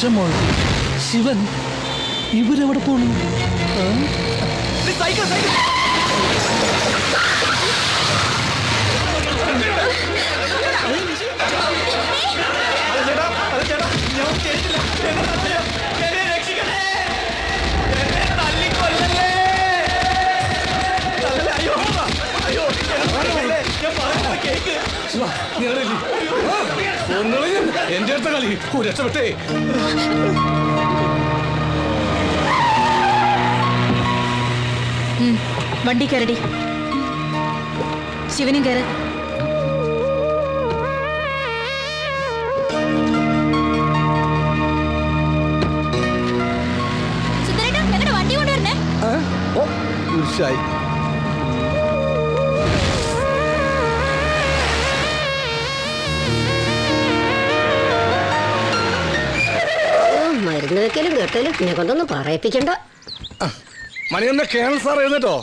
വർഷമോൾ ശിവൻ ഇവരെവിടെ പോണു? എന്റെ അടുത്ത കളി രക്ഷപ്പെട്ടേ. വണ്ടി കയറടി. ശിവനും കയറ്. വണ്ടി കൊണ്ടുവരണേ. മരുന്ന് വെക്കലും കെട്ടലും എന്നെ കൊണ്ടൊന്നും പറയിപ്പിക്കണ്ട. മണിയമ്മ കേണൽ സാർ എഴുന്നേറ്റോ?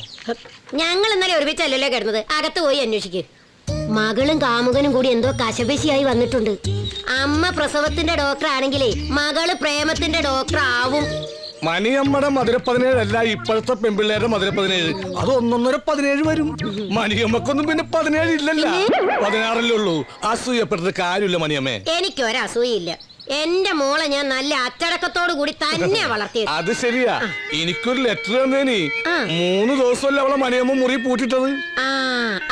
ഞങ്ങൾ ഇന്നലെ ഒരുമിച്ചല്ലല്ലോ കിടന്നത്. അകത്ത് പോയി അന്വേഷിക്കും. മകളും കാമുകനും കൂടി എന്തോ കശപശിയായി വന്നിട്ടുണ്ട്. അമ്മ പ്രസവത്തിന്റെ ഡോക്ടർ ആണെങ്കിലേ മകള് പ്രേമത്തിന്റെ ഡോക്ടർ ആവും. മണിയമ്മയുടെ മധുര17 അല്ല ഇപ്പോഴത്തെ പെൺപിള്ളേരുടെ മധുര17. അത് 1.5 വരും. മണിയമ്മക്കൊന്നും പിന്നെ 17 ഇല്ലല്ല, 16 ഉള്ളൂ. അസൂയപ്പെട്ടത് കാര്യമില്ല മണിയമ്മേ. എനിക്കൊരസൂയില്ല. എന്റെ മോളെ ഞാൻ നല്ല അച്ചടക്കത്തോടു കൂടി തന്നെ വളർത്തിയത്. അത് ശരിയാ. എനിക്കൊരു ലെറ്റർ തന്നേനി. 3 ദിവസമല്ല അവളെ മണിയമ്മ മുറി പൂട്ടിട്ടത്.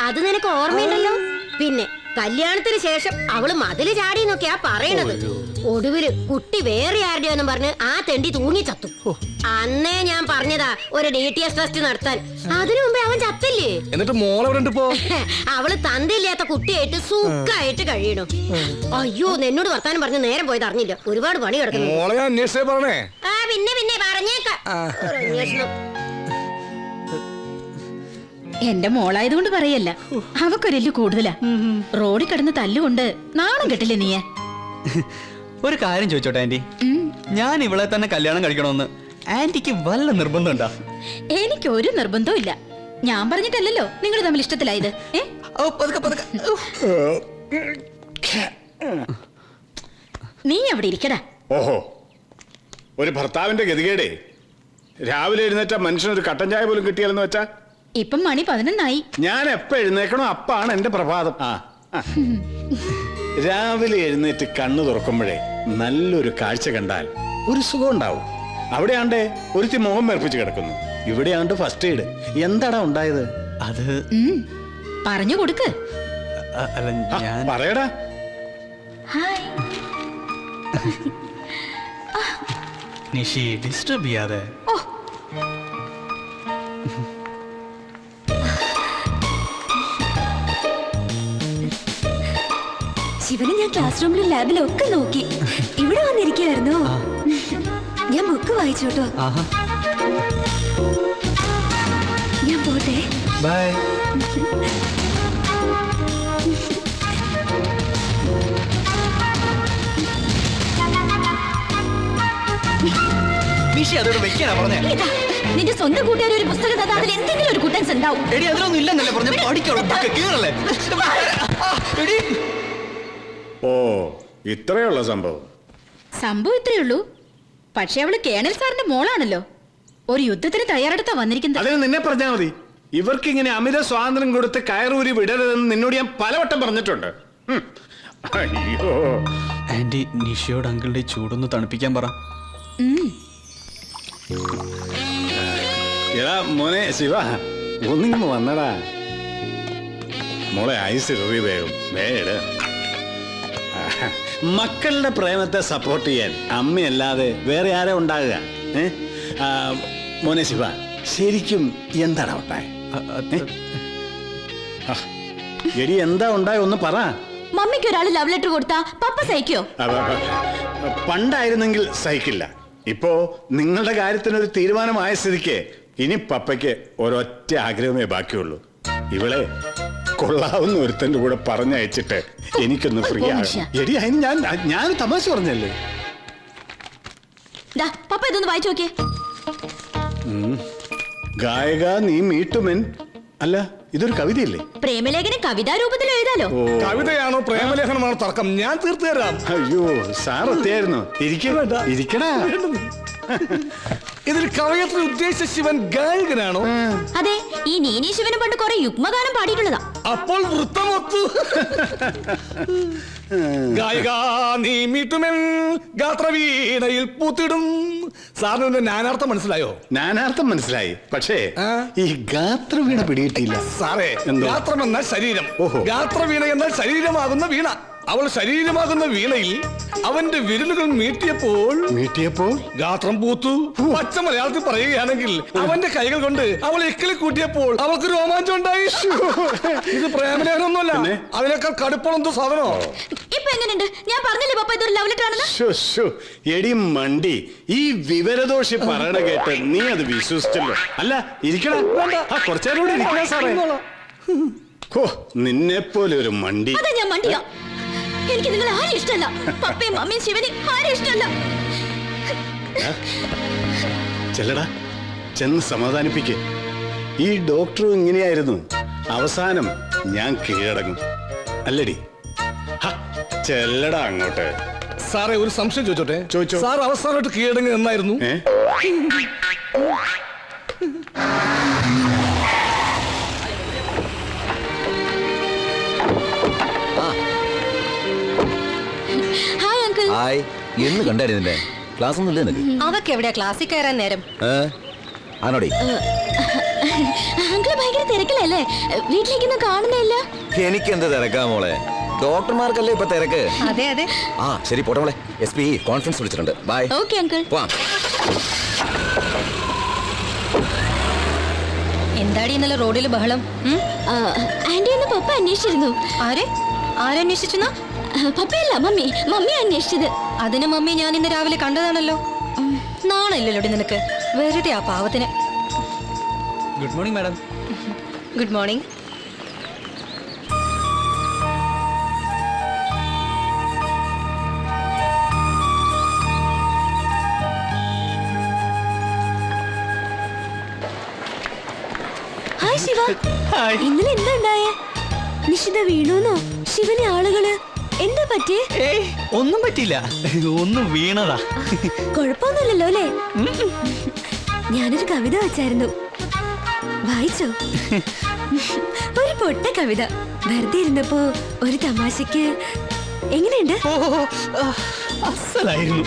അത് നിനക്ക് ഓർമ്മയുണ്ടല്ലോ. പിന്നെ കല്യാണത്തിന് ശേഷം അവള് മതില് ചാടി എന്നൊക്കെയാ പറയണത്. ഒടുവില് കുട്ടി വേറെ ആരുടെയോന്നും പറഞ്ഞ് ആ തെണ്ടി തൂങ്ങി ചത്തു. അന്നേ ഞാൻ പറഞ്ഞതാ ഒരു DTS ടെസ്റ്റ് നടത്താൻ. അതിനു മുമ്പേ അവൻ ചത്തില്ലേ. എന്നിട്ട് മോളെവിടെ? അവള് തന്തയില്ലാത്ത കുട്ടിയായിട്ട് സുഖായിട്ട് കഴിയണു. അയ്യോ, എന്നോട് വർത്താനം പറഞ്ഞ് നേരം പോയത് അറിഞ്ഞില്ല. ഒരുപാട് പണി കിടക്കുന്നു. പിന്നെ പറഞ്ഞേക്കാം. എന്റെ മോളായതുകൊണ്ട് പറയല്ല, അവക്കൊരെല്ലു കൂടുതലാ. റോഡിൽ കിടന്ന് തല്ലുകൊണ്ട് നാണം കെട്ടില്ലേ നീയെ? ഒരു കാര്യം ചോദിച്ചോട്ടെ ആന്റി, ഞാൻ ഇവളെ തന്നെ കല്യാണം കഴിക്കണമെന്ന് ആന്റിക്ക് വല്ല നിർബന്ധമുണ്ടോ? എനിക്ക് ഒരു നിർബന്ധവും ഇല്ല. ഞാൻ പറഞ്ഞിട്ടല്ലല്ലോ നിങ്ങൾ തമ്മിൽ ഇഷ്ടത്തിലായത്. നീ അവിടെ ഇരിക്കടാ. ഓഹോ, ഒരു ഭർത്താവിന്റെ ഗതികേടേ. രാവിലെ എഴുന്നേറ്റ മനുഷ്യനൊരു കട്ടൻ ചായ പോലും കിട്ടിയാലെന്ന് വെച്ചാ. ഇപ്പം മണി 11 ഞാൻ എപ്പ എഴുന്നേക്കണോ അപ്പാണ് എന്റെ പ്രഭാതം. രാവിലെ എഴുന്നേറ്റ് കണ്ണു തുറക്കുമ്പോഴേ നല്ലൊരു കാഴ്ച കണ്ടാൽ ഒരു സുഖം ഉണ്ടാവും. അവിടെയാണ്ടേ ഒരുത്തി മുഖം മേർപ്പിച്ച് കിടക്കുന്നു. ഇവിടെയാണ്ട് ഫസ്റ്റ് എയ്ഡ്. എന്താടാ ഉണ്ടായത്? അത് പറഞ്ഞു കൊടുക്ക്. പറയടാ. നിഷി ഡിസ്റ്റർബ് ചെയ്യാതെ. ശിവനെ ഞാൻ ക്ലാസ് റൂമിലും ലാബിലും ഒക്കെ നോക്കി. ഇവിടെ വന്നിരിക്കുകയായിരുന്നു. ഞാൻ ബുക്ക് വായിച്ചോട്ടോ. ഞാൻ പോട്ടെ. ബൈ. നിഷി അതോട് വെക്കാനാ പറഞ്ഞേ. നിന്റെ സ്വന്തം കൂട്ടുകാർ ഒരു പുസ്തകം തന്നാ അതിൽ എന്തെങ്കിലും ഒരു കുട്ടൻസ് ഉണ്ടാവും. എടി അതിലൊന്നും ഇല്ലെന്നല്ലേ പറഞ്ഞ. പഠിക്കോളൂ. ഓ, ഇത്രയുള്ള സംഭവം. സംഭവം ഇത്രയേ ഉള്ളൂ. പക്ഷെ അവള് കേണൽ സാറിന്റെ മോളാണല്ലോ. ഒരു യുദ്ധത്തിന് തയ്യാറെടുത്താ വന്നിരിക്കുന്നത്. അതിന് നിന്നെ പറഞ്ഞാൽ മതി. ഇവർക്ക് ഇങ്ങനെ അമിത സ്വാതന്ത്ര്യം കൊടുത്ത് കയറൂരി വിടരുതെന്ന് നിന്നോട് ഞാൻ പലവട്ടം പറഞ്ഞിട്ടുണ്ട്. അയ്യോ ആന്റി, നിഷിയോട് അങ്കിളുടെ ചൂടൊന്ന് തണുപ്പിക്കാൻ പറ. എടാ മോനെ ശിവ, ഒന്നിങ്ങ് വന്നടാ. മോളെ ഐസ് എറി വേഗം വേട്. മക്കളുടെ പ്രേമത്തെ സപ്പോർട്ട് ചെയ്യാൻ അമ്മയല്ലാതെ വേറെ ആരാ ഉണ്ടാകുക? മോനെ ശിവ, ശരിക്കും എന്താടാ ഉണ്ടായ? എടി എന്താ ഉണ്ടായ ഒന്ന് പറ. മമ്മിക്ക് ഒരാൾ ലവ് ലെറ്റർ കൊടുത്താ പപ്പ സഹിക്കോ? പണ്ടായിരുന്നെങ്കിൽ സഹിക്കില്ല. ഇപ്പോ നിങ്ങളുടെ കാര്യത്തിനൊരു തീരുമാനമായ സ്ഥിതിക്ക് ഇനി പപ്പയ്ക്ക് ഒരൊറ്റ ആഗ്രഹമേ ബാക്കിയുള്ളൂ. ഇവളെ കൊള്ളാവുന്ന ഒരുത്തന്റെ കൂടെ പറഞ്ഞയച്ചിട്ട് എനിക്കൊന്ന് ഫ്രീ ആകും. എടി, അതിന് ഞാൻ തമാശ പറഞ്ഞല്ലേ. പപ്പ ഇതൊന്ന് വായിച്ചു നോക്കിയേ. ഗായക നീ മീട്ടുമെൻ അല്ല ഇതൊരു കവിതയല്ലേ? പ്രേമലേഖനം കവിതാ രൂപത്തിൽ എഴുതാലോ. കവിതയാണോ പ്രേമലേഖനമാണോ തർക്കം? ഞാൻ തീർത്തു തരാം. അയ്യോ സാർ എത്തിയായിരുന്നു. ഇരിക്കടാ. ഇതിൽ കവയത്രി ഉദ്ദേശിച്ച ശിവൻ ഗായകനാണോ? അതെ, ഈ നീനി ശിവന് പണ്ട് കുറെ യുഗ്മഗാനം പാടിയിട്ടുള്ളതാ. അപ്പോൾ വൃത്തമൊത്തു. ഗായിക നീ മീട്ടുമെൻ ഗാത്രവീണയിൽ പൂത്തിടും. സാറിന് നാനാർത്ഥം മനസ്സിലായോ? നാനാർത്ഥം മനസ്സിലായി, പക്ഷേ ആ? ഈ ഗാത്രവീണ പിടികിട്ടിയില്ല. സാറേ, എന്തോ? ഗാത്രം എന്നാൽ ശരീരം, ഓഹോ. ഗാത്രവീണ എന്നാൽ ശരീരമാകുന്ന വീണ. അവൾ ശരീരമാകുന്ന വീണയിൽ അവന്റെ വിരലുകൾ മീട്ടിയപ്പോൾ ഗാത്രം പൂത്തു. പച്ച മലയാളത്തിൽ പറയുകയാണെങ്കിൽ അവന്റെ കൈകൾ കൊണ്ട് അവൾ എക്കിളി കൂട്ടിയപ്പോൾ അവൾക്ക് രോമാഞ്ചം ഉണ്ടായി. ഇത് പ്രേമലേഖനമൊന്നുമല്ല, പിന്നെ? അതിനേക്കാൾ കടുപ്പമെന്തോ സാധനോ. ഇപ്പൊ എങ്ങനെയുണ്ട്? ഞാൻ പറഞ്ഞില്ലേ പപ്പ ഇതൊരു ലവ് ലെറ്റർ ആണെന്ന്. എടി മണ്ടി, ഈ വിവരദോഷി പറയണ കേട്ട് നീ അത് വിശ്വസിച്ചല്ലോ. അല്ല ഇരിക്കടാ, കുറച്ചേരം കൂടി ഇരിക്കണ സാറേ. ഓ നിന്നെ പോലെ ഒരു മണ്ടി. അതാ ഞാൻ മണ്ടിയാ. എനിക്ക് നിങ്ങൾ ആരും ഇഷ്ടമല്ല. പപ്പയും മമ്മിയും ശിവനെ ആരും ഇഷ്ടമല്ല. ചെല്ലടാ, ചെന്ന് സമാധാനിപ്പിക്ക്. ഈ ഡോക്ടറും ഇങ്ങനെയായിരുന്നു. അവസാനം ഞാൻ കീഴടങ്ങും അല്ലടി. ഹ, ചെല്ലടാ അങ്ങോട്ട്. സാറേ, ഒരു സംശയം ചോദിച്ചോട്ടെ? ചോദിച്ചോ. സാർ അവസാനമായിട്ട് കീഴടങ്ങി എന്നായിരുന്നു? ഏ ഹായ് അങ്കിൾ. ഹായ്, എന്ന് കണ്ടായിരുന്നില്ലേ? ക്ലാസ് ഒന്നും ഇല്ലേ നിനക്ക്? അവക്ക് എവിടെയാ ക്ലാസ്സിൽ കയറാൻ നേരം? ആണോടി? അങ്കിൾ ഭയങ്കര തിരക്കിലല്ലേ? വീട്ടിലേക്കൊന്നും കാണുന്നില്ല. എനിക്ക് എന്ത് തിരക്കാ മോളെ, ഡോക്ടർമാർക്കല്ലേ ഇപ്പൊ തിരക്ക്. അതെ അതെ. ആ ശരി, പോട്ടെ മോളെ. SP കോൺഫറൻസ് വിളിച്ചിട്ടുണ്ട്. ബൈ. Okay uncle. പോവാം. എന്താടി ഇന്നലെ റോഡിൽ ബഹളം? ആന്റി ഒന്ന് പപ്പ അന്വേഷിച്ചിരുന്നു. ആരന്വേഷിച്ചു? പപ്പയല്ല, മമ്മി അന്വേഷിച്ചത്. അതിന് മമ്മി ഞാൻ ഇന്ന് രാവിലെ കണ്ടതാണല്ലോ. നാണില്ലല്ലോടി നിനക്ക്. വെറുതെ ആ പാവത്തിന്. Good morning madam. Good morning. Hi Shiva. Hi. ഇന്നലെ എന്താ ഉണ്ടായേ? നിഷിത വീണോന്നോ? ശിവന് ആളുകള് എന്താ പറ്റിയേ? ഏയ് ഒന്നും പറ്റിയില്ല, ഒന്നും വീണതാ. കുഴപ്പമൊന്നുമില്ലല്ലോ അല്ലേ? ഞാനൊരു കവിത വച്ചായിരുന്നു, വായിച്ചോ? ഒരു പൊട്ട കവിത, വെറുതെ ഇരുന്നപ്പോ ഒരു തമാശക്ക്. എങ്ങനെയുണ്ട്? അസലായിരുന്നു.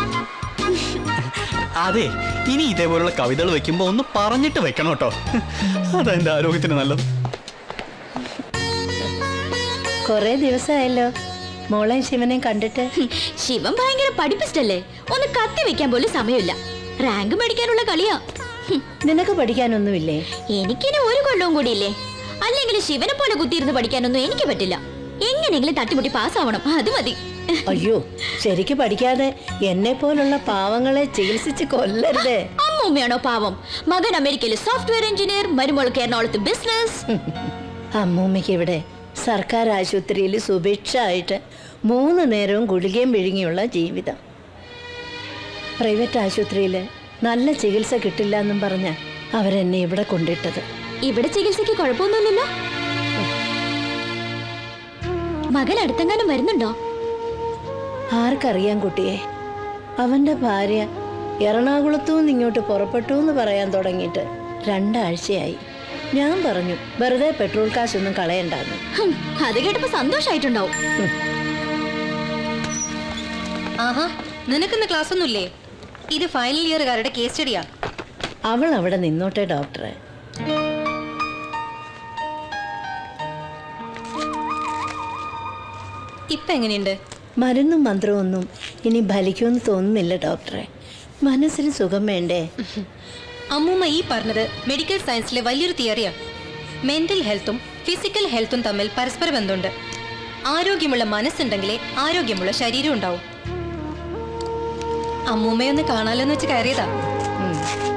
അതെ, ഇനി ഇതേപോലുള്ള കവിതകൾ വെക്കുമ്പോ ഒന്ന് പറഞ്ഞിട്ട് വെക്കണം കേട്ടോ. അതാ എന്റെ ആരോഗ്യത്തിന് നല്ലത്. കൊറേ ദിവസമായല്ലോ മോളെ ശിവനെ കണ്ടിട്ട്. ശിവൻ ഭയങ്കര പഠിപ്പിസ്റ്റല്ലേ, ഒന്ന് കത്തി വെക്കാൻ പോലും സമയമില്ല. റാങ്ക് മേടിക്കാനുള്ള കളിയാ. നിനക്ക് പഠിക്കാനൊന്നുമില്ലേ? എനിക്കിനി ഒരു കൊല്ലവും കൂടിയില്ലേ. അല്ലെങ്കിൽ ശിവനെ പോലെ കുത്തിയിരുന്ന് പഠിക്കാനൊന്നും എനിക്ക് പറ്റില്ല. എങ്ങനെയെങ്കിലും തട്ടിമുട്ടി പാസ്സാവണം, അത് മതി. അയ്യോ, ശരിക്ക് പഠിക്കാതെ എന്നെ പോലുള്ള പാവങ്ങളെ ചികിത്സിച്ച് കൊല്ലരുതേ. അമ്മൂമ്മയാണോ പാവം? മകൻ അമേരിക്കയിൽ സോഫ്റ്റ്വെയർ എഞ്ചിനീയർ, മരുമോൾക്ക് എറണാകുളത്ത് ബിസിനസ്. അമ്മൂമ്മയ്ക്ക് ഇവിടെ സർക്കാർ ആശുപത്രിയിൽ സുഭിക്ഷമായിട്ട് 3 നേരവും ഗുളികയും വിഴുങ്ങിയുള്ള ജീവിതം. പ്രൈവറ്റ് ആശുപത്രിയിൽ നല്ല ചികിത്സ കിട്ടില്ല എന്നും പറഞ്ഞ അവരെന്നെ ഇവിടെ കൊണ്ടിട്ടത്. ഇവിടെ ചികിത്സയ്ക്ക് കുഴപ്പമൊന്നുമില്ലല്ലോ. മകൻ അടുത്തെങ്ങാനും വരുന്നുണ്ടോ? ആർക്കറിയാം കുട്ടിയെ. അവന്റെ ഭാര്യ എറണാകുളത്തുനിന്ന് ഇങ്ങോട്ട് പുറപ്പെട്ടു എന്ന് പറയാൻ തുടങ്ങിയിട്ട് 2 ആഴ്ചയായി. ഞാൻ പറഞ്ഞു വെറുതെ പെട്രോൾ കാശൊന്നും കളയണ്ടാന്ന്. അത് കേട്ടപ്പോ സന്തോഷായിട്ടുണ്ടാവും. ആഹാ, നിനക്കിന്ന് ക്ലാസ് ഒന്നുമില്ലേ? ഇത് ഫൈനൽ ഇയറുകാരുടെ കേസ് സ്റ്റഡിയാ. അവൾ അവിടെ നിന്നോട്ടെ ഡോക്ടറെ. ഇപ്പൊ എങ്ങനെയുണ്ട്? മരുന്നും മന്ത്രവും ഒന്നും ഇനി ഫലിക്കുമെന്ന് തോന്നുന്നില്ല ഡോക്ടറെ. മനസ്സിന് സുഖം വേണ്ടേ? അമ്മൂമ്മ ഈ പറഞ്ഞത് മെഡിക്കൽ സയൻസിലെ വലിയൊരു തിയറിയാ. മെന്റൽ ഹെൽത്തും ഫിസിക്കൽ ഹെൽത്തും തമ്മിൽ പരസ്പര ബന്ധമുണ്ട്. ആരോഗ്യമുള്ള മനസ്സുണ്ടെങ്കിലേ ആരോഗ്യമുള്ള ശരീരം ഉണ്ടാവും. അമ്മൂമ്മയൊന്ന് കാണാലോന്ന് വെച്ച് കയറിയതാ.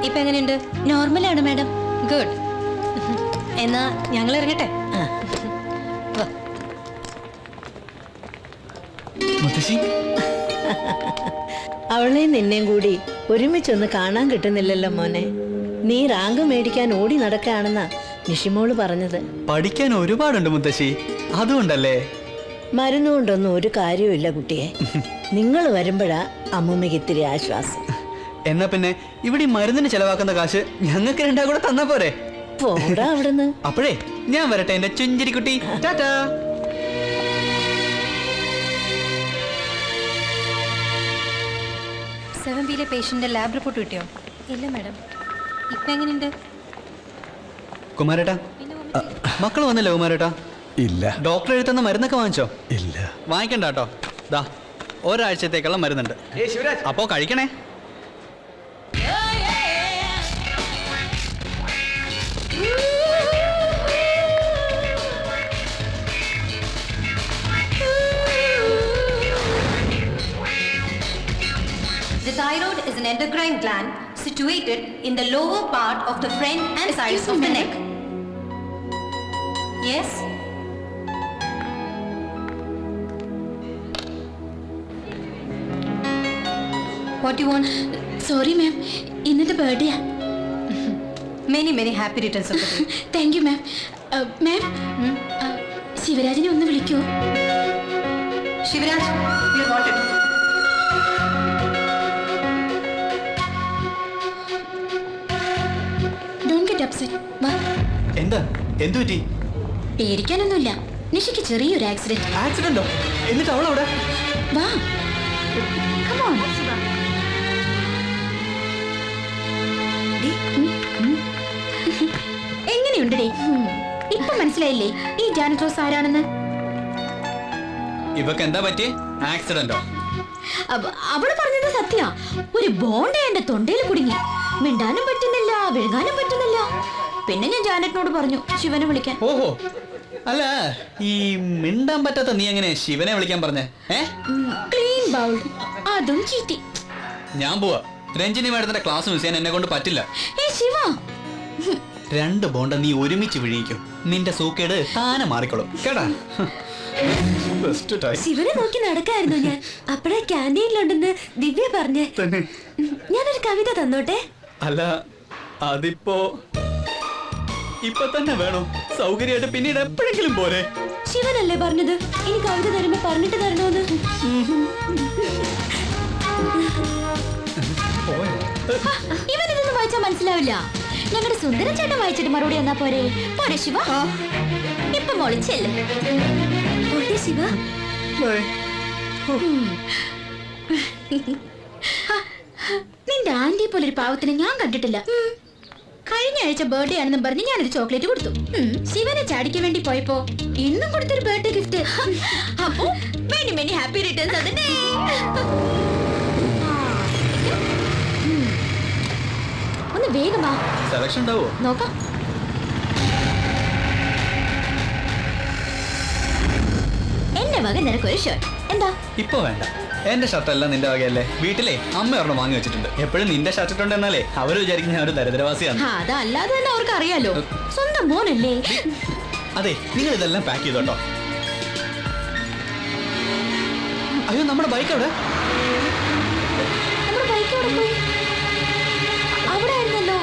ഇപ്പൊ എങ്ങനെയുണ്ട്? നോർമലാണ് മാഡം. ഗുഡ്. എന്നാ ഞങ്ങൾ ഇറങ്ങട്ടെ. വാ. മുത്തശ്ശി, അവളെയും നിന്നെയും കൂടി ഒരുമിച്ചൊന്ന് കാണാൻ കിട്ടുന്നില്ലല്ലോ മോനെ. നീ റാങ്ക് മേടിക്കാൻ ഓടി നടക്കുകയാണെന്നാ നിഷിമോള് പറഞ്ഞത്. പഠിക്കാൻ ഒരുപാടുണ്ട് മുത്തശ്ശി, അതുകൊണ്ടല്ലേ. മരുന്നുകൊണ്ടൊന്നും ഒരു കാര്യവുമില്ല കുട്ടിയെ. നിങ്ങൾ വരുമ്പോഴാ അമ്മൂമ്മയ്ക്ക് ഇത്തിരി ആശ്വാസം. എന്നാ പിന്നെ ഇവിടെ ഈ മരുന്നിന് ചെലവാക്കുന്ന കാശ് ഞങ്ങൾക്ക് രണ്ടാ കൂടെ തന്നാ പോരെ? പോടാ അവിടുന്ന്. അപ്പോഴേ ഞാൻ വരട്ടെ എന്റെ ചുഞ്ചിരിക്കുട്ടി. ടാറ്റാ. 7B പേഷ്യന്റെ ലാബ് റിപ്പോർട്ട് കിട്ടിയോ? ഇല്ല മാഡം. ഇപ്പൊ എങ്ങനെയുണ്ട്? കുമാരേട്ടാ, മക്കൾ വന്നല്ലോ കുമാരേട്ടാ? ഇല്ല. ഡോക്ടർ എഴുതുന്ന മരുന്നൊക്കെ വാങ്ങിച്ചോ? ഇല്ല. വാങ്ങിക്കണ്ട കേട്ടോ. ദാ ഒരാഴ്ചത്തേക്കുള്ള മരുന്നുണ്ട്. അപ്പോ കഴിക്കണേ. The thyroid is an endocrine gland situated in the lower part of the front and sides of the neck. Yes? What do you want? Sorry ma'am, ഇന്നത്തെ ബർത്ത്ഡേയാ. Many happy returns of the day. Thank you ma'am. Ma'am, ശിവരാജിനെ ഒന്ന് വിളിക്കൂ. Shivraj, you're wanted. Don't get upset. വാ. എന്താ? എന്തു പറ്റി? പേടിക്കാനൊന്നുമില്ല. നിഷയ്ക്ക് ചെറിയൊരു ആക്സിഡന്റ്. ആക്സിഡന്റോ? എന്നിട്ട് അവളവിടെ? വാ. Come on. എങ്ങനെയുണ്ടേ? ഇപ്പൊ മനസ്സിലായില്ലേ ഈ ജാനറ്റ് റോസ് ആരാണെന്ന്? ഇവക്ക് എന്താ പറ്റിയേ? ആക്സിഡന്റോ? അവള് പറഞ്ഞത് സത്യ. ഒരു ബോണ്ട എന്റെ തൊണ്ടയിൽ കുടുങ്ങി. മിണ്ടാനും പറ്റുന്നില്ല, വിഴുങ്ങാനും പറ്റുന്നില്ല. പിന്നെ ഞാൻ ജാനറ്റിനോട് പറഞ്ഞു ശിവനെ വിളിക്കാൻ. ഓഹോ, അല്ല ഈ മിണ്ടാൻ പറ്റാത്ത നീ എങ്ങനെ ശിവനെ വിളിക്കാൻ പറഞ്ഞേ? ക്ലീൻ ബൗൾ, അതും ചീറ്റി. ഞാൻ പോവാ. രഞ്ജിനി മാഡത്തിന്റെ ക്ലാസ് മിസ് ചെയ്യാൻ എന്നെ കൊണ്ട് പറ്റില്ല. ശിവ, 2 ബോണ്ട നീ ഒരുമിച്ച് വിഴിയിക്കും. നിന്റെ സൂക്കേട് താനെ മാറിക്കോളും കേട്ടാ. ശിവനെ നോക്കി നടക്കായിരുന്നു ഞാൻ. അപ്പഴേ ക്യാൻറ്റീനിലുണ്ടെന്ന് ദിവ്യ പറഞ്ഞേ. ഞാനൊരു കവിത തന്നോട്ടെ? അല്ല, അതിപ്പോ ഇപ്പൊ തന്നെ വേണോ? സൗകര്യമായിട്ട് പിന്നീട് എപ്പോഴെങ്കിലും പോരെ? ശിവനല്ലേ പറഞ്ഞത് ഇനി കവിത തരുമ്പോ പറഞ്ഞിട്ട് തരണോന്ന്? ഇവനിതൊന്നും വായിച്ചാ മനസ്സിലാവില്ല. ഞങ്ങളുടെ സുന്ദരൻ ചേട്ടൻ വായിച്ചിട്ട് മറുപടി എന്നാ പോരെ? പോരെ ശിവ? ഇപ്പൊ മോളിച്ചല്ലേ ശിവ? നിന്റെ ആന്റി പോലൊരു പാവത്തിനെ ഞാൻ കണ്ടിട്ടില്ല. കഴിഞ്ഞ ആഴ്ച ബർത്ത്ഡേ ആണെന്നും പറഞ്ഞ് ഞാനൊരു ചോക്ലേറ്റ് കൊടുത്തു. ശിവനെ ചാടിക്കാൻ വേണ്ടി പോയപ്പോ ഇന്നും കൊടുത്തൊരു ബർത്ത്ഡേ ഗിഫ്റ്റ്. അപ്പോ മെനി ഹാപ്പി റിട്ടേൺസ്. അതിനെ ഒന്ന് വേഗമാ. സെലക്ഷൻ ഉണ്ടാവോ? നോക്കാം. എന്റെ വക നിനക്കൊരു ഷർട്ട് എന്താ? ഇപ്പൊ വേണ്ട. എന്റെ ഷർട്ടല്ല നിന്റെ വകയല്ലേ. വീട്ടിലെ അമ്മ ഒരെണ്ണം വാങ്ങി വെച്ചിട്ടുണ്ട്. എപ്പോഴും നിന്റെ ഷർട്ട് ഇട്ടുണ്ടെന്നാലേ അവര് വിചാരിക്കും ഞാൻ ഒരു ദരിദ്രവാസിയാണ്. അതല്ലാതെ തന്നെ അവർക്ക് അറിയാലോ. സ്വന്തം മോനല്ലേ. അതെ, നിങ്ങൾ ഇതെല്ലാം പാക്ക് ചെയ്തോട്ടോ. അയ്യോ, നമ്മുടെ ബൈക്ക് അവിടെ. നമ്മുടെ ബൈക്ക് അവിടെ പോയി. അവിടെ ആയിരുന്നല്ലോ.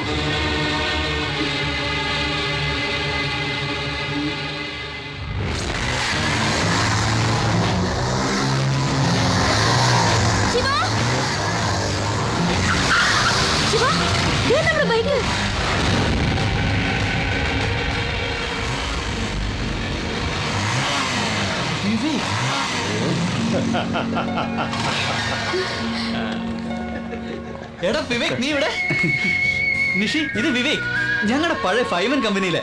ശിവ, ശിവ, നമ്മുടെ ബൈക്ക്. എടാ വിവേക്, നീ ഇവിടെ? നിഷി, ഇത് വിവേക്, ഞങ്ങളുടെ പഴയ 5N കമ്പനിയിലെ.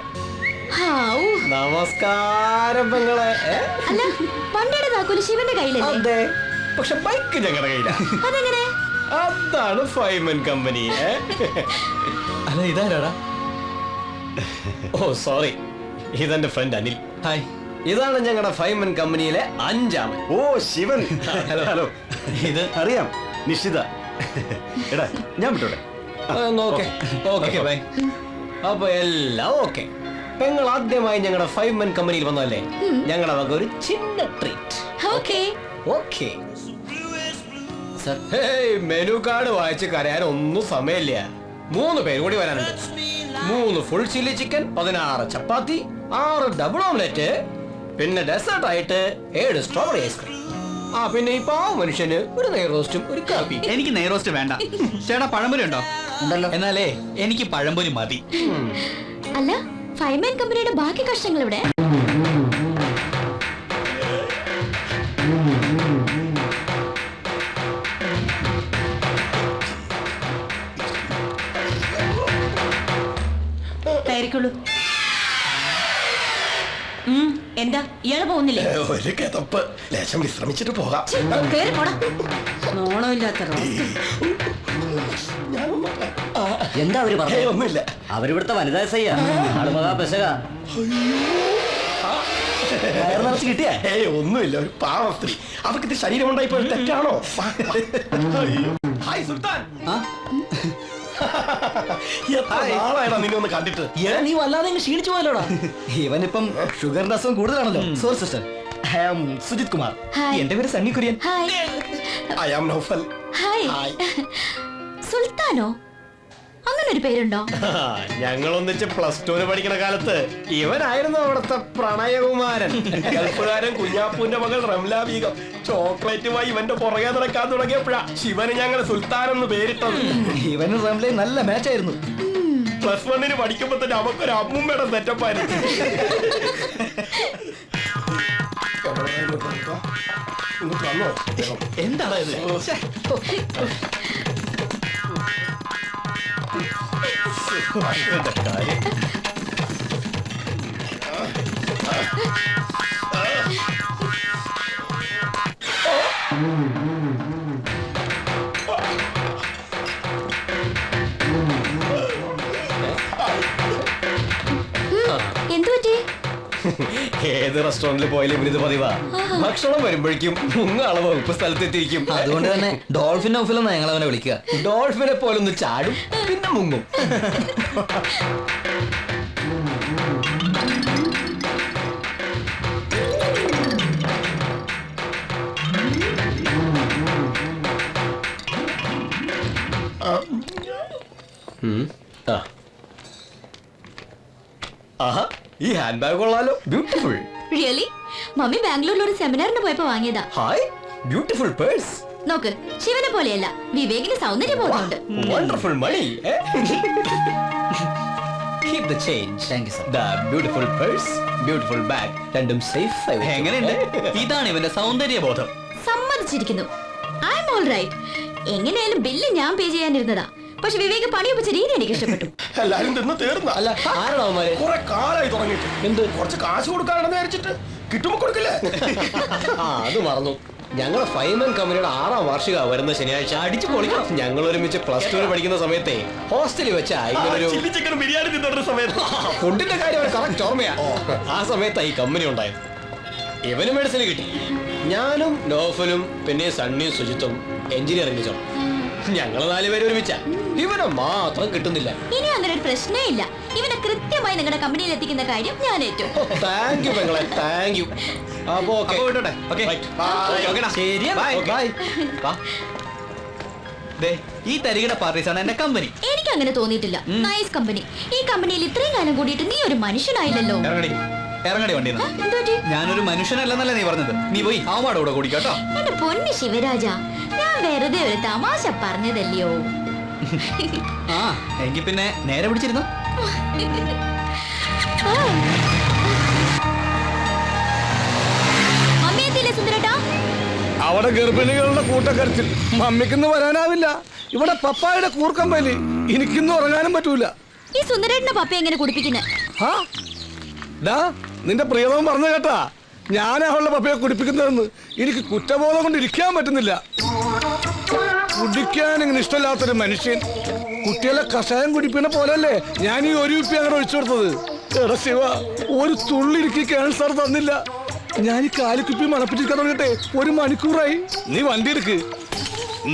നമസ്കാരം പെങ്ങളെ. അല്ല, വണ്ടിയുടെ താക്കോല് ശിവന്റെ കയ്യിലല്ലേ? അതെ, പക്ഷെ ബൈക്ക് ഞങ്ങളുടെ കയ്യില. അതെങ്ങനെ? അതാണ് 5N കമ്പനി. അല്ല, ഇതാരാടാ? ഓ സോറി, ഇതെന്റെ ഫ്രണ്ട് അനിൽ. ഹായ്. ഇതാണ് ഞങ്ങളുടെ 5N കമ്പനിയിലെ 5ാമൻ. ഓ ശിവൻ. Hello hello. ഇത് അറിയാം, നിശ്ചിത. എടാ, ഞാൻ വിട്ടോടെ. Okay bye. അപ്പൊ എല്ലാം ഓക്കെ. പെങ്ങൾ ആദ്യമായി ഞങ്ങളുടെ 5N കമ്പനിയിൽ വന്നല്ലേ, ഞങ്ങളുടെ വക ഒരു ചിന്ന treat. Okay. Okay. Menu card വായിച്ച് കരയാൻ ഒന്നും സമയമില്ല. 3 പേര് കൂടി വരാനുണ്ട്. 3 full chilli chicken, 16 chapati, 6 double omelette, പിന്നെ ഡെസേർട്ട് ആയിട്ട് 7 സ്ട്രോബെറി ഐസ്ക്രീം. ആ പിന്നെ ഈ പാവ മനുഷ്യന് ഒരു നെയ് റോസ്റ്റും ഒരു കാപ്പി. എനിക്ക് നെയ്റോസ്റ്റ് വേണ്ട. ചേട്ടാ പഴംപൊരി ഉണ്ടോ? എന്നാലേ എനിക്ക് പഴംപൊരി മതി. അല്ല, ഫൈവ്മാൻ കമ്പനിയുടെ ബാക്കി കഷ്ടങ്ങൾ ഇവിടെ. കയറിക്കുള്ളൂ. എന്താ ഇയാള് പോകുന്നില്ലേ? ഒരു കിതപ്പ്, ലേശം വിശ്രമിച്ചിട്ട് പോകാം. കേറി പോടാ. നോണമില്ലാത്ത എന്താ അവര് പറഞ്ഞു? ഒന്നുമില്ല. അവരിവിടുത്തെ വനിതാ സയ്യ ആള് മഹാ പെശക. വയറ് നിറച്ച് കിട്ടിയ ഒന്നുമില്ല, ഒരു പാവ സ്ത്രീ. അവർക്ക് ഇത് ശരീരം ഉണ്ടായിപ്പോ തെറ്റാണോ? ഹായ് സുൽത്താൻ. നാളായടാ നിന്നെ ഒന്ന് കണ്ടിട്ട്. നീ വല്ലാതെ ക്ഷീണിച്ചു പോയല്ലോടാ. ഇവനിപ്പം ഷുഗറിന്റെ അസുഖം കൂടുതലാണല്ലോ. Sorry sister, I am Sujith Kumar. Hi. എന്റെ പേര് Sunny Kurian. Hi. I am Naufal. Hi. സുൽത്താനോ? അങ്ങനെ ഒരു പേരുണ്ടോ? ഞങ്ങൾ ഒന്നിച്ച് +2 പഠിക്കുന്ന കാലത്ത് ഇവനായിരുന്നു അവിടുത്തെ പ്രണയകുമാരൻ. ഗൾഫുകാരൻ കുഞ്ഞാപ്പൂന്റെ മകൾ റംല ബീഗം ചോക്ലേറ്റുമായി ഇവന്റെ പുറകെ നടക്കാൻ തുടങ്ങിയപ്പോഴാ ശിവന് ഞങ്ങൾ സുൽത്താൻ എന്ന് പേരിട്ടത്. ഇവനും റംലയും നല്ല മാച്ച് ആയിരുന്നു. +1 പഠിക്കുമ്പോ തന്നെ അവക്കൊരു അമ്മുമ്മയുടെ സെറ്റപ്പായിരുന്നു. എന്താണ് ഇത്? എന്തു പറ്റി? ഏത് റെസ്റ്റോറന്റിൽ പോയാലും ഇവരിത് പതിവാ. ഭക്ഷണം വരുമ്പോഴേക്കും മുങ്ങാളെ വകുപ്പ് സ്ഥലത്തെത്തിയിരിക്കും. അതുകൊണ്ട് തന്നെ ഡോൾഫിൻ നൗഫിൽ എന്നാ ഞങ്ങൾ അവനെ വിളിക്കുക. ഡോൾഫിനെ പോലൊന്ന് ചാടും പിന്നെ മുങ്ങും. ആഹാ, ഈ ഹാൻഡ് ബാഗ് കൊള്ളാലോ. ബ്യൂട്ടിഫുൾ. റിയലി? മമ്മി ബാംഗ്ലൂരിൽ ഒരു സെമിനാറിന് പോയപ്പോ വാങ്ങിയതാ. Hi, beautiful purse. നോക്ക്, ശിവനെ പോലെയല്ല, വിവേകിന് സൗന്ദര്യബോധമുണ്ട്. Wonderful money. Keep the change. Thank you, sir. The beautiful purse, beautiful bag. രണ്ടും സേഫ് ആയി വെച്ചോ. എങ്ങനെയുണ്ട്? ഇതാണ് ഇവന്റെ സൗന്ദര്യബോധം. സമ്മതിച്ചിരിക്കുന്നു. I am all right. എങ്ങനെയായാലും ബില്ല് ഞാൻ പേ ചെയ്യാനിരുന്നതാ. പക്ഷെ വിവേക് പണിയൊപ്പിച്ച രീതി എനിക്ക് ഇഷ്ടപ്പെട്ടു. എല്ലാരും തിന്ന് തീർന്ന. അല്ല, ആരാണ് അവന്മാര്? കുറെ കാലായി തുടങ്ങിയിട്ട്. എന്ത് കുറച്ച് കാശ് കൊടുക്കാണെന്ന് വിചാരിച്ചിട്ട് കിട്ടുമ്പോ കൊടുക്കില്ലേ? അത് മറന്നു. ഞങ്ങളുടെ ഫൈവ്മാൻ കമ്പനിയുടെ 6ാം വാർഷിക വരുന്ന ശനിയാഴ്ച അടിച്ചു പൊളിക്കണം. ഞങ്ങൾ ഒരുമിച്ച് +2 പഠിക്കുന്ന സമയത്തെ ഹോസ്റ്റലിൽ വെച്ചാ ബിരിയാണി തിന്നോട്ടുന്ന സമയത്ത് ഫുഡിന്റെ കാര്യം കറക്റ്റ് ഓർമ്മയാ. ആ സമയത്താ ഈ കമ്പനി ഉണ്ടായത്. ഇവന് മെഡിസിന് കിട്ടി. ഞാനും നോഫലും പിന്നെ സണ്ണിയും സുജിത്തും എഞ്ചിനീയറിംഗ് ചേർന്നു. ഞങ്ങൾ 4 പേര് ഒരുമിച്ച. ഇവനെ മാത്രം കിട്ടുന്നില്ല. ഇനി അങ്ങനെ ഒരു പ്രശ്നേ ഇല്ല. ഇവനെ കൃത്യമായി നിങ്ങളുടെ കമ്പനിയിൽ എത്തിക്കുന്ന കാര്യം ഞാൻ ഏറ്റു. താങ്ക് യു പെങ്ങളെ, താങ്ക് യു. അപ്പോ അപ്പോ വിട്ടോട്ടെ. Okay. ഓക്കെടാ. Bye. വാ. ദേ, ഈ തരികിട പാർട്ടീസാണ് എന്റെ കമ്പനി. എനിക്ക് അങ്ങനെ തോന്നിയിട്ടില്ല. Nice company. ഈ കമ്പനിയിൽ ഇത്രയും കാലം കൂടിയിട്ട് നീ ഒരു മനുഷ്യനായില്ലല്ലോ. ഇറങ്ങടി വണ്ടിന്ന്. എന്തുപറ്റി? ഞാനൊരു മനുഷ്യനല്ലെന്നല്ലേ നീ പറഞ്ഞത്. നീ പോയി അവന്മാരുടെ കൂടെ കുടിക്കാട്ടോ. എന്റെ പൊന്നു ശിവരാജ, ഞാൻ വെറുതെ ഒരു തമാശ പറഞ്ഞതല്ലയോ. ആ, എങ്കിൽ പിന്നെ നേരെ പിടിച്ചിരുന്നു. മമ്മി എത്തിയില്ലേ സുന്ദരേട്ടാ? അവിടെ ഗർഭിണികളുടെ കൂട്ടക്കരച്ചിൽ. മമ്മിക്കിന്ന് വരാനാവില്ല. ഇവിടെ പപ്പായുടെ കൂർക്കമ്പലി. എനിക്കിന്ന് ഉറങ്ങാനും പറ്റൂല. ഈ സുന്ദരേട്ടന്റെ പപ്പ എങ്ങനെ കുടിപ്പിക്കുന്നെ? ഹാ, ദാ നിന്റെ പ്രിയതം പറഞ്ഞു കേട്ടാ, ഞാൻ അവളുടെ പപ്പയെ കുടിപ്പിക്കുന്നതെന്ന്. എനിക്ക് കുറ്റബോധം കൊണ്ട് ഇരിക്കാൻ പറ്റുന്നില്ല. കുടിക്കാൻ ഇങ്ങനെ ഇഷ്ടമില്ലാത്തൊരു മനുഷ്യൻ. കുട്ടികളെ കഷായം കുടിപ്പിക്കുന്ന പോലല്ലേ ഞാൻ ഈ 1 കുപ്പി അങ്ങനെ ഒഴിച്ചു കൊടുത്തത്. എടാ ശിവ, ഒരു തുള്ളി എനിക്ക് ക്യാൻസർ തന്നില്ല. ഞാൻ ഈ 4 കുപ്പി മണപ്പിച്ചിരിക്കാൻ തുടങ്ങിട്ടെ 1 മണിക്കൂറായി. നീ വണ്ടി എടുക്ക്.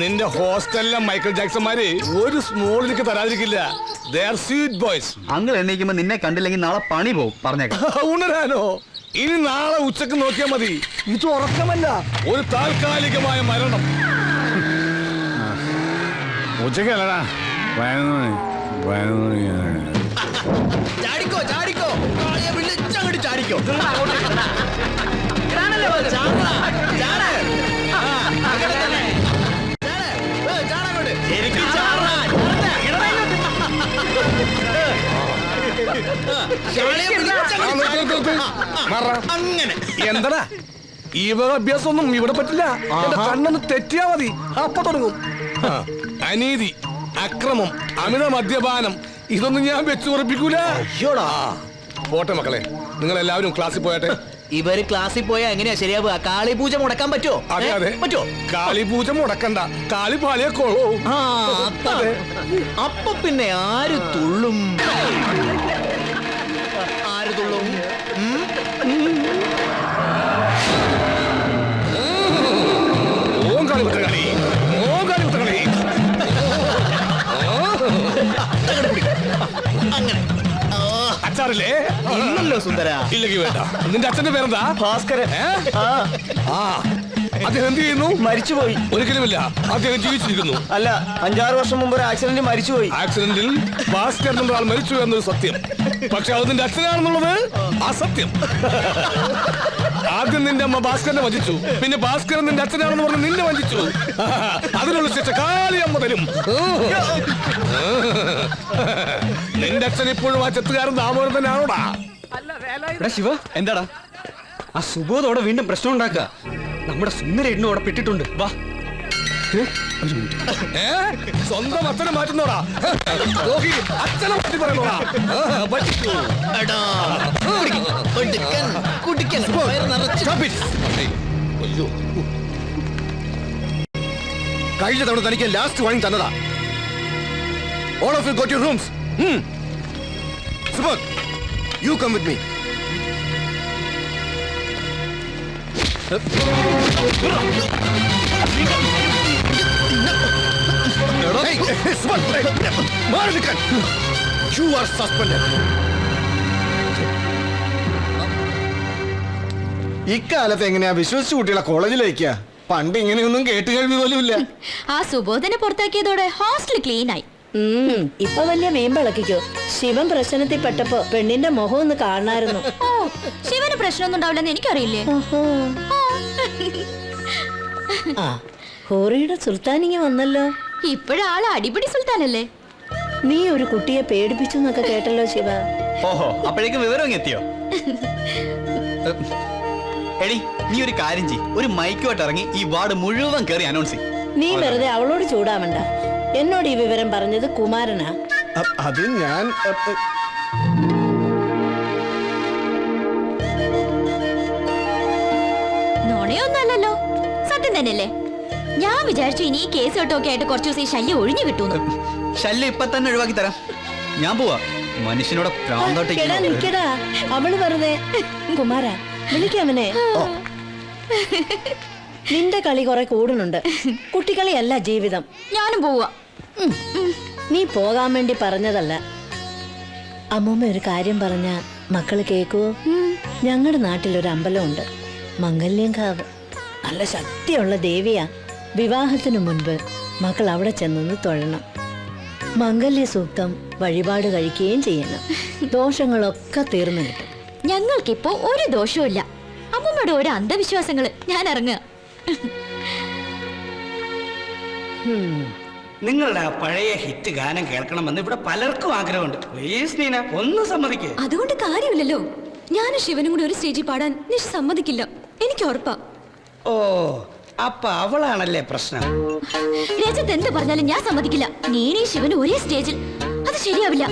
നിന്റെ ഹോസ്റ്റലിലെ മൈക്കിൾ ജാക്സന്മാര് ഒരു സ്മോൾ എനിക്ക് തരാതിരിക്കില്ല. Sweet boys. അങ്ങൾ എണ്ണീക്കുമ്പോ നിന്നെ കണ്ടില്ലെങ്കിൽ നാളെ പണി പോകും. പറഞ്ഞേക്കാം. ഉണരാനോ? ഇനി നാളെ ഉച്ചക്ക് നോക്കിയാൽ മതി. ഇത് ഉറക്കമല്ല, ഒരു താൽക്കാലികമായ മരണം. ഉച്ചക്കല്ലടാ 11 മണി. ചാടിക്കോ ചാടിക്കോ വിളിച്ചങ്ങോട്ട് ചാടിക്കോ അങ്ങനെ എന്താടാ ഈ വക അഭ്യാസമൊന്നും ഇവിടെ പറ്റില്ല. എന്റെ കണ്ണൊന്ന് തെറ്റിയാ മതി, അപ്പൊ തുടങ്ങും. അനീതി, അക്രമം, അമിത മദ്യപാനം, ഇതൊന്നും ഞാൻ വെച്ചു ഉറപ്പിക്കൂല. പോട്ടെ മക്കളെ, നിങ്ങൾ എല്ലാവരും ക്ലാസ്സിൽ പോയാട്ടെ. ഇവര് ക്ലാസ്സിൽ പോയാ എങ്ങനെയാ ശരിയാവുക? കാളിപൂജ മുടക്കാൻ പറ്റുമോ? അതെ അതെ, പറ്റുമോ? കാളിപൂജ മുടക്കണ്ട, കാളി പാളിയെ കൊള്ളൂ. അപ്പൊ പിന്നെ ആര് തുള്ളും? ആര് തുള്ളും? ഓം കാളി വിട്ട കളി, ഓം കാളി വിട്ട കളി. അങ്ങനെ അച്ചാറില്ലേ? ഇന്നല്ലോ സുന്ദര. ഇല്ലെങ്കിൽ വേണ്ട. നിന്റെ അച്ഛന്റെ പേരെന്താ? ഭാസ്കരൻ. ആ, അദ്ദേഹം എന്ത് ചെയ്യുന്നു? മരിച്ചുപോയി. ഒരിക്കലുമില്ല, അദ്ദേഹം ജീവിച്ചിരിക്കുന്നു. അല്ല, 5-6 വർഷം മുമ്പ് ഒരു ആക്സിഡന്റ് മരിച്ചുപോയി. ആക്സിഡന്റിൽ ഭാസ്കരൻ എന്ന ആൾ മരിച്ചു എന്നൊരു സത്യം. പക്ഷെ അത് നിന്റെ അച്ഛനാണെന്നുള്ളത് അസത്യം. ആദ്യം നിന്റെ അമ്മ ഭാസ്കരനെ വഞ്ചിച്ചു, പിന്നെ ഭാസ്കരൻ നിന്റെ അച്ഛനാണെന്ന് പറഞ്ഞ് നിന്നെ വഞ്ചിച്ചു. അതിനുള്ള ശിക്ഷ കാളിയമ്മ തരും. നിന്റെ അച്ഛൻ ഇപ്പോഴും ആ ചെത്തുകാരൻ ദാമോദരൻ തന്നെയാണോടാ? ശിവ, എന്താടാ? ആ സുബോധോടെ വീണ്ടും പ്രശ്നം ഉണ്ടാക്കുക. നമ്മുടെ സുന്ദര എണ്ണ അവിടെ പെട്ടിട്ടുണ്ട്. വാ. സ്വന്തം അച്ഛനെ മാറ്റുന്നോടാ? അച്ഛനെ മാറ്റി പറയുന്നോടാ? കഴിഞ്ഞ തവണ തനിക്ക് ലാസ്റ്റ് വാണിംഗ് തന്നതാ. All of you go to your rooms. Subodh, you come with me. Hey, Subodh, Marvikan, you are suspended. ഇക്കാലത്ത് എങ്ങനെയാ വിശ്വസിച്ച് കുട്ടികളെ കോളേജിലേക്കാ? പണ്ട് ഇങ്ങനെയൊന്നും കേട്ട് കേൾവി പോലും ഇല്ല. ആ സുബോധനെ പുറത്താക്കിയതോടെ ഹോസ്റ്റൽ ക്ലീൻ ആയി. ഇപ്പൊ വലിയ മീൻപിളക്കിക്കോ. ശിവൻ പ്രശ്നത്തിൽ പെട്ടപ്പോ പെണ്ണിന്റെ മുഖം ഒന്ന് കാണായിരുന്നു. ഓ, ശിവന് പ്രശ്നമൊന്നും ഉണ്ടാവില്ലെന്ന് എനിക്കറിയില്ലേ. ആ, ഹോറിയുടെ സുൽത്താനിങ്ങി വന്നല്ലോ. ഇപ്പോഴാള് അടിപിടി സുൽത്താനല്ലേ. നീ ഒരു കുട്ടിയെ പേടിപ്പിച്ചു എന്നൊക്കെ കേട്ടല്ലോ ശിവ. ഓഹോ, അപ്പോഴേക്കും വിവരം എത്തിയോ? എടി, നീ ഒരു കാര്യം ചെയ്യ്, ഒരു മൈക്കുമായിട്ട് ഇറങ്ങി ഈ വാർഡ് മുഴുവൻ കയറി അനൗൺസ് ചെയ്യ്. നീ വെറുതെ അവളോട് ചൂടാവണ്ട. എന്നോട് ഈ വിവരം പറഞ്ഞത് കുമാരനാ. അത് ഞാൻ നുണയൊന്നല്ലോ, സത്യം തന്നെയല്ലേ. ഞാൻ വിചാരിച്ചു ഇനി ഈ കേസ് കെട്ടൊക്കെ ആയിട്ട് കുറച്ചു ദിവസം ഈ ശല്യം ഒഴിഞ്ഞു കിട്ടൂന്ന്. ശല്യം ഇപ്പൊ തന്നെ ഒഴിവാക്കി തരാം. ഞാൻ പോവാ. മനുഷ്യനോട് എടാ നിക്കടാ, അവള് വെറുതെ. കുമാര, വിളിക്കവനെ. നിന്റെ കളി കുറെ കൂടുന്നുണ്ട്. കുട്ടിക്കളിയല്ല ജീവിതം. ഞാനും പോവാ. നീ പോകാൻ വേണ്ടി പറഞ്ഞതല്ല. അമ്മൂമ്മ ഒരു കാര്യം പറഞ്ഞ മക്കള് കേക്കുവോ? ഞങ്ങളുടെ നാട്ടിലൊരു അമ്പലമുണ്ട്, മംഗല്യംകാവ്. നല്ല ശക്തിയുള്ള ദേവിയാ. വിവാഹത്തിനു മുൻപ് മക്കൾ അവിടെ ചെന്നൊന്ന് തൊഴണം. മംഗല്യ സൂക്തം വഴിപാട് കഴിക്കുകയും ചെയ്യണം. ദോഷങ്ങളൊക്കെ തീർന്നു കിട്ടും. ഞങ്ങൾക്കിപ്പോ ഒരു ദോഷവും ഇല്ല. അമ്മൂമ്മയുടെ ഓരോ അന്ധവിശ്വാസങ്ങള്. ഞാൻ ഇറങ്ങുക. നിങ്ങളുടെ ആ പഴയ ഹിറ്റ് ഗാനം കേൾക്കണമെന്ന് ഇവിടെ പലർക്കും ആഗ്രഹമുണ്ട്. പ്ലീസ് നീന, ഒന്ന് സമ്മതിക്കേ. അതുകൊണ്ട് കാര്യമില്ലല്ലോ. ഞാനും ശിവനും കൂടി ഒരു സ്റ്റേജിൽ പാടാൻ നിഷ് സമ്മതിക്കില്ല. എനിക്ക് ഉറപ്പാ. ഓ, അപ്പൊ അവളാണല്ലേ പ്രശ്നം. രജത്ത് എന്ത് പറഞ്ഞാലും ഞാൻ സമ്മതിക്കില്ല. നീനേ ശിവനും ഒരേ സ്റ്റേജിൽ, അത് ശരിയാവില്ല.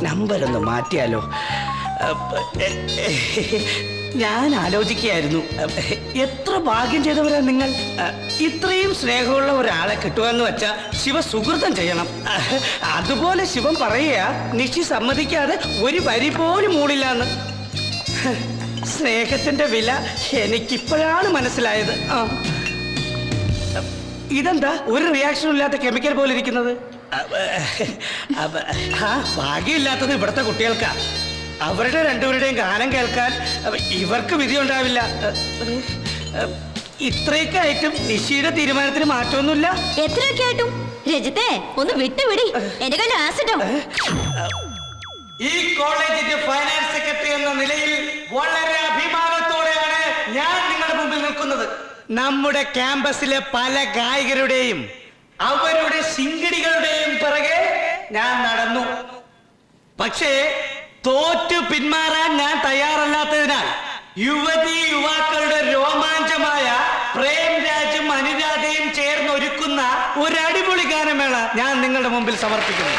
നമ്പർ ഒന്ന് മാറ്റിയാലോ? ഞാൻ ആലോചിക്കുകയായിരുന്നു, എത്ര ഭാഗ്യം ചെയ്തവരാ നിങ്ങൾ. ഇത്രയും സ്നേഹമുള്ള ഒരാളെ കിട്ടുമെന്ന് വെച്ചാൽ ശിവ സുഹൃതം ചെയ്യണം. അതുപോലെ ശിവൻ പറയുക, നിഷി സമ്മതിക്കാതെ ഒരു വരി പോലും മൂടില്ലാന്ന്. സ്നേഹത്തിന്റെ വില എനിക്കിപ്പോഴാണ് മനസ്സിലായത്. ഇതെന്താ ഒരു റിയാക്ഷനും ഇല്ലാത്ത കെമിക്കൽ പോലെ ഇരിക്കുന്നത്? ഭാഗ്യമില്ലാത്തത് ഇവിടുത്തെ കുട്ടികൾക്കാ. അവരുടെ രണ്ടുപേരുടെയും ഗാനം കേൾക്കാൻ ഇവർക്ക് വിധിയുണ്ടാവില്ല. ഇത്രയൊക്കെ ആയിട്ടും നിഷിയുടെ തീരുമാനത്തിന് മാറ്റമൊന്നുമില്ല. എത്രയൊക്കെ ആയിട്ടും രജിത്തെ ഒന്ന് വിട്ടുപിടി, എന്റെ കയ്യിൽ ആസിഡോ. ഈ കോളേജിന്റെ ഫൈനാൻസ് സെക്രട്ടറി എന്ന നിലയിൽ വളരെ അഭിമാനത്തോടെയാണ് ഞാൻ നിങ്ങളുടെ മുമ്പിൽ നിൽക്കുന്നത്. നമ്മുടെ ക്യാമ്പസിലെ പല ഗായകരുടെയും അവരുടെ ശിങ്കിടികളുടെയും പിറകെ ഞാൻ നടന്നു. പക്ഷേ തോറ്റു പിന്മാറാൻ ഞാൻ തയ്യാറല്ലാത്തതിനാൽ യുവാക്കളുടെ രോമാഞ്ചമായ പ്രേംരാജും അനുരാധയും ചേർന്ന് ഒരുക്കുന്ന ഒരു അടിപൊളി ഗാനമേള ഞാൻ നിങ്ങളുടെ മുമ്പിൽ സമർപ്പിക്കുന്നു.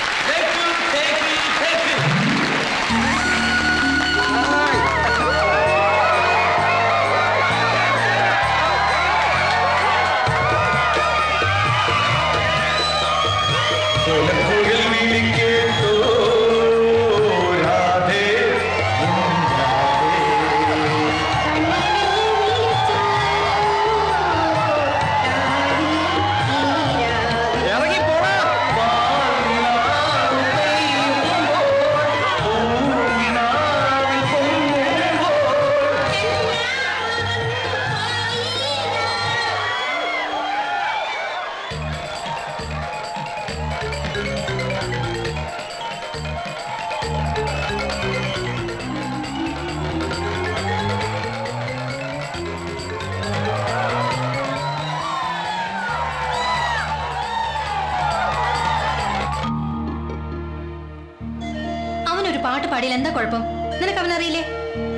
പാട്ട് പാടിയാൽ എന്താ കുഴപ്പം? നിനക്ക് അവനറിയില്ലേ?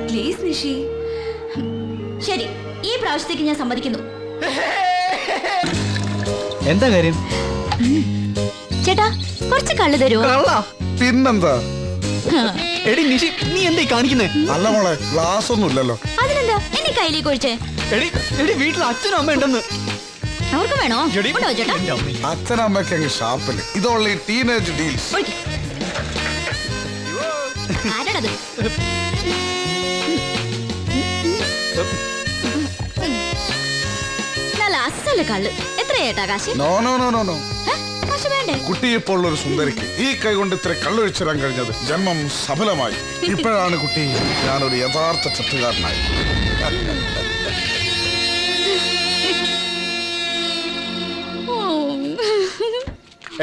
പ്ലീസ് നിഷി. ശരി, ഈ പ്രാവശ്യത്തേക്ക് ഞാൻ സമ്മതിക്കുന്നു. എന്താ കാര്യം? ചേട്ടാ, കുറച്ച് കള്ളു തരുമോ? പിന്നെന്താ? എടി നിഷി, നീ എന്തായി കാണിക്കുന്നേ? അല്ല മോളെ, ഗ്ലാസ് ഒന്നും ഇല്ലല്ലോ. അതിനെന്താ എന്നെ കയ്യിലേക്ക് ഒഴിച്ചേ? എടി വീട്ടിൽ അച്ഛനും അമ്മ ഉണ്ടെന്ന്. അവർക്ക് വേണോ? ഉണ്ടോ ചേട്ടാ? അച്ഛനമ്മയ്ക്ക് അങ്ങ് ഷാപ്പില്. ഇത് ഓൺലി ടീനേജ് ഡീൽസ്. ആരാണത്? നല്ല അസല കള്ള്. എത്രയേട്ടാ കാശ്? No no no no no. കാശ് വേണ്ടേ? കുട്ടിയെപ്പോൾ ഒരു സുന്ദരിക്ക് ഈ കൈ കൊണ്ട് ഇത്ര കള്ളൊഴിച്ചിടാൻ കഴിഞ്ഞത് ജന്മം സഫലമായി. ഇപ്പോഴാണ് കുട്ടി ഞാനൊരു യഥാർത്ഥ ചത്തുകാരനായി.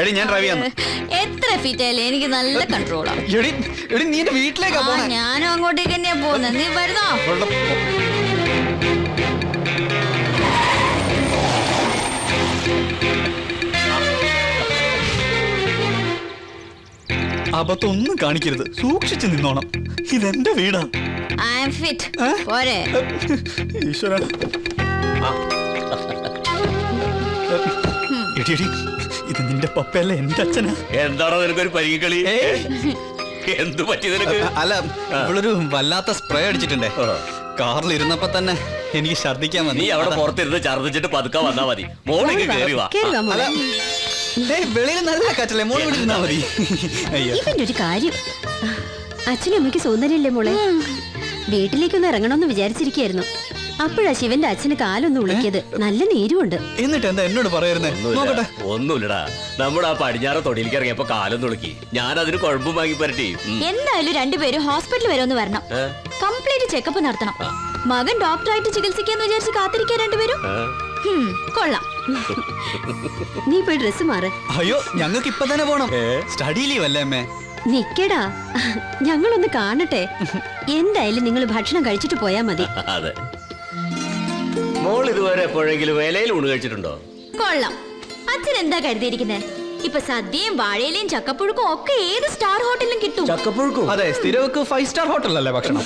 എടി ഞാൻ ഡ്രൈവ് ചെയ്യാം. എത്ര ഫീറ്റ് ആയാലും എനിക്ക് നല്ല കൺട്രോളാ. എടി നീ എന്റെ വീട്ടിലേക്കാ പോണേ. ഞാനും അങ്ങോട്ടേക്ക് തന്നെയാ പോകുന്നത്. നീ വരുന്നോ? അബദ്ധമൊന്നും കാണിക്കരുത്, സൂക്ഷിച്ചു നിന്നോണം. ഇതെന്റെ വീടാ. I am fit. പോരെ? ഈശ്വര. എടി ഇത് നിന്റെ പപ്പയല്ലേ, എന്റെ അച്ഛനാ. എന്താണോ നിനക്കൊരു പരികളി? എന്തു പറ്റി നിനക്ക്? അല്ല, ഇവളൊരു വല്ലാത്ത സ്പ്രേ അടിച്ചിട്ടുണ്ടേ. കാറിൽ ഇരുന്നപ്പോ തന്നെ എനിക്ക് ഛർദിക്കാൻ മതി. നീ അവിടെ പുറത്തിരുന്ന് ഛർദിച്ചിട്ട് പതുക്കെ വന്നാ മതി. മോളിക്ക് കേറി വാ. വെളിയിൽ നല്ല കാറ്റല്ലേ, മോള് വിളിച്ചിരുന്നാ മതി. അയ്യോ, ഇവന്റെ ഒരു കാര്യം, അച്ഛനും അമ്മയ്ക്ക് സൗന്ദര്യല്ലേ മോളെ? വീട്ടിലേക്കൊന്ന് ഇറങ്ങണമെന്ന് വിചാരിച്ചിരിക്കായിരുന്നു. അപ്പോഴാ ശിവന്റെ അച്ഛന് കാലൊന്ന് ഉളിക്കിയത്. നല്ല നീരുമുണ്ട്. എന്നിട്ട് എന്താ എന്നോട് പറയായിരുന്നേ? നോക്കട്ടെ. ഒന്നുമില്ലടാ, നമ്മുടെ ആ പടിഞ്ഞാറ് തൊടിയിലേക്ക് ഇറങ്ങിയപ്പോ കാലം തുളുക്കി. ഞാൻ അതിന് കുഴമ്പും വാങ്ങി പരട്ടി. എന്തായാലും രണ്ടുപേരും ഹോസ്പിറ്റലിൽ വരെ ഒന്ന് വരണം. കംപ്ലീറ്റ് ചെക്കപ്പ് നടത്തണം. മകൻ ഡോക്ടറായിട്ട് ചികിത്സിക്കാന്ന് വിചാരിച്ച് കാത്തിരിക്കാൻ രണ്ടുപേരും. കൊള്ളാം. നീ പോയി ഡ്രസ് മാറ്. അയ്യോ, ഞങ്ങൾക്ക് ഇപ്പൊ തന്നെ പോണം. സ്റ്റഡി ലീവ് അല്ലേ അമ്മേ? നിക്കടാ, ഞങ്ങളൊന്ന് കാണട്ടെ. എന്തായാലും നിങ്ങൾ ഭക്ഷണം കഴിച്ചിട്ട് പോയാ മതി. അതെ. മോൾ ഇതുവരെ എപ്പോഴെങ്കിലും വേലയിൽ ഊണ് കഴിച്ചിട്ടുണ്ടോ? കൊള്ളാം. അച്ഛൻ എന്താ കരുതിയിരിക്കുന്നത്? ഇപ്പൊ സദ്യയും വാഴയിലയും ചക്കപ്പുഴുക്കും ഒക്കെ ഏത് സ്റ്റാർ ഹോട്ടലിലും കിട്ടും. ചക്കപ്പുഴുക്കും? അതെ, സ്ഥിരവർക്ക് 5 സ്റ്റാർ ഹോട്ടലല്ലേ ഭക്ഷണം.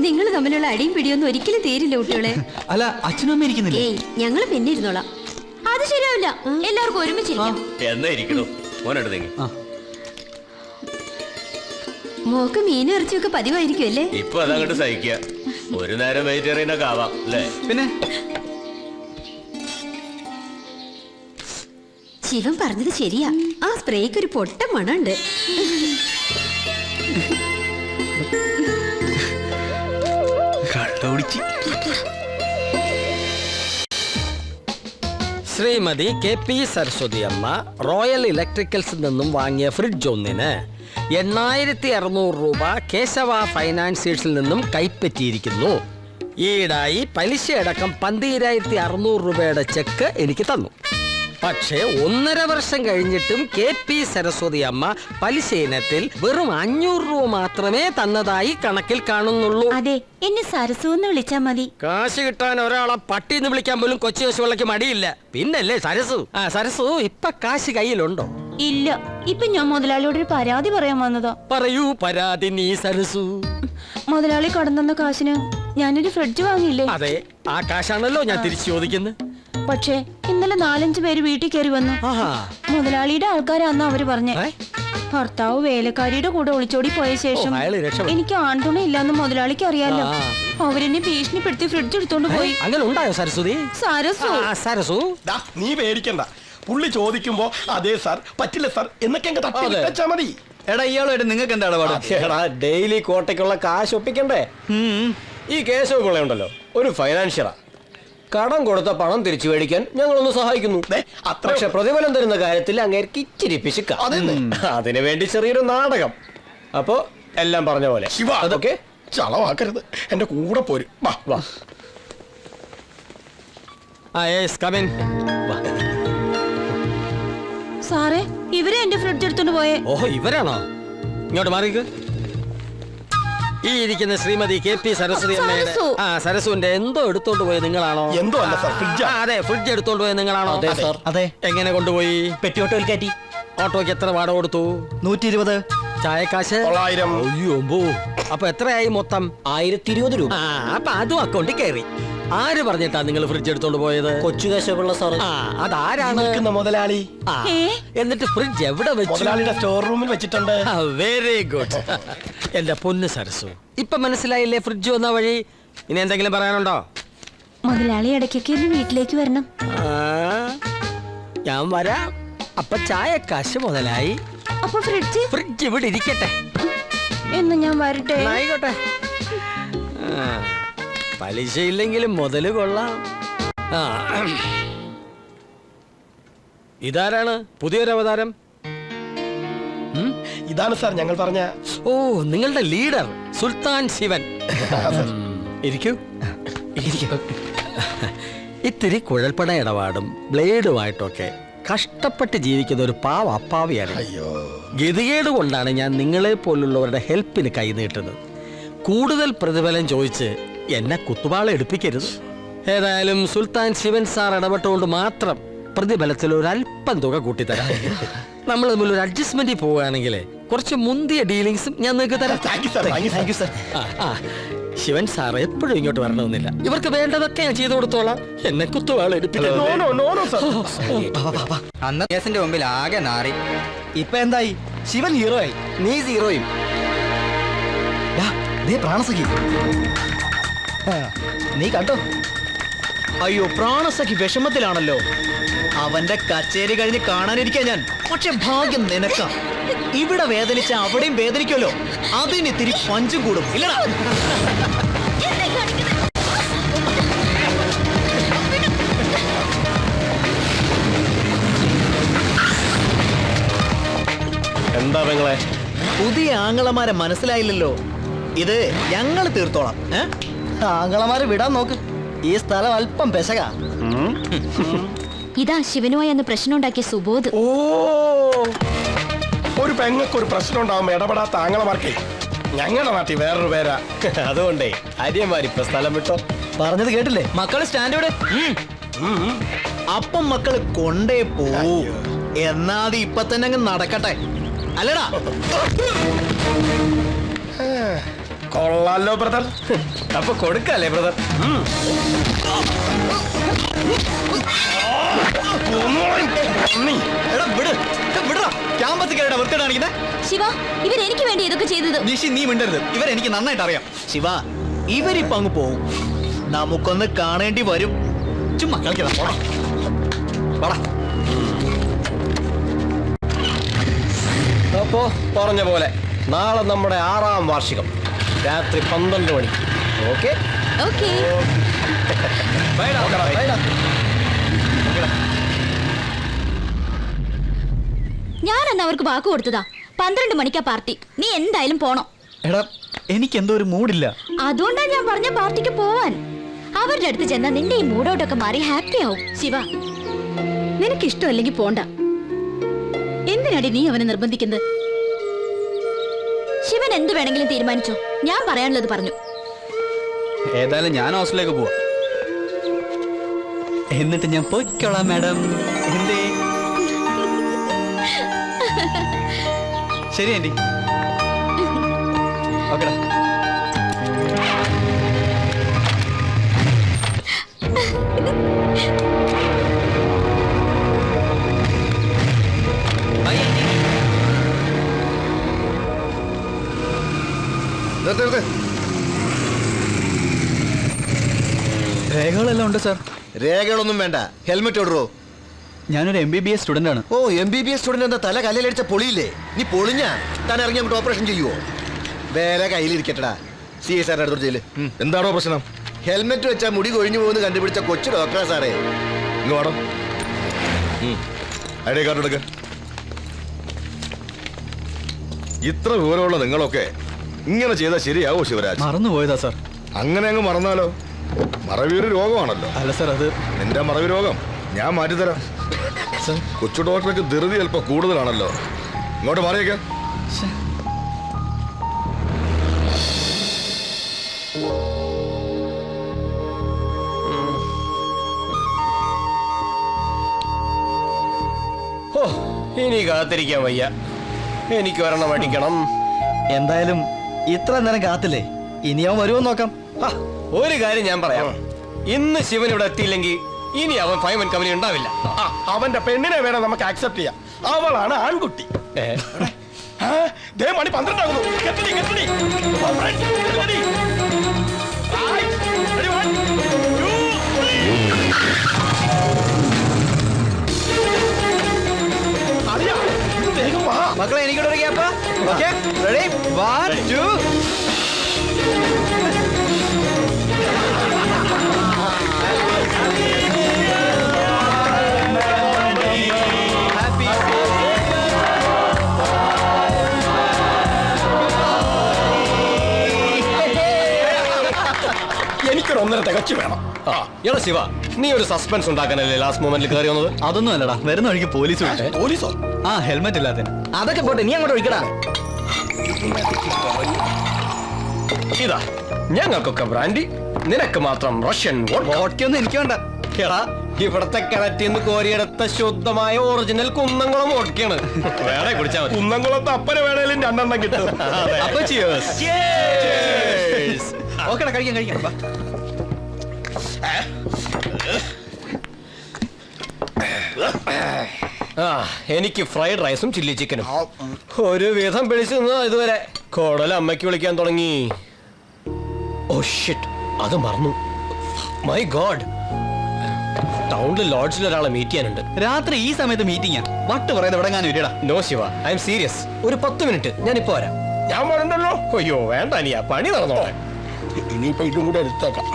നിങ്ങൾ തമ്മിലുള്ള അടിയും പിടിയൊന്നും ഒരിക്കലും തീരില്ല കുട്ടികളെ. അല്ല, അച്ഛനും അമ്മ ഇരിക്കുന്നില്ലേ? ഏയ്, ഞങ്ങള് പിന്നെ ഇരുന്നോളാം. അത് ശരിയാവില്ല, എല്ലാവർക്കും ഒരുമിച്ചിരിക്കാം. എന്നാ ഇരിക്കണു മോനെടുത്തെങ്കിൽ. മോക്ക് മീനും ഇറച്ചിയൊക്കെ പതിവായിരിക്കും അല്ലേ? ഇപ്പൊ അതങ്ങോട്ട് സഹിക്കുക. ഒരു നേരം വെജിറ്റേറിയൻ ഒക്കെ ആവാം അല്ലേ? പിന്നെ ശിവൻ പറഞ്ഞത് ശരിയാ. ആ സ്പ്രേക്ക് ഒരു പൊട്ട മണുണ്ട്. ശ്രീമതി KP സരസ്വതി അമ്മ റോയൽ ഇലക്ട്രിക്കൽസിൽ നിന്നും വാങ്ങിയ ഫ്രിഡ്ജ് ഒന്നിന് 8600 രൂപ കേശവ ഫൈനാൻസിയേഴ്സിൽ നിന്നും കൈപ്പറ്റിയിരിക്കുന്നു. ഈടായി പലിശയടക്കം 12600 രൂപയുടെ ചെക്ക് എനിക്ക് തന്നു. പക്ഷേ 1.5 വർഷം കഴിഞ്ഞിട്ടും KP സരസ്വതി അമ്മ പലിശ ഇനത്തിൽ വെറും 500 രൂപ മാത്രമേ തന്നതായി കണക്കിൽ കാണുന്നുള്ളൂ. അതെ, എന്നെ സരസു എന്ന് വിളിച്ചാ മതി. കാശ് കിട്ടാൻ ഒരാളെ പട്ടിന്ന് വിളിക്കാൻ പോലും കൊച്ചു കൊച്ചുവിളക്ക് മടിയില്ല. പിന്നല്ലേ സരസു. സരസു ഇപ്പൊ കാശ് കയ്യിലുണ്ടോ? ഇല്ല, ഇപ്പൊ ഞാൻ മുതലാളിയോട് ഒരു പരാതി പറയാൻ വന്നതാ. പറയൂ പരാതി നീ സരസു. മുതലാളി കടന്ന കാശിന് ഞാനൊരു ഫ്രിഡ്ജ് വാങ്ങിയില്ലേ? അതെ, ആ കാശാണല്ലോ ഞാൻ തിരിച്ചു ചോദിക്കുന്നത്. പക്ഷേ ഇന്നലെ 4-5 പേര് വീട്ടിൽ കയറി വന്നു. മുതലാളിയുടെ ആൾക്കാരാന്ന് അവര് പറഞ്ഞേ. ഭർത്താവ് വേലക്കാരിയുടെ കൂടെ ഒളിച്ചോടി പോയ ശേഷം എനിക്ക് ആൺതുണ ഇല്ലാന്ന് മുതലാളിക്ക് അറിയാലോ. അവരെന്നെ ഭീഷണിപ്പെടുത്തി ഫ്രിഡ്ജ് എടുത്തോണ്ട് പോയി. അങ്ങനെ ഉണ്ടായോ സരസ്വതി? സരസു നീ പേടിക്കണ്ട. പുള്ളി ചോദിക്കുമ്പോ അതെ സാർ, പറ്റില്ല സാർ എന്നൊക്കെ അങ്ങ് തട്ടി വെച്ചാ മതി. എടാ ഇയാളുമായിട്ട് നിങ്ങൾക്ക് എന്താ ഇടപാട്? ഡെയിലി കോട്ടയ്ക്കുള്ള കാശ് ഒപ്പിക്കണ്ടേ? ഈ കേശവ പിള്ളയുണ്ടല്ലോ, ഒരു ഫൈനാൻഷ്യറാ. കടം കൊടുത്ത പണം തിരിച്ചു മേടിക്കാൻ ഞങ്ങളൊന്ന് സഹായിക്കുന്നു. പക്ഷെ പ്രതിഫലം തരുന്ന കാര്യത്തിൽ അങ്ങേർക്ക് ഇച്ചിരി പിശുക്ക. അതിനു വേണ്ടി ചെറിയൊരു നാടകം. അപ്പോ എല്ലാം പറഞ്ഞ പോലെ അതൊക്കെ ചളവാക്കരുത്. എന്റെ കൂടെ പോരും. വാ വാ. സാറേ, ഇവരെ എന്റെ ഫ്രിഡ്ജ് എടുത്തോണ്ട് പോയേ. ഓഹോ, ഇവരാണോ? ഇങ്ങോട്ട് മാറിക്ക്. ഈ ഇരിക്കുന്ന ശ്രീമതി KP സരസ്വതി അമ്മയുടെ സരസുവിന്റെ എന്തോ എടുത്തോണ്ട് പോയത് നിങ്ങളാണോ? എന്തോ അല്ല സാർ, ഫ്രിഡ്ജ്. അതെ, ഫ്രിഡ്ജ് എടുത്തോണ്ട് പോയത് നിങ്ങളാണോ? അതെ സാർ. അതെ. എങ്ങനെ കൊണ്ടുപോയി? പെട്ടി ഓട്ടോയിൽ കയറ്റി. ഓട്ടോയ്ക്ക് എത്ര വാടക കൊടുത്തു? 120. ചായക്കാശ് 900. അയ്യോ, അപ്പൊ എത്രയായി മൊത്തം? 1020 രൂപ. അപ്പൊ അതും അക്കൗണ്ടിൽ കയറി. ആര് പറഞ്ഞിട്ടാ നിങ്ങൾ ഫ്രിഡ്ജ് എടുത്തോണ്ട് പോയത്? കൊച്ചു കേശവപിള്ള സാർ. അതാരാണ്? മുതലാളി. എന്നിട്ട് ഫ്രിഡ്ജ് എവിടെ വെച്ചു? മുതലാളിയുടെ സ്റ്റോർ റൂമിൽ വെച്ചിട്ടുണ്ട്. Very good. എന്റെ പൊന്ന് സരസു, ഇപ്പൊ മനസ്സിലായില്ലേ ഫ്രിഡ്ജ് വന്ന വഴി? ഇനി എന്തെങ്കിലും പറയാനുണ്ടോ? മുതലാളി ഇടയ്ക്കൊക്കെ വീട്ടിലേക്ക് വരണം. ഞാൻ വരാം. അപ്പൊ ചായക്കാശ് മുതലായി. അപ്പൊ ഫ്രിഡ്ജ് ഇവിടെ ഇരിക്കട്ടെ. എന്ന് ഞാൻ വരട്ടെ. ആയിക്കോട്ടെ. പലിശ ഇല്ലെങ്കിലും മുതല് കൊള്ളാം. ഇതാരാണ് പുതിയൊരു അവതാരം? ഇതാണ് സാർ ഞങ്ങൾ പറഞ്ഞ. ഓ, നിങ്ങളുടെ ലീഡർ സുൽത്താൻ ശിവൻ. ഇരിക്കൂ. ഇത്തിരി കുഴൽപ്പണ ഇടപാടും ബ്ലേഡുമായിട്ടൊക്കെ കഷ്ടപ്പെട്ട് ജീവിക്കുന്ന ഒരു പാവ അപ്പാവിയാണ്. ഗതികേട് കൊണ്ടാണ് ഞാൻ നിങ്ങളെ പോലുള്ളവരുടെ ഹെൽപ്പിന് കൈ നീട്ടുന്നത്. കൂടുതൽ പ്രതിഫലം ചോദിച്ച് എന്നെ കുത്തുവാള എടുപ്പിക്കരുത്. ഏതായാലും സുൽത്താൻ ശിവൻ സാർ ഇടപെട്ടുകൊണ്ട് മാത്രം പ്രതിഫലത്തിൽ ഒരു അല്പം തുക കൂട്ടിത്തരാം. നമ്മൾ തമ്മിൽ ഒരു അഡ്ജസ്റ്റ്മെന്റിൽ പോവുകയാണെങ്കിൽ കുറച്ച് മുന്തിയ ഡീലിങ്സും ഞാൻ നിങ്ങൾക്ക് തരാം. ശിവൻ സാർ എപ്പോഴും ഇങ്ങോട്ട് വരണമെന്നില്ല. ഇവർക്ക് വേണ്ടതൊക്കെ ഞാൻ ചെയ്തു കൊടുത്തോളാം. എന്നെ കുത്തുവാള എടുപ്പിക്കരുത്. അന്ന് കേസിന്റെ മുമ്പിൽ ആകെ നാറി. ഇപ്പൊ എന്തായി? ശിവൻ ഹീറോ ആയി, നീ സീറോയും. പ്രാണസഖി നീ കണ്ടോ? അയ്യോ, പ്രാണസഖി വിഷമത്തിലാണല്ലോ. അവന്റെ കച്ചേരി കഴിഞ്ഞ് കാണാനിരിക്കാൻ ഞാൻ. പക്ഷെ ഭാഗ്യം നിനക്ക. ഇവിടെ വേദനിച്ച അവിടെയും വേദനിക്കുമല്ലോ. അതിന് ഇത്തിരി പഞ്ചും കൂടും ഇല്ലടാ. എന്താ പെങ്ങളെ? പുതിയ ആങ്ങളമാരെ മനസ്സിലായില്ലല്ലോ. ഇത് ഞങ്ങൾ തീർത്തോളാം. ആങ്ങളമാരെ വിടാൻ നോക്ക്. ഈ സ്ഥലം അല്പം പെശക. ഇതാ ശിവനുമായി അന്ന് പ്രശ്നം ഉണ്ടാക്കിയ സുബോധ്. ഓ, ഒരു പെങ്ങൾക്ക് ഒരു പ്രശ്നം ഉണ്ടാവുമ്പോ ഇടപെടാത്ത ആങ്ങളമാർക്കേ ഞങ്ങളുടെ നാട്ടിൽ വേറൊരു പേരാ. അതുകൊണ്ടേ അരിയന്മാരിപ്പോ സ്ഥലം വിട്ടോ. പറഞ്ഞത് കേട്ടില്ലേ? മക്കള് സ്റ്റാൻഡേർഡ്. അപ്പം മക്കള് കൊണ്ടേ പോവൂ. എന്നാത് ഇപ്പൊ തന്നെ അങ്ങ് നടക്കട്ടെ, അല്ലടാ? കൊള്ളാലോ ബ്രദർ. അപ്പൊ കൊടുക്കല്ലേ ബ്രദർ? ശിവ, ഇവരെനിക്ക് വേണ്ടി ഇതൊക്കെ ചെയ്തത്. നിഷി, നീ മിണ്ടരുത്. ഇവരെനിക്ക് നന്നായിട്ട് അറിയാം. ശിവ, ഇവരിപ്പോ അങ്ങ് പോവും. നമുക്കൊന്ന് കാണേണ്ടി വരും. ചുമ്മാ കളിക്കണം. അപ്പോ പറഞ്ഞ പോലെ നാളെ നമ്മുടെ 6ാം വാർഷികം രാത്രി 12 മണിക്ക്. ഓക്കെ? ഓക്കേ. ഞാനന്ന് അവർക്ക് വാക്ക് കൊടുത്തതാ. 12 മണിക്കാ പാർട്ടി. നീ എന്തായാലും പോണം. എടാ, എനിക്ക് എന്തോ ഒരു മൂഡില്ല. അതുകൊണ്ടാ ഞാൻ പറഞ്ഞ പാർട്ടിക്ക് പോവാൻ. അവരുടെ അടുത്ത് ചെന്നാ നിന്റെ ഈ മൂഡൗട്ടൊക്കെ മാറി ഹാപ്പി ആവും. ശിവ, നിനക്ക് ഇഷ്ടമല്ലെങ്കിൽ പോണ്ട. എന്തിനാടി നീ അവനെ നിർബന്ധിക്കുന്നത്? ശിവൻ എന്ത് വേണമെങ്കിലും തീരുമാനിച്ചോ. ഞാൻ പറയാനുള്ളത് പറഞ്ഞു. ഏതായാലും ഞാൻ ഹോസ്റ്റലിലേക്ക് പോവാ. എന്നിട്ട് ഞാൻ പോയിക്കോളാം മാഡം. എന്തേ? ശരി ആന്റി. ഓക്കെടാ. By anti. രേഖകളെല്ലാം ഉണ്ട് സാർ. രേഖകളൊന്നും വേണ്ട, ഹെൽമെറ്റ് ഇടറോ. ഞാനൊരു MBBS സ്റ്റുഡന്റ് ആണ്. ഓ MBBS സ്റ്റുഡന്റ് എന്താ തല കല്ലിലടിച്ച പൊളിയില്ലേ? നീ പൊളിഞ്ഞാ താൻ ഇറങ്ങി അങ്ങോട്ട് ഓപ്പറേഷൻ ചെയ്യുവോ? വേറെ കയ്യിലിരിക്കട്ടടാ. CI സാറിന്റെ അടുത്തോട്ട് ചെല്ല്. എന്താണോ പ്രശ്നം? ഹെൽമെറ്റ് വെച്ചാൽ മുടി കൊഴിഞ്ഞു പോകുന്ന കണ്ടുപിടിച്ച കൊച്ചു ഡോക്ടറാ സാറേ. ഇങ്ങ് വാടോ. ഐ ഡി കാർഡ് എടുക്ക. ഇത്ര വിവരമുള്ള നിങ്ങളൊക്കെ ഇങ്ങനെ ചെയ്താൽ ശരിയാവോ ശിവരാജ്? മറന്നുപോയതാ സാർ. അങ്ങനെ അങ്ങ് മറന്നാലോ? മറവിയൊരു രോഗമാണല്ലോ. അല്ല സാർ, അത് നിന്റെ മറവി രോഗം ഞാൻ മാറ്റിത്തരാം. കൊച്ചു ഡോക്ടർക്ക് ധൃതി അല്പം കൂടുതലാണല്ലോ. ഇങ്ങോട്ട് മാറിയേക്കാം. ഇനി കാത്തിരിക്കാൻ വയ്യ. എനിക്ക് ഒരെണ്ണം അടിക്കണം. എന്തായാലും ഇത്ര നേരം കാത്തില്ലേ, ഇനി അവൻ വരുമോ നോക്കാം. ഒരു കാര്യം ഞാൻ പറയാം, ഇന്ന് ശിവൻ ഇവിടെ എത്തിയില്ലെങ്കിൽ ഇനി അവൻ ഫൈമൻ കമ്പനി ഉണ്ടാവില്ല. അവന്റെ പെണ്ണിനെ വേണം നമുക്ക് ആക്സെപ്റ്റ് ചെയ്യാം. അവളാണ് ആൺകുട്ടി. മണി 12 ആകുന്നു. മക്കളെ എനിക്കൊരു ഗ്യാപ്പ്. Okay, ready? 1 2. എനിക്കൊരു 1.5 തികച്ചു വേണം. എടാ ശിവ, നീ ഒരു സസ്പെൻസ് ഉണ്ടാക്കാനല്ലേ ലാസ്റ്റ് മൊമെന്റിൽ കയറി വന്നത്? അതൊന്നും അല്ലടാ, വരുന്ന വഴിക്ക് പോലീസ് വിളിച്ചേ. പോലീസോ? ഹെൽമെറ്റ് ഇല്ലാതെ. അതൊക്കെ പോട്ടെ, നീ അങ്ങോട്ട് ഒഴിക്കടാ. ഇതാ ഞങ്ങൾക്കൊക്കെ ബ്രാൻഡി, നിനക്ക് മാത്രം റഷ്യൻ വോഡ്കയൊന്നും എനിക്ക് വേണ്ട. എടാ, ഇവിടത്തെ കിണറ്റിൽ നിന്ന് കോരിയെടുത്ത ശുദ്ധമായ ഒറിജിനൽ കുന്നംകുളം വോഡ്കയാണ്. വേണേ കുടിച്ചാൽ മതി. കുന്നംകുളത്ത് അപ്പനെ വേണേലും 2 എണ്ണം കിട്ടും. അപ്പൊ cheers. ഓക്കെടാ, കഴിക്കാം. വാ. എനിക്ക് ഫ്രൈഡ് റൈസും ചില്ലി ചിക്കനും. ഒരു വിധം പിടിച്ചു നിന്നാ ഇതുവരെ. കോടല അമ്മയ്ക്ക് വിളിക്കാൻ തുടങ്ങി. ഓ ഷിറ്റ്, അത് മറന്നു. മൈ ഗോഡ്, ടൗണിൽ ലോഡ്ജിൽ ഒരാളെ മീറ്റ് ചെയ്യാനുണ്ട്. രാത്രി ഈ സമയത്ത് മീറ്റിംഗാ. വട്ട് പറയുന്നത് ഇവിടെ ഞാൻ വരികടാ. No Shiva, I am serious. ഒരു 10 മിനിറ്റ് ഞാൻ ഇപ്പൊ വരാം. ഞാൻ പറഞ്ഞല്ലോ. അയ്യോ വേണ്ട അനിയാ, പണി നടന്നോളെ. ഇനിയിപ്പോ ഇതും കൂടെ എടുത്തേക്കാം.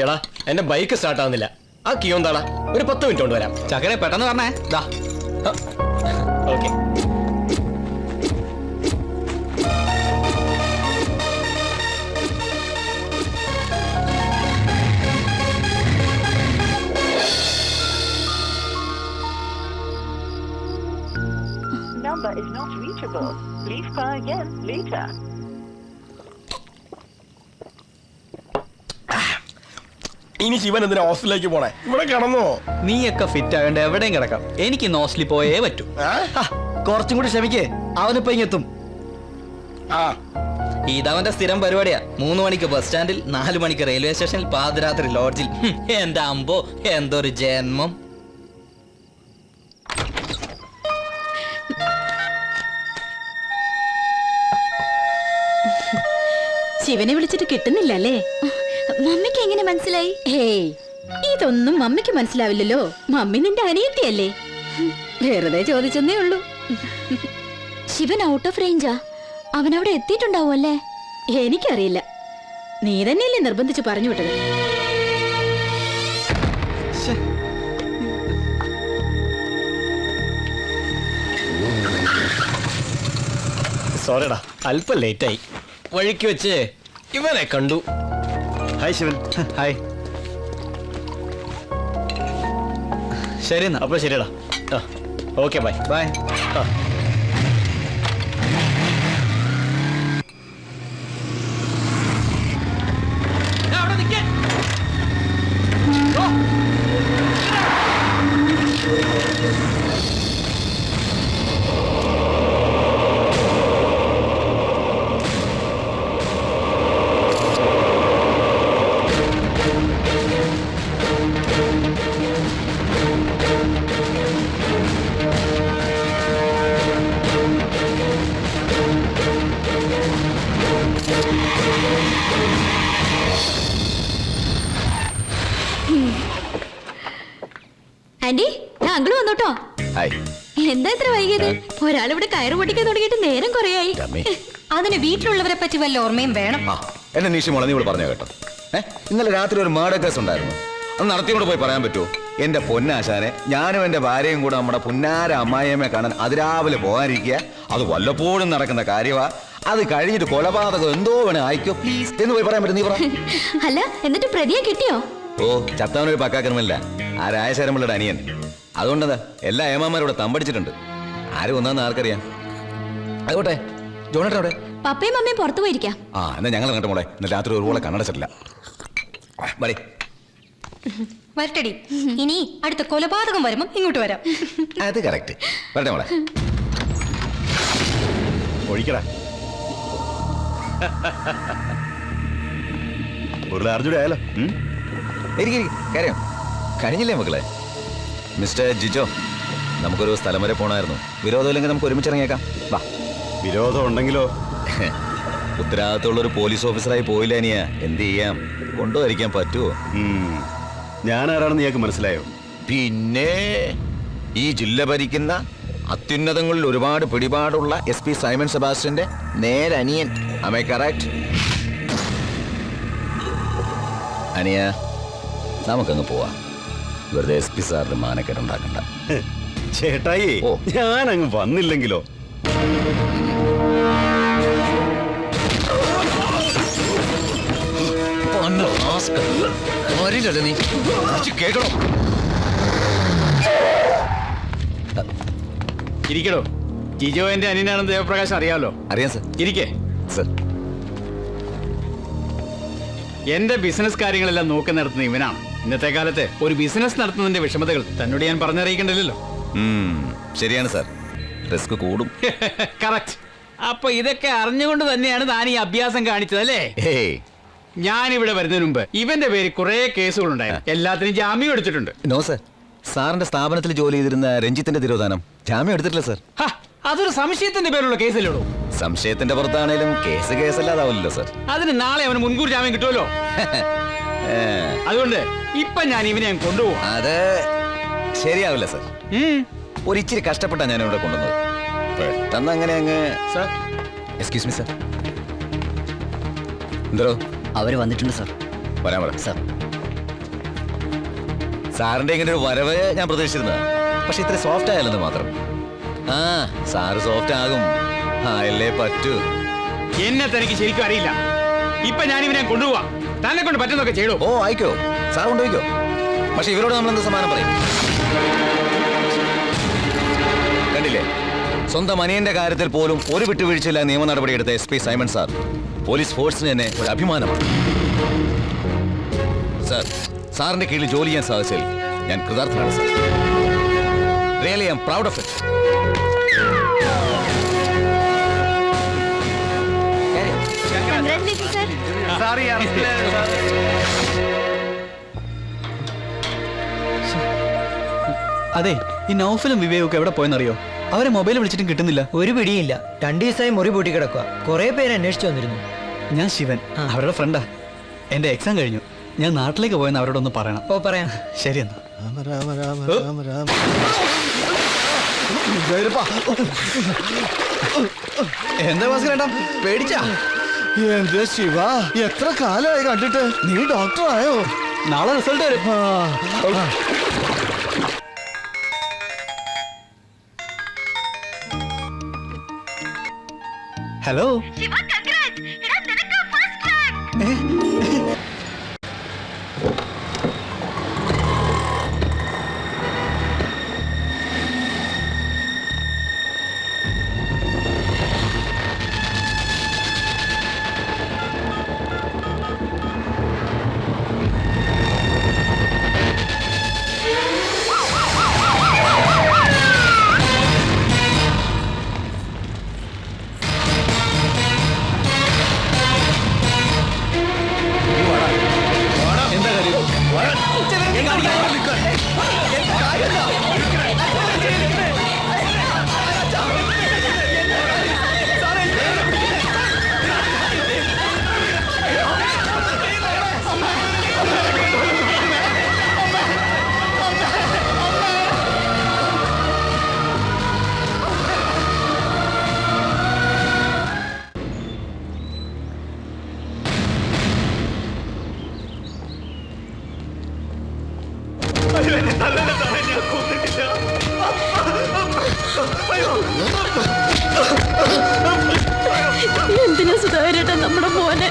എടാ, എന്റെ ബൈക്ക് സ്റ്റാർട്ട് ആവുന്നില്ല. ആ കിയോന്താടാ, ഒരു 10 മിനിറ്റ് കൊണ്ട് വരാം. ചക്കരെ പെട്ടെന്ന് പറഞ്ഞേ. ദാ okay. Number is not reachable. Please try again later. ഇനി ശിവൻ എന്തിനാ ഹോസ്റ്റലിലേക്ക് പോണേ? ഇവിടെ കിടന്നോ? നീയൊക്കെ ഫിറ്റ് ആകണ്ട, എവിടെയും കിടക്കാം. എനിക്ക് ഹോസ്റ്റലിൽ പോയേ പറ്റൂ. കുറച്ചും കൂടി ക്ഷമിക്കേ, അവനിപ്പോ ഇങ്ങെത്തും. ഇതവന്റെ സ്ഥിരം പരിപാടിയാ. 3 മണിക്ക് ബസ് സ്റ്റാൻഡിൽ, 4 മണിക്ക് റെയിൽവേ സ്റ്റേഷനിൽ, പാതിരാത്രി ലോഡ്ജിൽ. എന്റെ അമ്പോ, എന്തൊരു ജന്മം. ശിവനെ വിളിച്ചിട്ട് കിട്ടുന്നില്ല അല്ലേ? മമ്മിക്ക് എങ്ങനെ മനസ്സിലായി? ഹേയ്, ഇതൊന്നും മമ്മിക്ക് മനസ്സിലാവില്ലല്ലോ. മമ്മി നിന്റെ അനിയത്തിയല്ലേ. വെറുതെ ചോദിച്ചെന്നേ ഉള്ളൂ. ശിവൻ ഔട്ട് ഓഫ് റേഞ്ചാ. അവനവിടെ എത്തിയിട്ടുണ്ടാവുമല്ലേ? എനിക്കറിയില്ല. നീ തന്നെയല്ലേ നിർബന്ധിച്ച് പറഞ്ഞു വിട്ടത്. സോറിടാ, അല്പം ലേറ്റായി. വഴിക്ക് വെച്ച് ഇവനെ കണ്ടു. ഹായ് ശിവൻ. ഹായ്. ശരി എന്നാ, അപ്പോൾ ശരിയടാ. Okay, bye bye. ആന്റി, ഞാൻ അങ്കിള് വന്നോട്ടോ. ഹായ്. എന്താ ഇത്ര വൈകിയത്? ഒരാളിവിടെ കയറ് പൊട്ടിക്കാൻ തുടങ്ങിയിട്ട് നേരം കുറയായി. അതിന് വീട്ടിലുള്ളവരെ പറ്റി വല്ല ഓർമ്മയും വേണം. എന്നെ നീശി മോളെ, നീ ഇവിടെ പറഞ്ഞോ കേട്ടോ. ഇന്നലെ രാത്രി ഒരു മർഡർ കേസ് ഉണ്ടായിരുന്നു. അത് നടത്തിയോണ്ട് പോയി പറയാൻ പറ്റുമോ? എന്റെ പൊന്നാശാനെ, ഞാനും എന്റെ ഭാര്യയും കൂടെ നമ്മുടെ പുന്നാര അമ്മായിയമ്മയെ കാണാൻ അതിരാവിലെ പോകാനിരിക്കുക. അത് വല്ലപ്പോഴും നടക്കുന്ന കാര്യമാ. അത് കഴിഞ്ഞിട്ട് കൊലപാതകം എന്തോ വേണേ ആയിക്കോ പ്ലീസ് എന്ന് പോയി പറയാൻ പറ്റും. നീ പറ. അല്ല, എന്നിട്ട് പ്രതിയെ കിട്ടിയോ? ഓ, ചത്തവനൊരു പക്കാക്രമല്ല. ആ രായശരമുള്ളയുടെ അനിയൻ. അതുകൊണ്ടെന്താ, എല്ലാ ഏമാന്മാരും ഇവിടെ തമ്പടിച്ചിട്ടുണ്ട്. ആരും ഒന്നാന്ന് ആർക്കറിയാം. ആയിക്കോട്ടെ, ജോണേട്ടൻ അവിടെ. പപ്പയും മമ്മയും പുറത്തു പോയിരിക്കാം. ആ, എന്നാ ഞങ്ങൾ കണ്ടു മോളെ. ഇന്ന് രാത്രി ഒരുപോലെ കണ്ണടച്ചിട്ടില്ല. ബടി. വരട്ടടി. ഇനി അടുത്ത കൊലപാതകം വരുമ്പോ ഇങ്ങോട്ട് വരാം. അത് കറക്റ്റ്. വരട്ടെ മോളെ. ഒഴിക്കടാ. ഒരു അർജുന ആയാലോ. കാര്യം കഴിഞ്ഞില്ലേ മക്കളെ? മിസ്റ്റർ ജിജോ, നമുക്കൊരു സ്ഥലം വരെ പോണായിരുന്നു. വിരോധമില്ലെങ്കിൽ നമുക്ക് ഒരുമിച്ചിറങ്ങിയേക്കാം. വാ. വിരോധം ഉണ്ടെങ്കിലോ? ഉത്തരവാദിത്തമുള്ളൊരു പോലീസ് ഓഫീസറായി പോയില്ല അനിയ. എന്ത് ചെയ്യാം, കൊണ്ടുവരിക്കാൻ പറ്റുമോ? ഞാൻ ആരാണെന്ന് നീക്ക് മനസ്സിലായോ? പിന്നെ ഈ ജില്ല ഭരിക്കുന്ന അത്യുന്നതങ്ങളിൽ ഒരുപാട് പിടിപാടുള്ള SP സൈമൺ സെബാസ്റ്റ്യന്റെ നേരനിയൻ. Am I correct? അനിയ, നമുക്കങ്ങ് പോവാം. വെറുതെ SP സാറിന് മാനക്കേടുണ്ടാക്കണ്ട. ചേട്ടായി, ഞാൻ അങ്ങ് വന്നില്ലെങ്കിലോ? കേൾക്കണോ? ഇരിക്കടോ. ജിജോ എന്റെ അനിയനാണെന്ന് ദേവപ്രകാശ് അറിയാമല്ലോ. അറിയാം സർ. ഇരിക്കേ സർ. എന്റെ ബിസിനസ് കാര്യങ്ങളെല്ലാം നോക്കി നടത്തുന്ന ഇവനാണ്. ഇന്നത്തെ കാലത്ത് ഒരു ബിസിനസ് നടത്തുന്നതിന്റെ വിഷമതകൾ തന്നോട് ഞാൻ പറഞ്ഞറിയിക്കണ്ടല്ലോ. ശരിയാണ് സാർ, റിസ്ക് കൂടും. കറക്റ്റ്. അപ്പൊ ഇതൊക്കെ അറിഞ്ഞുകൊണ്ട് തന്നെയാണ് താൻ ഈ അഭ്യാസം കാണിച്ചത് അല്ലേ? ഞാൻ ഇവിടെ വരുന്നതിന് മുമ്പ് ഇവന്റെ പേര് കുറെ കേസുകൾ ഉണ്ടായിരുന്നു. എല്ലാത്തിനും ജാമ്യം എടുത്തിട്ടുണ്ട്. നോ സർ, സാറിന്റെ സ്ഥാപനത്തിൽ ജോലി ചെയ്തിരുന്ന രഞ്ജിത്തിന്റെ തിരോധാനം ജാമ്യം എടുത്തിട്ടില്ല സർ. അതൊരു സംശയത്തിന്റെ പേരുള്ള കേസല്ലേ ഉള്ളൂ. സംശയത്തിന്റെ പുറത്താണേലും കേസ് കേസല്ലാതാവില്ലല്ലോ സർ. അതിന് നാളെ അവന് മുൻകൂർ ജാമ്യം കിട്ടുമല്ലോ. അതുകൊണ്ട് ഇപ്പൊ ഞാൻ ഇവനെ കൊണ്ടുപോകും. അത് ശരിയാവില്ല സർ. ഒരു ഇച്ചിരി കഷ്ടപ്പെട്ടാ ഞാൻ ഇവിടെ കൊണ്ടുവന്നത്. പെട്ടെന്ന് അങ്ങനെ അങ്ങ്. Sir, excuse me sir. എന്തോ അവര് വന്നിട്ടുണ്ട് സർ. വരാൻ പറ സർ. സാറിന്റെ ഇങ്ങനെ ഒരു വരവ് ഞാൻ പ്രതീക്ഷിച്ചിരുന്ന, പക്ഷെ ഇത്ര സോഫ്റ്റ് ആയാലെന്ന് മാത്രം. ആ, സാറ് സോഫ്റ്റ് ആകും. അല്ലേ പറ്റൂ. എന്നെ തനിക്ക് ശരിക്കും അറിയില്ല. ഇപ്പൊ ഞാൻ ഇവനെ കൊണ്ടുപോവാ. തന്നെ കൊണ്ട് പറ്റുന്നൊക്കെ ചെയ്യണോ? ഓ, ആയിക്കോ, സാർ കൊണ്ടുപോയിക്കോ. പക്ഷെ ഇവരോട് നമ്മൾ എന്ത് സമാനം പറയും? കണ്ടില്ലേ, സ്വന്തം അനിയന്റെ കാര്യത്തിൽ പോലും ഒരു വിട്ടുവീഴ്ചയില്ല നിയമ നടപടിയെടുത്ത SP സൈമൺ സാർ പോലീസ് ഫോഴ്സിന് തന്നെ ഒരു അഭിമാനമാണ്. സാർ, സാറിന്റെ കീഴിൽ ജോലി ചെയ്യാൻ സാധിച്ചതിൽ ഞാൻ കൃതാർത്ഥനാണ് sir. Really I am proud of it. അതെ, ഈ നൗഫലും വിവേകൊക്കെ എവിടെ പോയെന്നറിയോ? അവരെ മൊബൈൽ വിളിച്ചിട്ടും കിട്ടുന്നില്ല. ഒരു പിടിയില്ല. 2 ദിവസമായി മുറി പൂട്ടി കിടക്കുക. കുറെ പേര് അന്വേഷിച്ചു വന്നിരുന്നു. ഞാൻ ശിവൻ, അവരുടെ ഫ്രണ്ടാ. എന്റെ എക്സാം കഴിഞ്ഞു. ഞാൻ നാട്ടിലേക്ക് പോയെന്ന് അവരോടൊന്ന് പറയണം. ഓ, പറയാം. ശരി എന്നാ. എന്താ ഭാസ്കരേട്ടാ, പേടിച്ചാ? എന്താ ശിവ, എത്ര കാലമായി കണ്ടിട്ട്. നീ ഡോക്ടർ ആയോ? നാളെ റിസൾട്ട് വരും. ഹലോ. എന്തിനാ സുധാകരേട്ടൻ നമ്മുടെ മോനെ?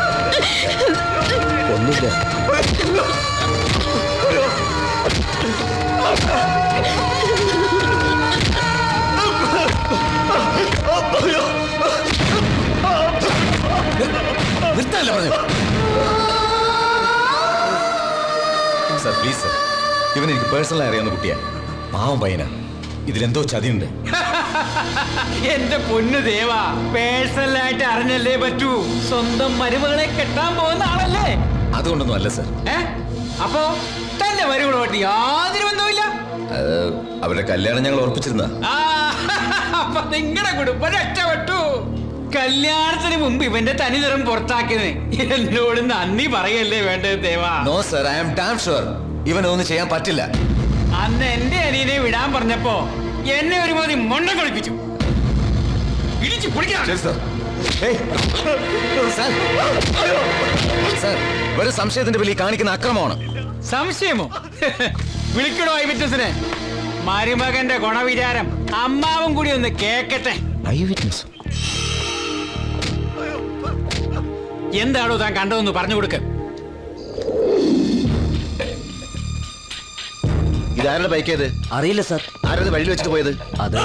ഒന്നുമില്ല. നിർത്താനല്ല പറഞ്ഞു. സർ പ്ലീസ് സർ, ഇവൻ എനിക്ക് പേഴ്സണലായി അറിയാവുന്ന കുട്ടിയാ. പാവം പയ്യനാ. ഇതിലെന്തോ ചതിയുണ്ട്. എന്റെ പൊന്നു ദേവാ, പേഴ്സണലായിട്ട് അറിഞ്ഞല്ലേ പറ്റൂ. സ്വന്തം മരുമകളെ കെട്ടാൻ പോകുന്ന ആളല്ലേ? അതുകൊണ്ടൊന്നും അല്ല സർ. അപ്പോ തന്റെ മരുമകളുമായിട്ട് യാതൊരു ബന്ധവുമില്ല? അവരുടെ കല്യാണം ഞങ്ങൾ ഉറപ്പിച്ചിരുന്ന. അപ്പൊ നിങ്ങളുടെ കുടുംബം രക്ഷപ്പെട്ടു. കല്യാണത്തിന് മുമ്പ് ഇവന്റെ തനി നിറം പുറത്താക്കിയത് എന്നോട് നന്ദി പറയല്ലേ വേണ്ടത് ദേവാ? No sir, I am damn sure ഇവനൊന്നും ചെയ്യാൻ പറ്റില്ല. അന്ന് എന്റെ അനിയനെ വിടാൻ പറഞ്ഞപ്പോ എന്നെ ഒരുമാതിരി മണ്ണ കളിപ്പിച്ചു. ഇടിച്ചു പൊളിക്കണം. ഒരു സംശയത്തിന്റെ പേരിൽ കാണിക്കുന്ന അക്രമമാണ്. സംശയമോ? വിളിക്കണോ ഐ വിറ്റ്നസിനെ? മരുമകന്റെ ഗുണവിചാരം അമ്മാവും കൂടി ഒന്ന് കേക്കട്ടെ. ഐ വിറ്റ്നസ് എന്താണോ താൻ കണ്ടതെന്ന് പറഞ്ഞു കൊടുക്ക. ഇതാരുടെ ബൈക്കേത്? അറിയില്ല സാർ. ആരത് വഴിയിൽ വെച്ചിട്ട് പോയത്? അത്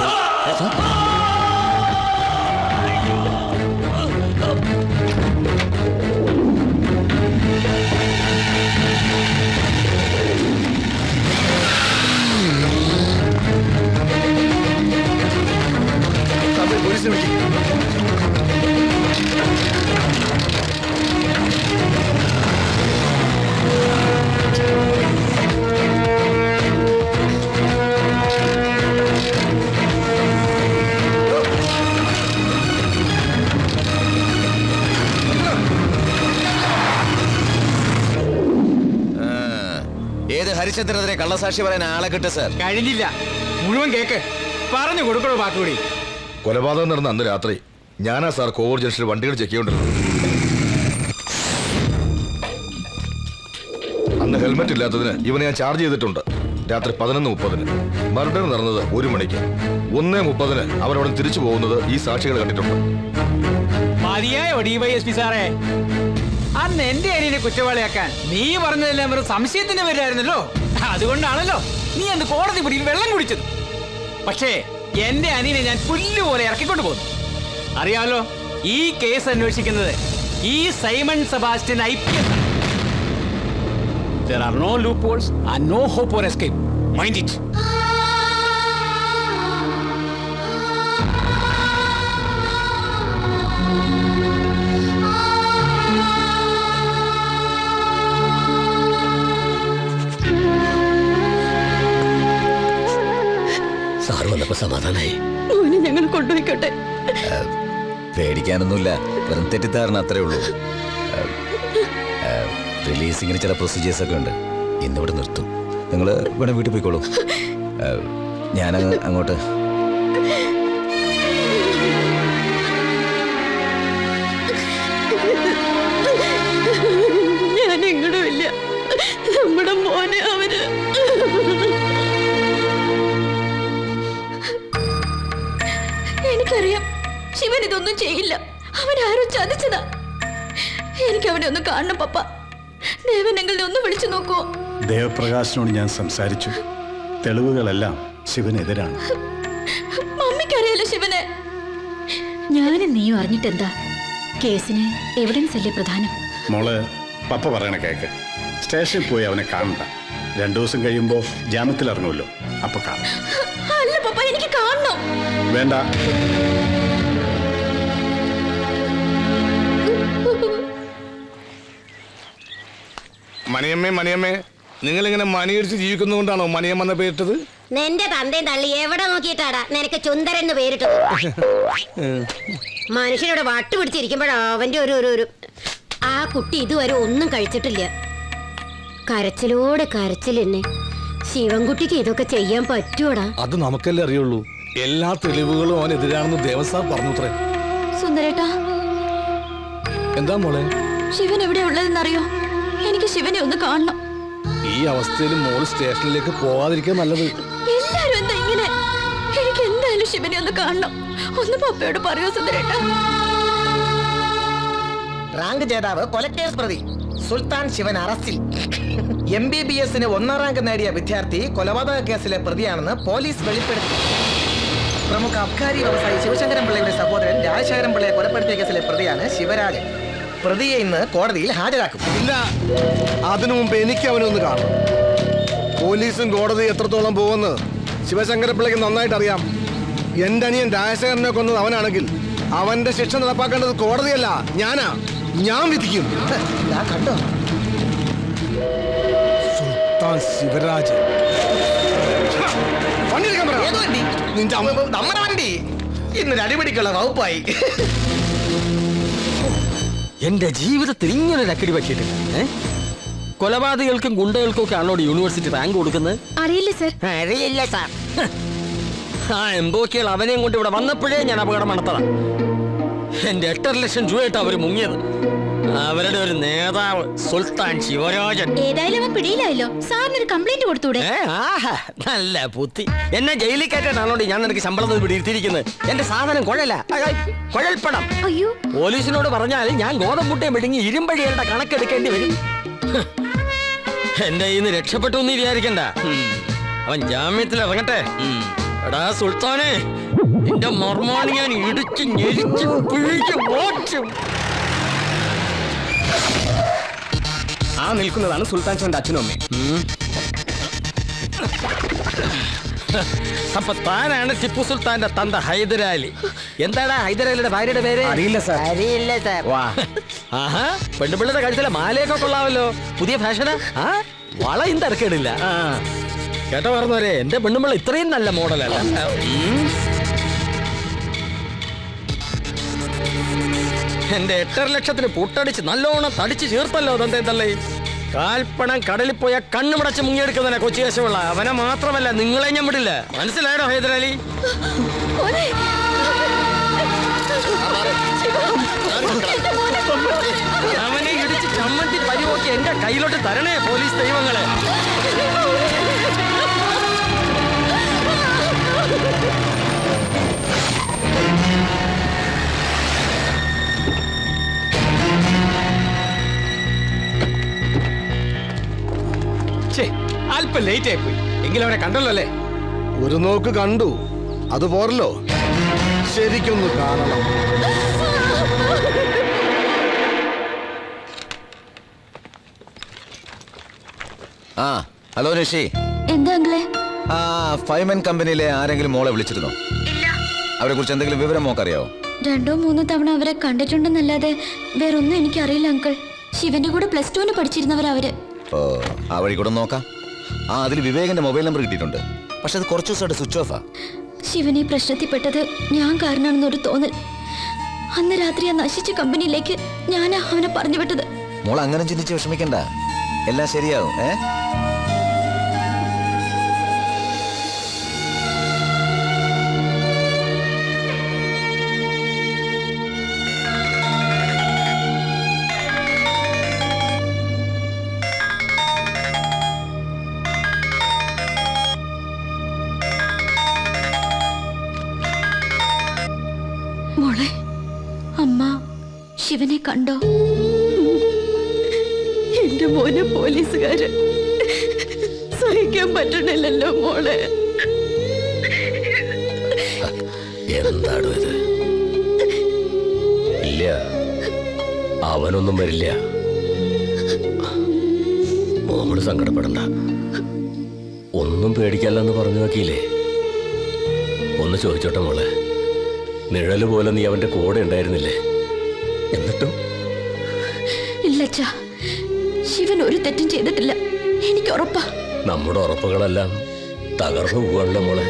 പോലീസിനെ വിളിക്കും. ഏത് ഹരിചന്ദ്രനെതിരെ കള്ളസാക്ഷി പറയാൻ ആളെ കിട്ടും സാർ? കഴിഞ്ഞില്ല, മുഴുവൻ കേക്ക്. പറഞ്ഞു കൊടുക്കണോ ബാക്കി? കൊലപാതകം നടന്ന അന്ന് രാത്രി ഞാനാ സാർ കോവൂർ ജംഗ്ഷനിൽ വണ്ടികൾ ചെക്ക് ചെയ്തോണ്ടിരുന്നത്. അന്ന് ഹെൽമെറ്റ് ഇല്ലാത്തതിന് ഇവനെ ഞാൻ ചാർജ് ചെയ്തിട്ടുണ്ട്. രാത്രി 11:30. മർഡർ നടന്നത് 1 മണിക്ക്. 1:30 അവരവിടെ തിരിച്ചു പോകുന്നത് ഈ സാക്ഷികൾ കണ്ടിട്ടുണ്ട്. മതിയായോ ഡിവൈഎസ്പി സാറേ? അന്ന് എന്റെ അനിയനെ കുറ്റവാളിയാക്കാൻ നീ പറഞ്ഞതെല്ലാം ഒരു സംശയത്തിന്റെ പേരായിരുന്നല്ലോ. അതുകൊണ്ടാണല്ലോ നീ അന്ന് കോടതി പിടിയിൽ വെള്ളം കുടിച്ചത്. പക്ഷേ എന്റെ അനിയനെ ഞാൻ പുല്ലുപോലെ ഇറക്കിക്കൊണ്ട് പോകുന്നു. അറിയാമല്ലോ, ഈ കേസ് അന്വേഷിക്കുന്നത് ഈ Simon Sebastian IPS. There are no loopholes and no hope for escape. Mind it. Sir വന്നപ്പോ സമാധാനായി. ഞങ്ങൾ കൊണ്ടുപോയിക്കോട്ടെ. പേടിക്കാനൊന്നുമില്ല, വെറും തെറ്റിദ്ധാരണ അത്രേ ഉള്ളൂ. റിലീസിങ്ങിന് ചില പ്രൊസീജിയേഴ്സ് ഒക്കെ ഉണ്ട്. ഇന്നിവിടെ നിർത്തും. നിങ്ങൾ ഇവിടെ വീട്ടിൽ പോയിക്കോളൂ. ഞാൻ അങ്ങോട്ട്. ഞാൻ എങ്ങോട്ടും ഇല്ല. നമ്മുടെ മോനെ അവര്. എനിക്കറിയാം ശിവൻ ഇതൊന്നും ചെയ്യില്ല. അവനാരോ ചതിച്ചതാ. എനിക്ക് അവനെ ഒന്ന് കാണണം പപ്പ. ദേവനങ്ങളെ ഒന്ന് വിളിച്ചു നോക്കുവോ? ദേവപ്രകാശിനോട് ഞാൻ സംസാരിച്ചു. തെളിവുകളെല്ലാം ശിവനെതിരാണ്. മമ്മിക്കറിയാലോ ശിവനെ. ഞാനും നീയും അറിഞ്ഞിട്ടെന്താ? കേസിന് എവിഡൻസ് അല്ലേ പ്രധാനം. മോള് പപ്പ പറയണ കേക്ക്. സ്റ്റേഷനിൽ പോയി അവനെ കാണണ്ട. 2 ദിവസം കഴിയുമ്പോ ജാമ്യത്തിൽ ഇറങ്ങുമല്ലോ, അപ്പൊ കാണാം. അല്ല പപ്പ, എനിക്ക് കാണണം. വേണ്ട. മണിയമ്മേ, നിങ്ങൾ ഇങ്ങനെ മണിയടിച്ച് ജീവിക്കുന്നതുകൊണ്ടാണോ മണിയമ്മ പേരിട്ടത്? നിന്റെ തന്തയും തള്ളി എവിടെ നോക്കിയിട്ടാടാ നിനക്ക് ചുന്ദരൻ പേരിട്ടത്? മനുഷ്യനോട് വട്ട് പിടിച്ചിരിക്കുമ്പോഴാ അവന്റെ ഒരു ആ കുട്ടി ഇതുവരെ ഒന്നും കഴിച്ചിട്ടില്ല. കരച്ചിലോടെ കരച്ചിൽ തന്നെ. ശിവൻകുട്ടിക്ക് ഇതൊക്കെ ചെയ്യാൻ പറ്റൂടാ? അത് നമുക്കല്ലേ അറിയുള്ളൂ. എല്ലാ തെളിവുകളും അവനെതിരാണെന്ന് ദേവസാർ പറഞ്ഞുത്രേ. സുന്ദരേട്ടാ, എന്താ മോളെ? ശിവൻ എവിടെ ഉള്ളതെന്നറിയോ? എനിക്ക് ശിവനെ ഒന്ന് കാണണം. ഈ അവസ്ഥയിൽ മോള് സ്റ്റേഷനിലേക്ക് പോകാതിരിക്കാൻ നല്ലത്. എല്ലാരും എന്താ ഇങ്ങനെ? എനിക്ക് എന്തായാലും ശിവനെ ഒന്ന് കാണണം. ഒന്ന് പപ്പയോട് പറയോ സുന്ദരേട്ടാ? റാങ്ക് ജേതാവ് കൊലക്കേസ് പ്രതി സുൽത്താൻ ശിവൻ അറസ്റ്റിൽ. MBBS 1ാം റാങ്ക് നേടിയ വിദ്യാർത്ഥി കൊലപാതക കേസിലെ പ്രതിയാണെന്ന് പോലീസ് വെളിപ്പെടുത്തി. പ്രമുഖ അബ്കാരി വ്യവസായി ശിവശങ്കരൻ പിള്ളയുടെ സഹോദരൻ രാജശേഖരൻ പിള്ളയെ കൊലപ്പെടുത്തിയ കേസിലെ പ്രതിയാണ് ശിവരാജൻ. പ്രതിയെ ഇന്ന് കോടതിയിൽ ഹാജരാക്കും. ഇല്ല, അതിനു മുമ്പ് എനിക്ക് അവനൊന്ന് കാണണം. പോലീസും കോടതി എത്രത്തോളം പോകുമെന്ന് ശിവശങ്കരപ്പിള്ളയ്ക്ക് നന്നായിട്ട് അറിയാം. എന്റെ അനിയൻ രാജശേഖരനെ കൊന്നത് അവനാണെങ്കിൽ അവന്റെ ശിക്ഷ നടപ്പാക്കേണ്ടത് കോടതിയല്ല, ഞാൻ വിധിക്കും. കണ്ടോ? സുൽത്താൻ ശിവരാജൻ. നമ്മുടെ വണ്ടി ഇന്നൊരു അടിപിടിക്കുള്ള വകുപ്പായി. എന്റെ ജീവിതത്തിൽ ഇങ്ങനെ അക്കടി പറ്റിയിട്ടില്ല. കൊലപാതകൾക്കും ഗുണ്ടകൾക്കും ഒക്കെ ആണോ യൂണിവേഴ്സിറ്റി റാങ്ക് കൊടുക്കുന്നത്? അറിയില്ല സർ. അറിയില്ല സാർ. ആ എംബോക്കികൾ അവനെയും കൊണ്ട് ഇവിടെ വന്നപ്പോഴേ ഞാൻ അപകടം മണത്തതാ. എന്റെ 8.5 ലക്ഷം രൂപയായിട്ട് അവര് മുങ്ങിയത്. അവരുടെ ഒരു നേതാവ് സുൽത്താൻ ശിവരാജൻ. ഏതായാലും അവൻ പിടിയിലായല്ലോ. സാറിനൊരു കംപ്ലൈന്റ് കൊടുത്തൂടെ? നല്ല ബുദ്ധി. എന്നെ ജയിലിൽ കയറ്റാണോ ഞാൻ നിനക്ക് ശമ്പളം പിടിയിരുത്തിയിരിക്കുന്നത്? എന്റെ സാധനം കുഴൽപ്പണം. അയ്യോ, പോലീസിനോട് പറഞ്ഞാൽ ഞാൻ ഗോതമ്പുട്ടയെ മെടുങ്ങി ഇരുമ്പഴികളുടെ കണക്കെടുക്കേണ്ടി വരും. എന്റെ ഇന്ന് രക്ഷപ്പെട്ടു എന്ന് വിചാരിക്കണ്ട. അവൻ ജാമ്യത്തിൽ ഇറങ്ങട്ടെ. എടാ സുൽത്താനെ, എന്റെ മർമാണി ഞാൻ ഇടിച്ച് ഞെരിച്ച് പിഴിച്ച് ഓടിച്ചു. ആ നിൽക്കുന്നതാണ് സുൽത്താൻ ചോന്റെ അച്ഛനും അമ്മയും. അപ്പൊ താനാണ് ടിപ്പു സുൽത്താന്റെ തന്ത ഹൈദരാലി. എന്താടാ ഹൈദരാലിയുടെ ഭാര്യയുടെ പേര്? അറിയില്ല സാർ. അറിയില്ല സാർ. ആഹാ, പെണ്ണുപിള്ളയുടെ കഴുത്തിലെ മാലയൊക്കെ കൊള്ളാമല്ലോ. പുതിയ ഫാഷനാ? വളയും തിരക്കേടില്ല. കേട്ടോ പറഞ്ഞവരെ, എന്റെ പെണ്ണുപിള്ള ഇത്രയും നല്ല മോഡലല്ല. എന്റെ 8.5 ലക്ഷത്തിന് പുട്ടടിച്ച് നല്ലോണം തടിച്ച് ചേർത്തല്ലോ തന്തേ തള്ളേ. കാൽപ്പണം കടലിൽ പോയ കണ്ണുമുടച്ച് മുങ്ങിയെടുക്കുന്നതിനെ കൊച്ചി കേശമുള്ള അവനെ മാത്രമല്ല നിങ്ങളെ ഞാൻ വിടില്ല. മനസ്സിലായടോ ഹൈദരാലി? അവനെ ഇടിച്ച് ചമ്മന്തി പരിവോക്കി എന്റെ കയ്യിലോട്ട് തരണേ പോലീസ് ദൈവങ്ങളെ. അല്പം ലേറ്റ് ആയിപ്പോയി. എങ്കിലും അവനെ കണ്ടല്ലോ അല്ലേ? ഒരു നോക്ക് കണ്ടു, അത് പോരല്ലോ, ശരിക്കൊന്ന് കാണണം. ഹലോ നിഷി. എന്താ അങ്കിളെ? ഫൈമൻ കമ്പനിയിലെ ആരെങ്കിലും മോളെ വിളിച്ചിരുന്നോ? അവരെ കുറിച്ച് എന്തെങ്കിലും വിവരം മോക്കറിയാവോ? 2-3 തവണ അവരെ കണ്ടിട്ടുണ്ടെന്നല്ലാതെ വേറൊന്നും എനിക്കറിയില്ല അങ്കിൾ. ശിവന്റെ കൂടെ +2 പഠിച്ചിരുന്നവരവര്. ഓ, ആ വഴി കൂടെ നോക്കാം. അതിൽ വിവേകന്റെ മൊബൈൽ നമ്പർ കിട്ടിയിട്ടുണ്ട്. പക്ഷെ അത് കുറച്ചു ദിവസമായിട്ട് സ്വിച്ച് ഓഫാ. ശിവനെ പ്രശ്നത്തിൽപ്പെട്ടത് ഞാൻ കാരണമാണെന്നൊരു തോന്നൽ. അന്ന് രാത്രി ആ നശിച്ച കമ്പനിയിലേക്ക് ഞാനാ അവനെ പറഞ്ഞു വിട്ടത്. മോൾ അങ്ങനെ ചിന്തിച്ച് വിഷമിക്കണ്ട, എല്ലാം ശരിയാവും. മോളെ, അമ്മ ശിവനെ കണ്ടോ? എന്റെ മോനെ പോലീസുകാര് സഹിക്കാൻ പറ്റണില്ലല്ലോ മോളെ. എന്താണോ ഇത്? ഇല്ല, അവനൊന്നും വരില്ല. മോള് സങ്കടപ്പെടണ്ട. ഒന്നും പേടിക്കല്ലെന്ന് പറഞ്ഞു നോക്കിയില്ലേ? ഒന്ന് ചോദിച്ചോട്ടെ മോളെ, നിഴല് പോലെ നീ അവന്റെ കൂടെ ഉണ്ടായിരുന്നില്ലേ? എന്നിട്ടും ഇല്ലച്ചാ, ശിവൻ ഒരു തെറ്റും ചെയ്തിട്ടില്ല, എനിക്ക് ഉറപ്പാ. നമ്മുടെ ഉറപ്പുകളെല്ലാം തകർന്നു പോവാണല്ലോ മോളെ.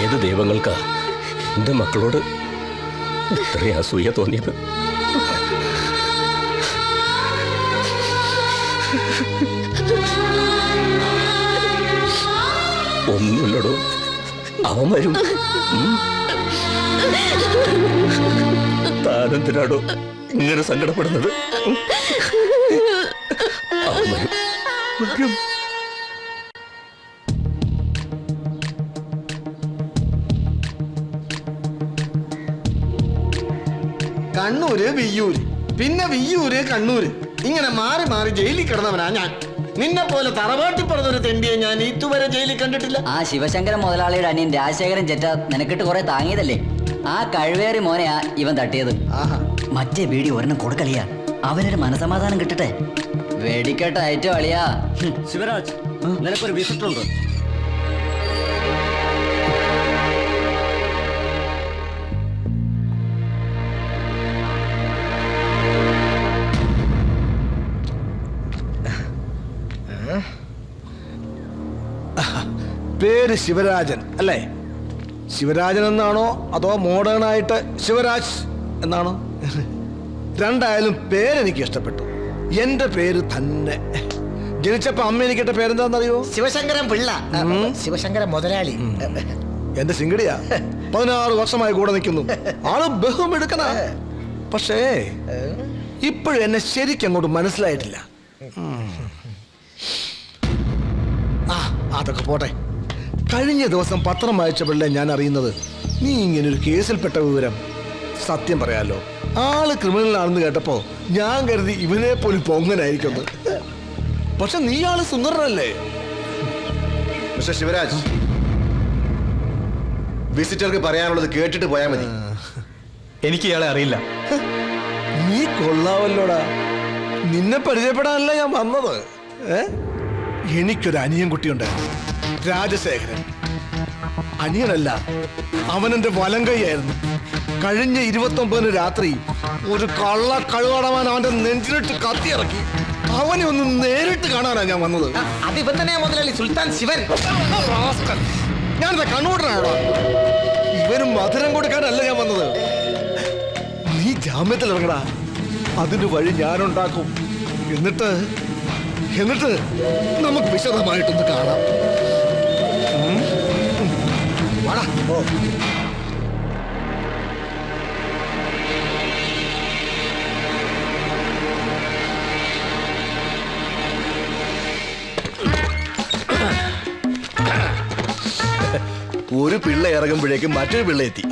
ഏത് ദൈവങ്ങൾക്കാ എന്റെ മക്കളോട് ഇത്രയും അസൂയ തോന്നിയത്? ഒന്നുമില്ലടോ, അവൻ വരും. താനെന്തിനാടോ ഇങ്ങനെ സങ്കടപ്പെടുന്നത്? അവൻ വരും. കണ്ണൂര് വിയ്യൂര്, പിന്നെ വിയ്യൂര് കണ്ണൂര്, ഇങ്ങനെ മാറി മാറി ജയിലിൽ കിടന്നവനാ ഞാൻ. നിന്നെ പോലെ തറവാട്ടിൽ പറഞ്ഞൊരു തെണ്ടിയെ ഞാൻ ഇതുവരെ ജയിലിൽ കണ്ടിട്ടില്ല. ആ ശിവശങ്കര മുതലാളിയുടെ അനിയൻ രാജശേഖരൻ ചെറ്റ നിനക്കിട്ട് കുറെ താങ്ങിയതല്ലേ? ആ കഴിവേറി മോനെയാ ഇവൻ തട്ടിയത്. മറ്റേ ബീഡി ഒരെണ്ണം കൊടുക്കളിയാ, അവനൊരു മനസമാധാനം കിട്ടട്ടെ. വെടിക്കെട്ട് അയറ്റോ അളിയാ. ശിവരാജ്, നിനക്കൊരു വിസിറ്റ് ഉണ്ട്. പേര് ശിവരാജൻ അല്ലേ? ശിവരാജൻ എന്നാണോ അതോ മോഡേൺ ആയിട്ട് ശിവരാജ് എന്നാണോ? രണ്ടായാലും പേരെനിക്ക് ഇഷ്ടപ്പെട്ടു. എന്റെ പേര് തന്നെ. ജനിച്ചപ്പോ അമ്മ എനിക്കിട്ട പേരെന്താണെന്നറിയോ? ശിവശങ്കരൻ പിള്ള, ശിവശങ്കരൻ മുതലാളി. എന്റെ സിംഗടിയാ. 16 വർഷമായി കൂടെ നിൽക്കുന്നു. ആള് ബഹുമെടുക്കണ. പക്ഷേ ഇപ്പോഴും എന്നെ ശരിക്കും അങ്ങോട്ട് മനസ്സിലായിട്ടില്ല. അതൊക്കെ പോട്ടെ. കഴിഞ്ഞ ദിവസം പത്രം വായിച്ചപ്പോഴല്ലേ ഞാൻ അറിയുന്നത് നീ ഇങ്ങനെ ഒരു കേസിൽപ്പെട്ട വിവരം. സത്യം പറയാലോ, ആള് ക്രിമിനലാണെന്ന് കേട്ടപ്പോ ഞാൻ കരുതി ഇവനെ പോലും പൊങ്ങനായിരിക്കുന്നു. പക്ഷെ നീ ആള് സുന്ദരനല്ലേ? മിസ്റ്റർ ശിവരാജ്, വിസിറ്റർക്ക് പറയാനുള്ളത് കേട്ടിട്ട് പോയാൽ മതി. എനിക്ക് ഇയാളെ അറിയില്ല. നീ കൊള്ളാവല്ലോടാ. നിന്നെ പരിചയപ്പെടാനല്ല ഞാൻ വന്നത്. എനിക്കൊരു അനിയൻ കുട്ടിയുണ്ടായിരുന്നു, രാജശേഖരൻ. അനിയനല്ല, അവനെന്റെ വലം കൈയായിരുന്നു. കഴിഞ്ഞ 29 രാത്രി ഒരു കള്ള കഴുകടവാൻ അവന്റെ നെഞ്ചിലിട്ട് കത്തിയിറക്കി. അവനെ ഒന്ന് നേരിട്ട് കാണാനാ ഞാൻ വന്നത്. അതിവൻ തന്നെയാ മുതലാളി, സുൽത്താൻ ശിവൻ. ഞാനെന്താ കണ്ണൂട്ടനാണോ? ഇവനും മധുരം കൊടുക്കാനല്ല ഞാൻ വന്നത്. നീ ജാമ്യത്തിൽ ഇറങ്ങടാ, അതിന് വഴി ഞാനുണ്ടാക്കും. എന്നിട്ട് നമുക്ക് വിശദമായിട്ടൊന്ന് കാണാം. വാടാ. ഒരു പിള്ള ഇറങ്ങുമ്പോഴേക്കും മറ്റൊരു പിള്ള എത്തി.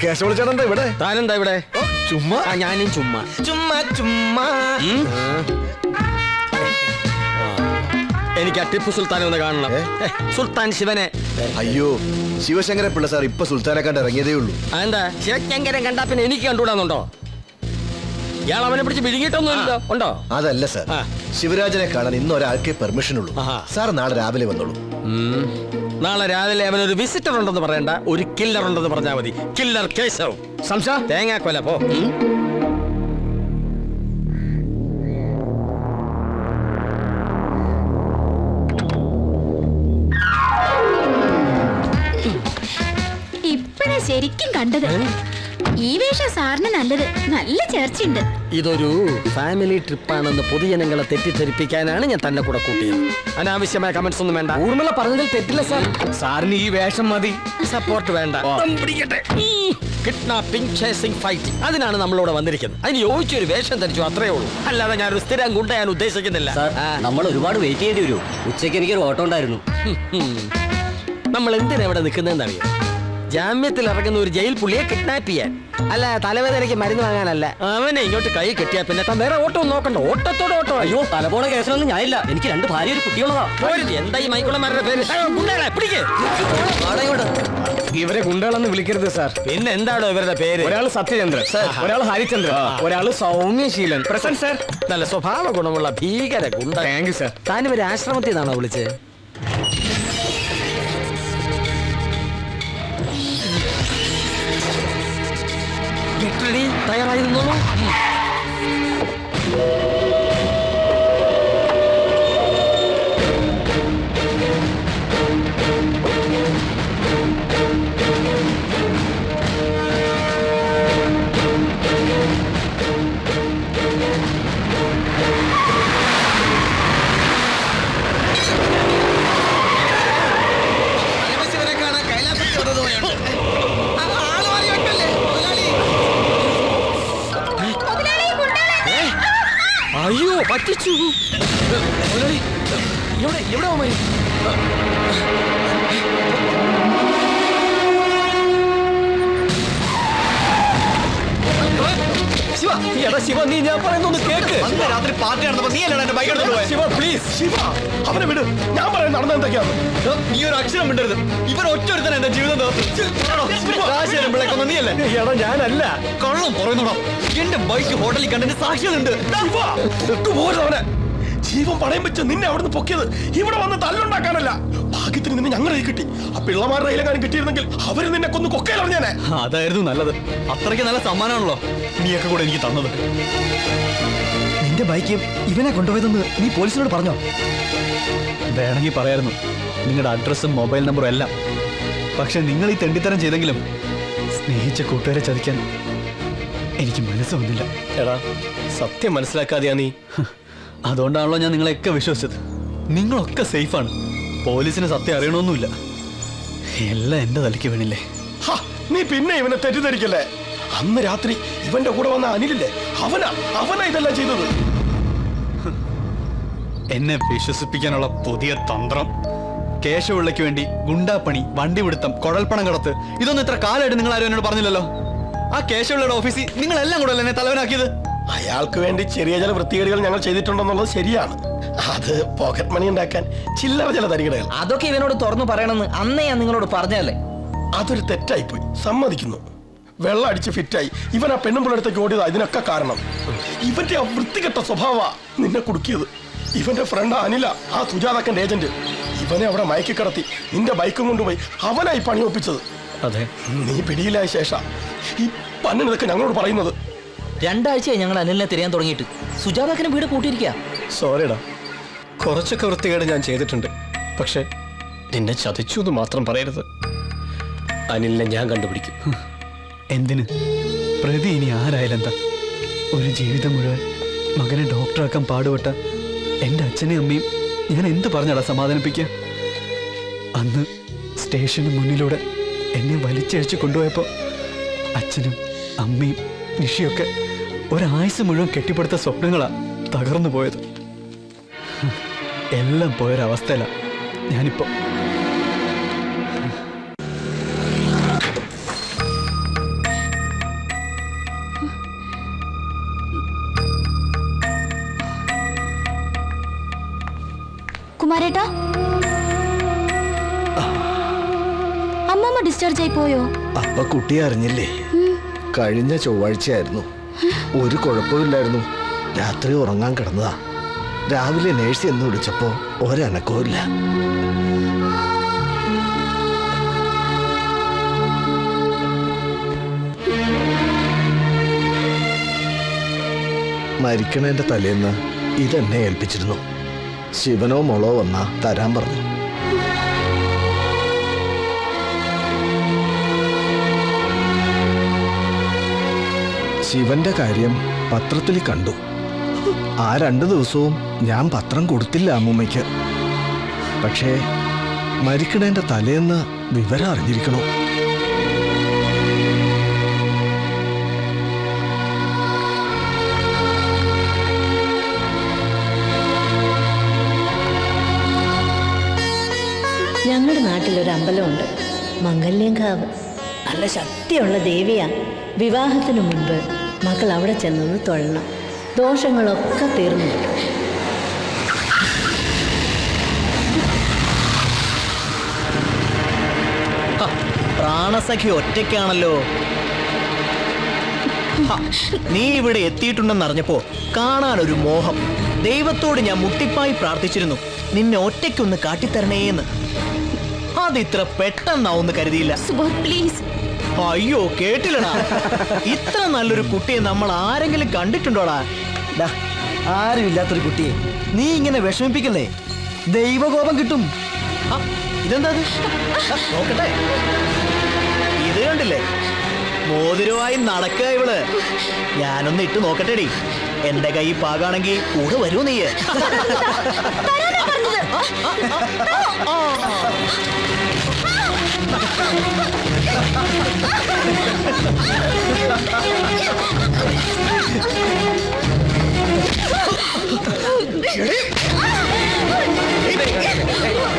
കേശവളിച്ചേട്ടൻ്റെ ഇവിടെ. താനെന്താ ഇവിടെ? ചുമ്മാ. ഞാനും ചുമ്മാ. ചുമ്മാ എനിക്ക് ആ ടിപ്പു സുൽത്താനെ ഒന്ന് കാണണം. സുൽത്താൻ ശിവനെ. അയ്യോ, ശിവശങ്കര പിള്ള സാർ ഇപ്പൊ സുൽത്താനെ കണ്ട് ഇറങ്ങിയതേ ഉള്ളൂ. അതെന്താ? ശിവശങ്കരൻ കണ്ടാ പിന്നെ എനിക്ക് കണ്ടുകൂടാന്നുണ്ടോ? ഇയാൾ അവനെ പിടിച്ച് വിഴുങ്ങിയിട്ടൊന്നുമില്ലോ? ഉണ്ടോ? അതല്ല സാർ, ശിവരാജനെ കാണാൻ ഇന്ന് ഒരാൾക്കേ പെർമിഷൻ ഉള്ളൂ. സാർ നാളെ രാവിലെ വന്നോളൂ. നാളെ രാവിലെ അവനൊരു വിസിറ്റർ ഉണ്ടെന്ന് പറയണ്ട, ഒരു കില്ലർ ഉണ്ടെന്ന് പറഞ്ഞാൽ മതി. കില്ലർ കേശവ്. സംശയ തേങ്ങാക്കൊല പോ. ഇപ്പഴാ ശരിക്കും കണ്ടത്. ഈ വേഷം സാറിന് നല്ലത്. നല്ല ചേർച്ചയുണ്ട്. ഇതൊരു ഫാമിലി ട്രിപ്പാണെന്ന് പൊതുജനങ്ങളെ തെറ്റിദ്ധരിപ്പിക്കാനാണ് ഞാൻ തന്നെ കൂടെ കൂട്ടിയത്. അനാവശ്യമായ കമന്റ്സ് ഒന്നും വേണ്ട. ഊർമിള പറഞ്ഞതിൽ തെറ്റില്ല സാർ. സാറിന് ഈ വേഷം മതി. സപ്പോർട്ട് വേണ്ട. കിഡ്നാപ്പിംഗ്, ചേസിംഗ്, ഫൈറ്റിംഗ്, അതിനാണ് നമ്മളിവിടെ വന്നിരിക്കുന്നത്. അതിന് യോജിച്ചൊരു വേഷം ധരിച്ചു, അത്രേ ഉള്ളൂ. അല്ലാതെ ഞാനൊരു സ്ഥിരം ഗുണ്ട ഞാൻ ഉദ്ദേശിക്കുന്നില്ല. നമ്മൾ ഒരുപാട് വെയിറ്റ് ചെയ്യേണ്ടി വരും. ഉച്ചയ്ക്ക് എനിക്കൊരു ഓട്ടം ഉണ്ടായിരുന്നു. നമ്മൾ എന്തിനാ ഇവിടെ നിൽക്കുന്നതെന്ന് അറിയാം? ജാമ്യത്തിൽ ഇറങ്ങുന്ന ഒരു ജയിൽ പുള്ളിയെ കിഡ്നാപ്പ് ചെയ്യാൻ, അല്ല തലവേദനയ്ക്ക് മരുന്ന് വാങ്ങാനല്ല. അവനെ ഇങ്ങോട്ട് കൈ കെട്ടിയാ പിന്നെ താൻ വേറെ ഓട്ടം നോക്കണ്ട. ഓട്ടത്തോടെ ഓട്ടോ. അയ്യോ, തലപോണ കേസിലൊന്നും ഞാനില്ല. എനിക്ക് 2 ഭാര്യ ഒരു കുട്ടിയുള്ളതാ. എന്താ ഈ മൈക്കുളന്മാരുടെ പേര്? ഇവരെ ഗുണ്ടകളെന്ന് വിളിക്കരുത് സാർ. പിന്നെ എന്താണോ ഇവരുടെ പേര്? ഒരാൾ സത്യചന്ദ്രൻ, ഒരാൾ ഹരിചന്ദ്രൻ, ഒരാൾ സൗമ്യശീലൻ. Present sir. നല്ല സ്വഭാവ ഗുണമുള്ള ഭീകര ഗുണ്ട. Thank you sir. താനിവരെ ആശ്രമത്തിൽ നിന്നാണോ വിളിച്ചത്? തയ്യാറായി നിന്നോളൂ. അയ്യോ, പറ്റിച്ചു. എവിടെ പോയി? ശിവ, എടാ ശിവ, നീ ഞാൻ പറയുന്നൊന്ന് കേക്ക്. രാത്രി പാർട്ടി നടന്നപ്പോ നീ അല്ലേ എന്റെ ബൈക്ക് എടുത്തോണ്ട് പോയത്? ശിവ പ്ലീസ്. ശിവ, അവനെ വിട്. ഞാൻ പറയാൻ നടന്ന എന്തൊക്കെയാണ്? നീ ഒരു അക്ഷരം മിണ്ടരുത്. ഇവൻ ഒറ്റൊരുത്തൻ എന്റെ ജീവിതം വിളക്കൊന്നും നീ അല്ലേ? എടാ ഞാനല്ല. കള്ളം പറയുന്നോടാ. എന്റെ ബൈക്ക് ഹോട്ടലിൽ കണ്ടതിന് സാക്ഷ്യമുണ്ട്. അവനെ ജീവൻ പണയം വെച്ച് നിന്നെ അവിടുന്ന് പൊക്കിയത് ഇവിടെ വന്ന് തല്ലുണ്ടാക്കാനല്ല. ഭാഗ്യത്തിന് നിന്നെ ഞങ്ങളുടെ കൈ കിട്ടി. ആ പിള്ളമാരുടെ കയ്യിലെങ്ങാനും കിട്ടിയിരുന്നെങ്കിൽ അവര് നിന്നെ കൊന്ന് കൊക്കയിലറിഞ്ഞാനെ. അതായിരുന്നു നല്ലത്. അത്രയ്ക്ക് നല്ല സമ്മാനമാണല്ലോ നീയൊക്കെ കൂടെ എനിക്ക് തന്നത്. നിന്റെ ബൈക്ക് ഇവനെ കൊണ്ടുപോയതെന്ന് നീ പോലീസിനോട് പറഞ്ഞോ? വേണമെങ്കിൽ പറയായിരുന്നു, നിങ്ങളുടെ അഡ്രസ്സും മൊബൈൽ നമ്പറും എല്ലാം. പക്ഷെ നിങ്ങൾ ഈ തെണ്ടിത്തരം ചെയ്തെങ്കിലും സ്നേഹിച്ച കൂട്ടുകാരെ ചതിക്കാൻ എനിക്ക് മനസ്സ് വന്നില്ല. എടാ, സത്യം മനസ്സിലാക്കാതെയാ നീ. അതുകൊണ്ടാണല്ലോ ഞാൻ നിങ്ങളെയൊക്കെ വിശ്വസിച്ചത്. നിങ്ങളൊക്കെ സേഫാണ്. പോലീസിന് സത്യം അറിയണമെന്നില്ല. എല്ലാം എന്റെ തലയ്ക്ക് വീണില്ലേ? നീ പിന്നെ ഇവനെ തെറ്റിദ്ധരിക്കല്ലേ. അന്ന് രാത്രി ഇവന്റെ കൂടെ വന്ന അനിലില്ലേ, അവനാ ഇതെല്ലാം ചെയ്തത്. എന്നെ വിശ്വസിപ്പിക്കാനുള്ള പുതിയ തന്ത്രം. കേശവപിള്ളയ്ക്ക് വേണ്ടി ഗുണ്ടാപ്പണി, വണ്ടിപിടുത്തം, കുഴൽപ്പണം കടത്ത്, ഇതൊന്നും ഇത്ര കാലമായിട്ട് നിങ്ങൾ ആരും എന്നോട് പറഞ്ഞില്ലല്ലോ. ആ കേശവപിള്ളയുടെ ഓഫീസിൽ നിങ്ങളെല്ലാം കൂടെ എന്നെ തലവനാക്കിയത്. അയാൾക്ക് വേണ്ടി ചെറിയ ചില വൃത്തികേടുകൾ ഞങ്ങൾ ചെയ്തിട്ടുണ്ടെന്നുള്ളത് ശരിയാണ്. അത് പോക്കറ്റ് മണി ഉണ്ടാക്കാൻ ചില്ലറ ചില തരികടകൾ. അതൊക്കെ ഇവനോട് തുറന്നു പറയണമെന്ന് അന്നേ ഞാൻ നിങ്ങളോട് പറഞ്ഞല്ലേ. അതൊരു തെറ്റായിപ്പോയി, സമ്മതിക്കുന്നു. വെള്ളം അടിച്ച് ഫിറ്റായി ഇവൻ ആ പെണ്ണുമ്പിളടുത്തേക്ക് ഓടിയതാ ഇതിനൊക്കെ കാരണം. ഇവന്റെ ആ വൃത്തികെട്ട സ്വഭാവ നിന്നെ കുടുക്കിയത്. ഇവന്റെ ഫ്രണ്ട് അനില, ആ സുജാതക്കന്റെ ഏജന്റ്. ഇവനെ അവിടെ മയക്കി കിടത്തി നിന്റെ ബൈക്കും കൊണ്ടുപോയി അവനായി പണി ഒപ്പിച്ചത്. അതെ, നീ പിടിയിലായ ശേഷം ഈ പന്നിനതൊക്കെ ഞങ്ങളോട് പറയുന്നത്. 2 ആഴ്ചയായി ഞങ്ങൾ അനിലിനെ തിരയാൻ തുടങ്ങിയിട്ട്. സുജാതാക്കിന് വീട് കൂട്ടിയിരിക്കുക. സോറിടാ, കുറച്ചൊക്കെ വൃത്തികേട് ഞാൻ ചെയ്തിട്ടുണ്ട്. പക്ഷെ നിന്നെ ചതിച്ചു എന്ന് മാത്രം പറയരുത്. അനിലിനെ ഞാൻ കണ്ടുപിടിക്കും. എന്തിന്? പ്രതി ഇനി ആരായാലെന്താ? ഒരു ജീവിതം മുഴുവൻ മകനെ ഡോക്ടറാക്കാൻ പാടുപെട്ട എൻ്റെ അച്ഛനെയും അമ്മയും ഞാൻ എന്ത് പറഞ്ഞടാ സമാധാനിപ്പിക്കുക? അന്ന് സ്റ്റേഷന് മുന്നിലൂടെ എന്നെ വലിച്ചഴിച്ച് കൊണ്ടുപോയപ്പോൾ അച്ഛനും അമ്മയും നിഷിയൊക്കെ ഒരായുസ് മുഴുവൻ കെട്ടിപ്പടുത്ത സ്വപ്നങ്ങളാ തകർന്നു പോയത്. എല്ലാം പോയൊരവസ്ഥയിലാണ് ഞാനിപ്പോ. കുമാരേട്ടാ, അമ്മമ്മ ഡിസ്ചാർജ് ആയി പോയോ? അപ്പൊ കുട്ടി അറിഞ്ഞില്ലേ? കഴിഞ്ഞ ചൊവ്വാഴ്ചയായിരുന്നു. ഒരു കുഴപ്പമില്ലായിരുന്നു. രാത്രി ഉറങ്ങാൻ കിടന്നതാ. രാവിലെ നേഴ്സ് എന്ന് വിളിച്ചപ്പോ ഒരനക്കവും ഇല്ല. മരിക്കണേന്റെ തലേന്ന് ഇതെന്നെ ഏൽപ്പിച്ചിരുന്നു. ശിവനോ മോളോ വന്നാ തരാൻ പറഞ്ഞു. ശിവന്റെ കാര്യം പത്രത്തിൽ കണ്ടു. ആ 2 ദിവസവും ഞാൻ പത്രം കൊടുത്തില്ല അമ്മൂമ്മയ്ക്ക്. പക്ഷേ മരിക്കണേന്റെ തലേന്ന് വിവരം അറിഞ്ഞിരിക്കണോ? ഞങ്ങളുടെ നാട്ടിലൊരു അമ്പലമുണ്ട്, മംഗല്യങ്കാവ്. നല്ല ശക്തിയുള്ള ദേവിയാ. വിവാഹത്തിനു മുൻപ് മക്കൾ അവിടെ ചെന്നത് തൊഴണം. ദോഷങ്ങളൊക്കെ തീർന്നു. പ്രാണസഖി ഒറ്റയ്ക്കാണല്ലോ. നീ ഇവിടെ എത്തിയിട്ടുണ്ടെന്ന് അറിഞ്ഞപ്പോ കാണാനൊരു മോഹം. ദൈവത്തോട് ഞാൻ മുട്ടിപ്പായി പ്രാർത്ഥിച്ചിരുന്നു, നിന്നെ ഒറ്റയ്ക്കൊന്ന് കാട്ടിത്തരണേന്ന്. അതിത്ര പെട്ടെന്നാവെന്ന് കരുതിയില്ല. പ്ലീസ്. അയ്യോ കേട്ടില്ലടാ, ഇത്ര നല്ലൊരു കുട്ടിയെ നമ്മൾ ആരെങ്കിലും കണ്ടിട്ടുണ്ടോടാ? ആരുമില്ലാത്തൊരു കുട്ടിയെ നീ ഇങ്ങനെ വിഷമിപ്പിക്കുന്നേ, ദൈവകോപം കിട്ടും. ഇതെന്താ നോക്കട്ടെ, ഇത് കണ്ടില്ലേ, മോതിരമായി നടക്കുക ഇവള്. ഞാനൊന്ന് ഇട്ട് നോക്കട്ടെടി, എന്റെ കൈ പാകാണെങ്കിൽ കൂടെ വരൂ നീ.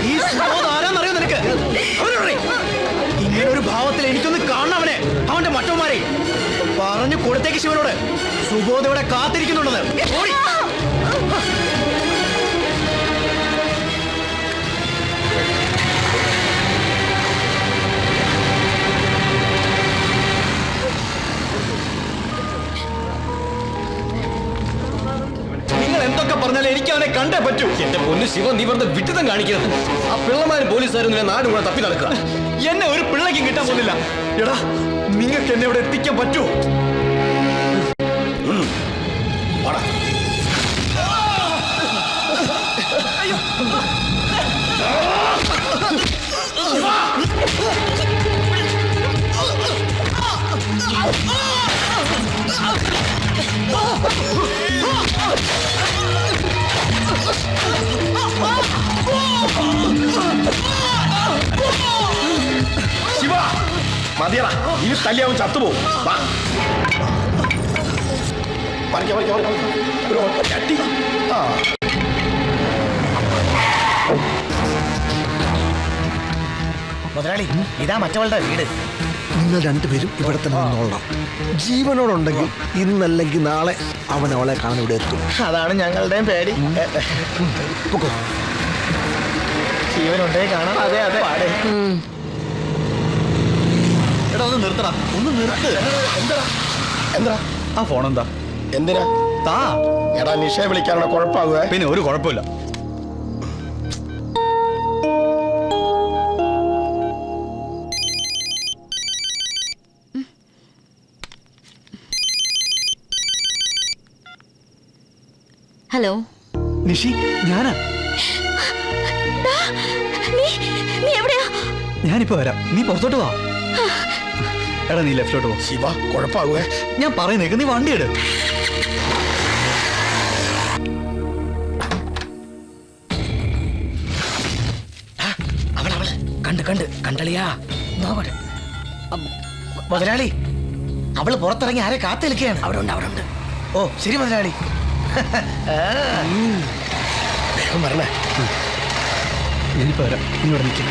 ഈ ആരാന്നറിയോ നിനക്ക്? ഇങ്ങനൊരു ഭാവത്തിൽ എനിക്കൊന്ന് കാണണം അവനെ, അവന്റെ മറ്റന്മാരെ. പറഞ്ഞു കൊടുത്തേക്ക് ശിവനോട്, സുബോധ ഇവിടെ കാത്തിരിക്കുന്നുണ്ടെന്ന്. നിങ്ങൾ എന്തൊക്കെ പറഞ്ഞാലും എനിക്ക് അവനെ കണ്ടേ പറ്റൂ. എന്റെ പൊന്നു ശിവൻ, നീ വെറുതെ വിട്ടിതം കാണിക്കരുത്. ആ പിള്ളമാരും പോലീസുകാരും നിന്നെ നാട് കൂടെ തപ്പി നടക്കുക. എന്നെ ഒരു പിള്ളയ്ക്കും കിട്ടാൻ പോകുന്നില്ല. എടാ, നിങ്ങൾക്ക് എന്നെ ഇവിടെ എത്തിക്കാൻ പറ്റുമോ? ശിവ മതിയറ, ഇനി തല്ലിയാവും ചത്തുപോകും. മുതലാളി, ഇതാ മറ്റവളുടെ വീട്. നിങ്ങൾ 2 പേരും ഇവിടെ തന്നെ നിന്നോളണം. ജീവനോടുണ്ടെങ്കിൽ ഇന്നല്ലെങ്കിൽ നാളെ അവൻ അവളെ കാണാൻ ഇവിടെ എത്തും. അതാണ് ഞങ്ങളുടെയും പേടി. ജീവനുണ്ടേ കാണാം. അതെ അതെ. എടാ ഒന്ന് നിർത്തടാ, ഒന്ന് നിർത്ത്. എന്താ ആ ഫോൺ എന്താ? എന്തിനാ? താ. എടാ നിഷയെ വിളിക്കാനുള്ള കുഴപ്പമാകുക. പിന്നെ ഒരു കുഴപ്പമില്ല. ഹലോ നിഷി, ഞാനാ. നീ എവിടെയാ? ഞാനിപ്പോ വരാം, നീ പുറത്തോട്ട് വാ. എടാ നീ ലെഫ്റ്റിലോട്ട് പോ. ശിവ കുഴപ്പമാകുക. ഞാൻ പറയുന്നേക്ക്, നീ വണ്ടി എടു. അവള് കണ്ടളിയാ നോക്കട്ടെ. മുതലാളി, അവള് പുറത്തിറങ്ങി ആരെ കാത്തു നിൽക്കുകയാണ്. അവിടെ ഉണ്ട്. ഓ ശരി മുതലാളി. വരണേ. ഞാനിപ്പോ വരാം, നീ ഇവിടെ നിൽക്കും.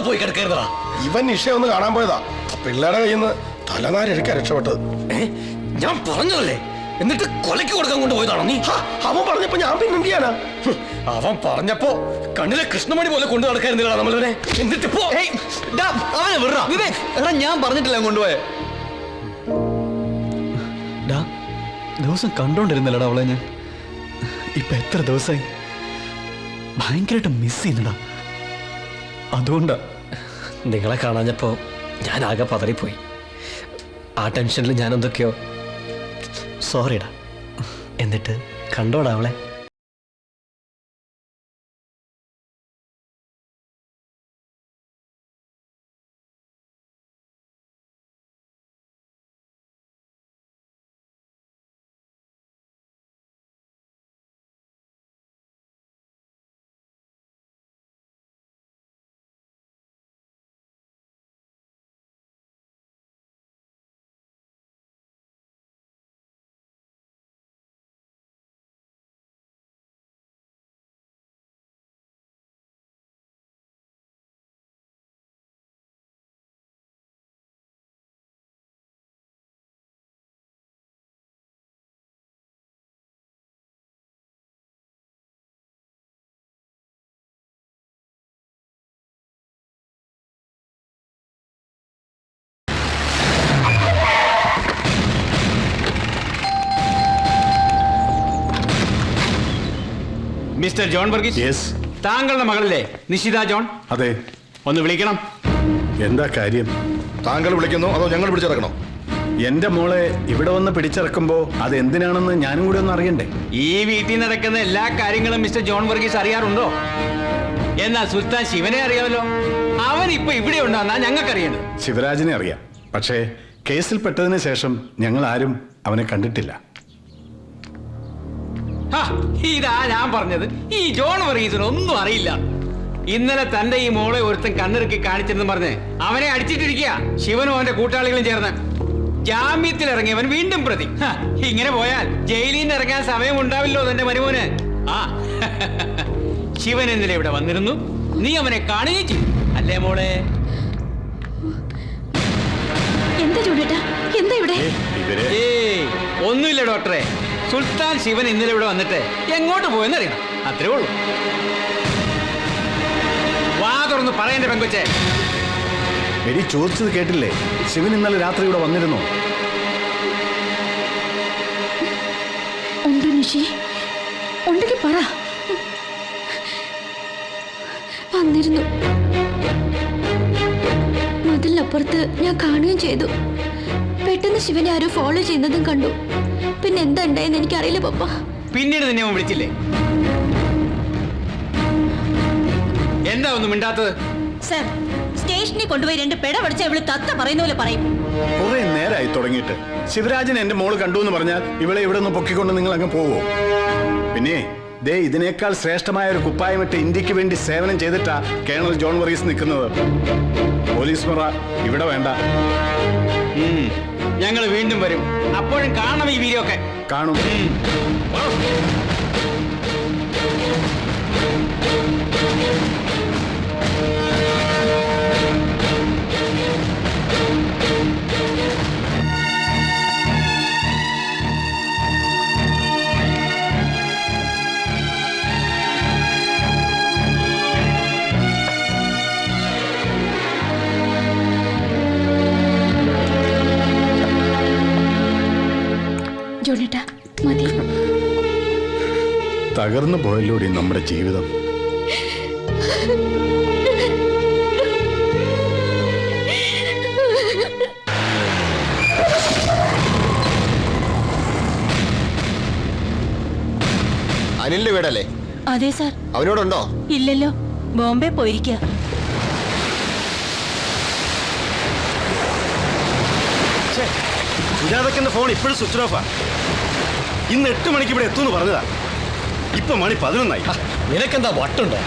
പോയി കിടക്കരുതാ. ഇവൻ നിഷ ഒന്ന് കാണാൻ പോയതാ. പിള്ളേരുടെ കയ്യിൽ നിന്ന് തലനാരിഴക്കാൻ രക്ഷപ്പെട്ടത്. ഞാൻ പറഞ്ഞതല്ലേ, എന്നിട്ട് കൊലയ്ക്ക് കൊടുക്കാൻ കൊണ്ടുപോയതാണോ നീ? അവൻ പറഞ്ഞപ്പോ ഞാൻ പിന്നെ എന്ത് ചെയ്യാനാ? അവൻ പറഞ്ഞപ്പോ കണ്ണിലെ കൃഷ്ണമണി പോലെ കൊണ്ടു നടക്കായിരുന്നില്ല നമ്മളവനെ. എന്നിട്ടിപ്പോ അവനെ വിടാ. എടാ ഞാൻ പറഞ്ഞിട്ടില്ല കൊണ്ടുപോയെ. ദിവസം കണ്ടോണ്ടിരുന്നല്ലടാ അവളെ ഞാൻ. ഇപ്പൊ എത്ര ദിവസമായി ഭയങ്കരമായിട്ട് മിസ് ചെയ്യുന്നടാ. അതുകൊണ്ടാ നിങ്ങളെ കാണാഞ്ഞപ്പോ ഞാൻ ആകെ പതറിപ്പോയി. ആ ടെൻഷനിൽ ഞാൻ എന്തൊക്കെയോ. സോറിടാ. എന്നിട്ട് കണ്ടോടാ അവളെ? മിസ്റ്റർ ജോൺ വർഗീസ്, താങ്കളുടെ മകളല്ലേ നിഷിത ജോൺ? അതെ. ഒന്ന് വിളിക്കണം. എന്താ കാര്യം? താങ്കൾ വിളിക്കുന്നോ അതോ ഞങ്ങൾ പിടിച്ചിറക്കണോ? എന്റെ മോളെ ഇവിടെ വന്ന് പിടിച്ചിറക്കുമ്പോ അത് എന്തിനാണെന്ന് ഞാനും കൂടി ഒന്ന് അറിയണ്ടേ? ഈ വീട്ടിൽ നടക്കുന്ന എല്ലാ കാര്യങ്ങളും മിസ്റ്റർ ജോൺ വർഗീസ് അറിയാറുണ്ടോ? എന്നാൽ സുൽത്താൻ ശിവനെ അറിയാമല്ലോ. അവൻ ഇപ്പൊ ഇവിടെ ഉണ്ടെന്നാ ഞങ്ങൾക്കറിയേണ്ടത്. ശിവരാജിനെ അറിയാം, പക്ഷേ കേസിൽ പെട്ടതിന് ശേഷം ഞങ്ങൾ ആരും അവനെ കണ്ടിട്ടില്ല. ഇതാ ഞാൻ പറഞ്ഞത്, ഈ ജോൺ വർഗീസിന് ഒന്നും അറിയില്ല. ഇന്നലെ തന്റെ ഈ മോളെ ഒരുത്തൻ കണ്ണിറുക്കി കാണിച്ചെന്ന് പറഞ്ഞ് അവനെ അടിച്ചിട്ടിരിക്കുക ശിവനും അവന്റെ കൂട്ടാളികളും ചേർന്ന്. ജാമ്യത്തിൽ ഇറങ്ങിയവൻ വീണ്ടും പ്രതി. ഇങ്ങനെ പോയാൽ ജയിലിൽ നിന്ന് ഇറങ്ങാൻ സമയം ഉണ്ടാവില്ലോ തന്റെ മരുമോന്. ശിവൻ ഇന്നലെ ഇവിടെ വന്നിരുന്നു, നീ അവനെ കാണുകയും ചെയ്തു അല്ലേ മോളെ? എന്താ ചൂടേട്ടാ, എന്താ ഇവിടെ? ഒന്നുമില്ല ഡോക്ടറെ. സുൽത്താൻ ശിവൻ ഇന്നലെ ഇവിടെ വന്നിട്ട് എങ്ങോട്ട് പോയെന്നറിയണം, അത്രേ ഉള്ളൂ. വാ തുറന്ന് പറയണ്ടേ പെങ്കൊച്ചേ? എടി ചോദിച്ചത് കേട്ടില്ലേ? ശിവൻ ഇന്നലെ രാത്രി ഇവിടെ വന്നിരുന്നോ? ഉണ്ട് നിഷി, ഉണ്ടെങ്കിൽ പറ. വന്നിരുന്നു. മതിലിനപ്പുറത്ത് ഞാൻ കാണുകയും ചെയ്തു. പെട്ടെന്ന് ശിവനെ ആരോ ഫോളോ ചെയ്യുന്നതും കണ്ടു. പിന്നെ എന്താ ഉണ്ടായെന്ന് എനിക്കറിയില്ല പപ്പ. പിന്നീട് നിന്നെ അവൻ വിളിച്ചില്ലേ? എന്താ ഒന്നും മിണ്ടാത്തത്? സർ, സ്റ്റേഷനിൽ കൊണ്ടുപോയി 2 പെട പഠിച്ച ഇവള് തത്ത പറയുന്ന പോലെ പറയും. കുറെ നേരമായി തുടങ്ങിയിട്ട്. ശിവരാജൻ എന്റെ മോള് കണ്ടു എന്ന് പറഞ്ഞാൽ ഇവളെ ഇവിടെ നിന്ന് പൊക്കിക്കൊണ്ട് നിങ്ങൾ അങ്ങ് പോവോ? പിന്നെ ദേ ഇതിനേക്കാൾ ശ്രേഷ്ഠമായ ഒരു കുപ്പായമിട്ട് ഇന്ത്യക്ക് വേണ്ടി സേവനം ചെയ്തിട്ടാ കേണൽ ജോൺ വർഗീസ് നിൽക്കുന്നത്. പോലീസ് മുറ ഇവിടെ വേണ്ട. ഞങ്ങൾ വീണ്ടും വരും. അപ്പോഴും കാണണം ഈ വീഡിയോ ഒക്കെ. കാണും. ജോണേട്ടാ മതി. തകർന്നു പോയല്ലോടി നമ്മുടെ ജീവിതം. അനിലിന്റെ വീടല്ലേ? അതെ സാർ. അവനോടുണ്ടോ? ഇല്ലല്ലോ, ബോംബെ പോയിരിക്കുക. സുജാതക്കന്റെ ഫോൺ ഇപ്പോഴും സ്വിച്ച് ഓഫാ. ഇന്ന് 8 മണിക്ക് ഇവിടെ എത്തുമെന്ന് പറഞ്ഞതാ. ഇപ്പൊ മണി 11 നിനക്കെന്താ വട്ടുണ്ടോ?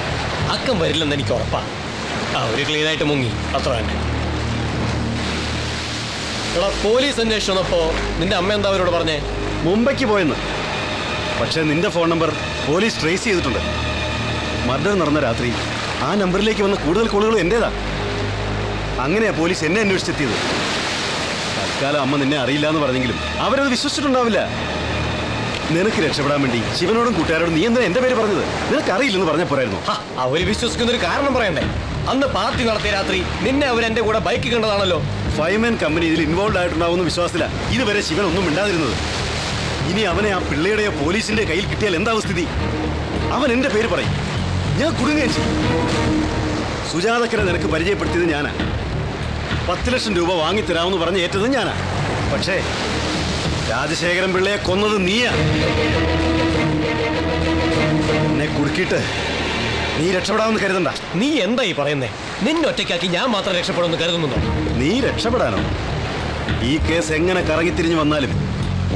അക്കം വരില്ലെന്ന് എനിക്ക് ഉറപ്പാ. അവര് ക്ലീൻ ആയിട്ട് മുങ്ങി, അത്ര തന്നെ. എടാ, പോലീസ് അന്വേഷിച്ചു വന്നപ്പോ നിന്റെ അമ്മ എന്താ അവരോട് പറഞ്ഞേ? മുംബൈക്ക് പോയെന്ന്. പക്ഷെ നിന്റെ ഫോൺ നമ്പർ പോലീസ് ട്രേസ് ചെയ്തിട്ടുണ്ട്. മർഡർ നടന്ന രാത്രി ആ നമ്പറിലേക്ക് വന്ന കൂടുതൽ കോളുകളും എന്റേതാ. അങ്ങനെയാ പോലീസ് എന്നെ അന്വേഷിച്ചെത്തിയത്. തൽക്കാലം അമ്മ നിന്നെ അറിയില്ല എന്ന് പറഞ്ഞെങ്കിലും അവരത് വിശ്വസിച്ചിട്ടുണ്ടാവില്ല. നിനക്ക് രക്ഷപ്പെടാൻ വേണ്ടി ശിവനോടും കൂട്ടുകാരോടും നീ എന്താ എന്റെ പേര് പറഞ്ഞത്? നിനക്ക് അറിയില്ലെന്ന് പറഞ്ഞ പോരായിരുന്നു. അവര് വിശ്വസിക്കുന്ന ഒരു കാരണം പറയണ്ടേ? അന്ന് പാർട്ടി നടത്തിയ രാത്രി നിന്നെ അവർ എന്റെ കൂടെ ബൈക്ക് കണ്ടതാണല്ലോ. ഫൈമാൻ കമ്പനി ഇതിൽ ഇൻവോൾവ് ആയിട്ടുണ്ടാവുന്ന വിശ്വാസത്തില ഇതുവരെ ശിവൻ ഒന്നും മിണ്ടാതിരുന്നത്. ഇനി അവനെ ആ പിള്ളയുടെയോ പോലീസിന്റെ കയ്യിൽ കിട്ടിയാൽ എന്താവും സ്ഥിതി? അവൻ എന്റെ പേര് പറയും, ഞാൻ കുടുങ്ങുകയും ചെയ്യും. സുജാതക്കനെ നിനക്ക് പരിചയപ്പെടുത്തിയത് ഞാനാ. 10 ലക്ഷം രൂപ വാങ്ങിത്തരാമെന്ന് പറഞ്ഞ് ഏറ്റത് ഞാനാ. പക്ഷേ രാജശേഖരൻ പിള്ളയെ കൊന്നത് നീയാ. എന്നെ കുടുക്കിയിട്ട് നീ രക്ഷപ്പെടാമെന്ന് കരുതണ്ട. നീ എന്താ ഈ പറയുന്നേ? നിന്നൊറ്റയ്ക്കാക്കി ഞാൻ മാത്രം രക്ഷപ്പെടുമെന്ന് കരുതുന്നുണ്ടോ? നീ രക്ഷപ്പെടാനോ? ഈ കേസ് എങ്ങനെ കറങ്ങിത്തിരിഞ്ഞു വന്നാലും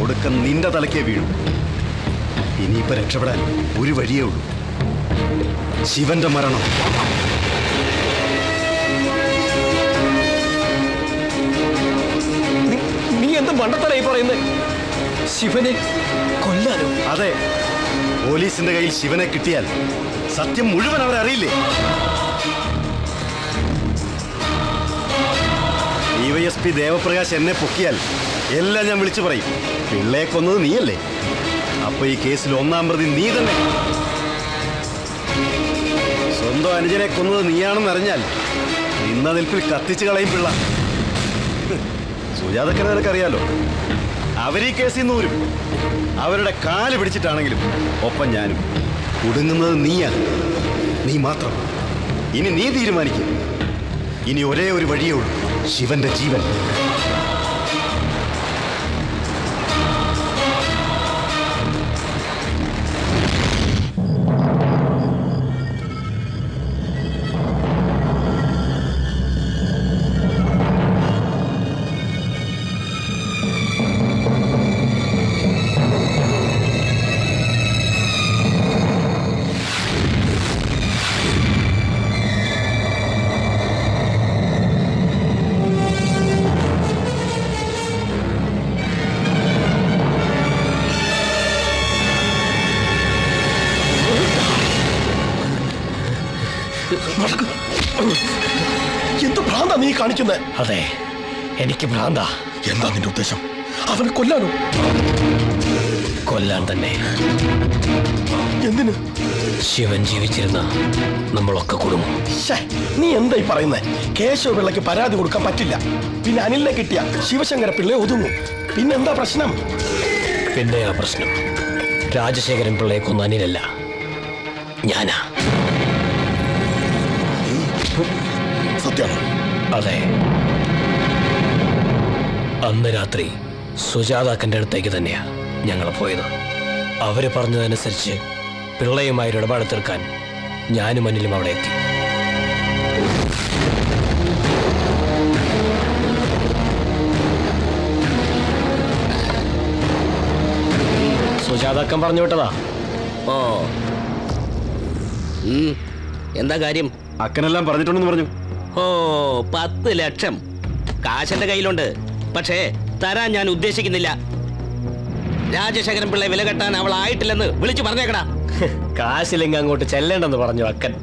ഒടുക്കം നിന്റെ തലക്കേ വീഴും. ഇനിയിപ്പോ രക്ഷപ്പെടാൻ ഒരു വഴിയേ ഉള്ളൂ, ശിവന്റെ മരണം. നീ എന്ത് മണ്ടത്തരായി പറയുന്നേ? ശിവനെ കൊല്ലാനോ? അതെ, പോലീസിന്റെ കയ്യിൽ ശിവനെ കിട്ടിയാൽ സത്യം മുഴുവൻ അവരറിയില്ലേ? DYSP ദേവപ്രകാശ് എന്നെ പൊക്കിയാൽ എല്ലാം ഞാൻ വിളിച്ചു പറയും. പിള്ളയെ കൊന്നത് നീയല്ലേ? അപ്പൊ ഈ കേസിൽ 1-ാം പ്രതി നീ തന്നെ. സ്വന്തം അനുജനെ കൊന്നത് നീയാണെന്ന് അറിഞ്ഞാൽ നിന്ന നിൽപ്പിൽ കത്തിച്ചു കളയും പിള്ള. സുജാതക്കനെ നിനക്കറിയാലോ, അവരീ കേസിൽ നിന്ന് ഊരും. അവരുടെ കാല് പിടിച്ചിട്ടാണെങ്കിലും ഒപ്പം ഞാനും. കുടുങ്ങുന്നത് നീയാണ്, നീ മാത്രം. ഇനി നീ തീരുമാനിക്കും. ഇനി ഒരേ ഒരു വഴിയേ ഉള്ളൂ, ശിവന്റെ ജീവൻ. എന്ത് ഭ്രാന്താ നീ കാണിക്കുന്നത്? അതെ, എനിക്ക് ഭ്രാന്താ. എന്താ നിന്റെ ഉദ്ദേശം? അവനെ കൊല്ലാനോ? കൊല്ലാൻ തന്നെ. എന്തിന്? ശിവൻ ജീവിച്ചിരുന്ന നമ്മളൊക്കെ കുടുങ്ങും. നീ എന്തായി പറയുന്നേ? കേശവ പിള്ളയ്ക്ക് പരാതി കൊടുക്കാൻ പറ്റില്ല. പിന്നെ അനിലിനെ കിട്ടിയ ശിവശങ്കര പിള്ളയെ ഒതുങ്ങും. പിന്നെന്താ പ്രശ്നം? പിന്നെ ആ പ്രശ്നം രാജശേഖരൻ പിള്ളയെ കൊന്ന അനിലല്ല, ഞാനാ. സത്യമാണ്. അതെ, അന്ന് രാത്രി സുജാതാക്കന്റെ അടുത്തേക്ക് തന്നെയാ ഞങ്ങൾ പോയത്. അവര് പറഞ്ഞതനുസരിച്ച് പിള്ളയുമായി ഒരു ഇടപാട് തീർക്കാൻ ഞാനും അനിലും അവിടെ എത്തി. സുജാതാക്കൻ പറഞ്ഞു വിട്ടതാ. ഓ, എന്താ കാര്യം? അക്കനെല്ലാം പറഞ്ഞിട്ടുണ്ടെന്ന് പറഞ്ഞു. ഓ, 10 ലക്ഷം കാശന്റെ കയ്യിലുണ്ട്. പക്ഷേ തരാൻ ഞാൻ ഉദ്ദേശിക്കുന്നില്ല. രാജശേഖരൻ പിള്ളയെ വില കെട്ടാൻ അവൾ ആയിട്ടില്ലെന്ന് വിളിച്ചു പറഞ്ഞേക്കടാ. കാശില്ലെങ്കിൽ അങ്ങോട്ട് ചെല്ലേണ്ടെന്ന് പറഞ്ഞു അക്കൻ.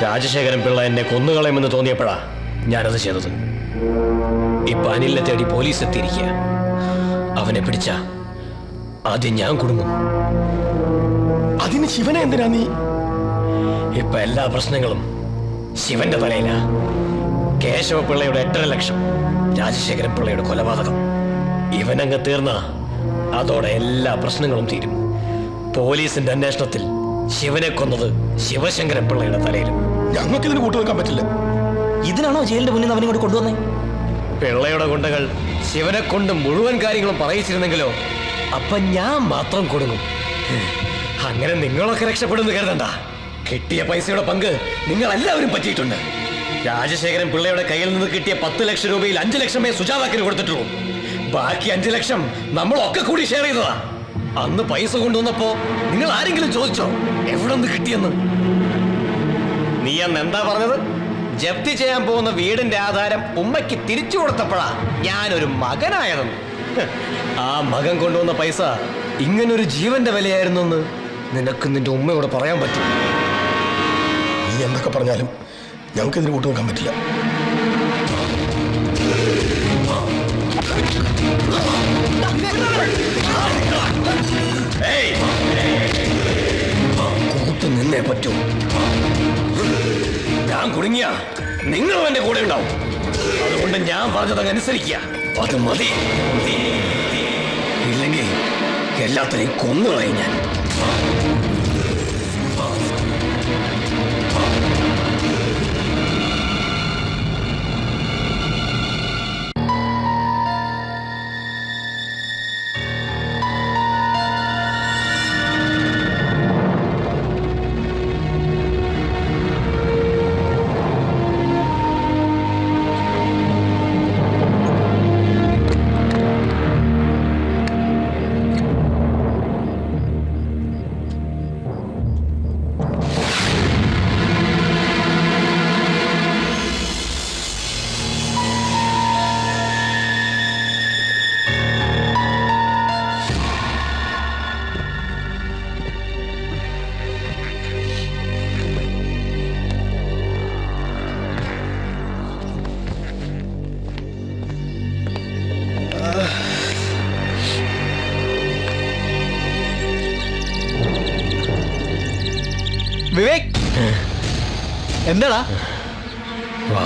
രാജശേഖരൻ പിള്ള എന്നെ കൊന്നുകളയുമെന്ന് തോന്നിയപ്പോഴാ ഞാനത് ചെയ്തത്. ഇപ്പൊ അനിലിനെ തേടി പോലീസ് എത്തിയിരിക്കുക. അവനെ പിടിച്ച ആദ്യം ഞാൻ കുടുങ്ങും. അതിന് ശിവനെ എന്തിനാ നീ? ഇപ്പൊ എല്ലാ പ്രശ്നങ്ങളും ശിവന്റെ തലയില. കേശവപിള്ളയുടെ 8.5 ലക്ഷം, രാജശേഖരൻ പിള്ളയുടെ കൊലപാതകം. ഇവനങ്ങ് തീർന്ന അതോടെ എല്ലാ പ്രശ്നങ്ങളും തീരും. പോലീസിന്റെ അന്വേഷണത്തിൽ ശിവനെ കൊന്നത് ശിവശങ്കരൻ പിള്ളയുടെ തലയിലും. ഞങ്ങൾക്ക് ഇതിന് കൂട്ടു നിൽക്കാൻ പറ്റില്ല. ഇതിനാണോ ജയിലിന്റെ മുന്നിൽ അവനെ കൂടെ കൊണ്ടുവന്നേ? പിള്ളയുടെ ഗുണ്ടകൾ ശിവനെ കൊണ്ട് മുഴുവൻ കാര്യങ്ങളും പറയിച്ചിരുന്നെങ്കിലോ അപ്പൊ ഞാൻ മാത്രം കൊടുങ്ങും. അങ്ങനെ നിങ്ങളൊക്കെ രക്ഷപ്പെടുന്നു കരുതണ്ട. കിട്ടിയ പൈസയുടെ പങ്ക് നിങ്ങൾ എല്ലാവരും പറ്റിയിട്ടുണ്ട്. രാജശേഖരൻ പിള്ളയുടെ കയ്യിൽ നിന്ന് കിട്ടിയ 10 ലക്ഷം രൂപയിൽ 5 ലക്ഷമേ സുജാതാക്കിന് കൊടുത്തിട്ടുള്ളൂ. ബാക്കി 5 ലക്ഷം നമ്മളൊക്കെ കൂടി ഷെയർ ചെയ്തതാ. അന്ന് പൈസ കൊണ്ടുവന്നപ്പോ നിങ്ങൾ ആരെങ്കിലും ചോദിച്ചോ എവിടെ നിന്ന് കിട്ടിയെന്ന്? നീ അന്ന് എന്താ പറഞ്ഞത്? ജപ്തി ചെയ്യാൻ പോകുന്ന വീടിന്റെ ആധാരം ഉമ്മയ്ക്ക് തിരിച്ചു കൊടുത്തപ്പോഴാ ഞാനൊരു മകനായതെന്ന്. ആ മകൻ കൊണ്ടുവന്ന പൈസ ഇങ്ങനൊരു ജീവന്റെ വിലയായിരുന്നു എന്ന് നിനക്ക് നിന്റെ ഉമ്മയോട് പറയാൻ പറ്റും? നീ എന്തൊക്കെ പറഞ്ഞാലും ഞങ്ങൾക്ക് ഇതിന് കൂട്ടു നിൽക്കാൻ പറ്റില്ല. കൂട്ടു നിന്നേ പറ്റൂ. ഞാൻ കുടുങ്ങിയ നിങ്ങളും എന്റെ കൂടെ ഉണ്ടാവും. അതുകൊണ്ട് ഞാൻ പറഞ്ഞതങ്ങ് അനുസരിക്കുക. അത് മതി. ഇല്ലെങ്കിൽ എല്ലാത്തിനെയും കൊന്നുകളയും ഞാൻ. വിവേക്, എന്താടാ? വാ.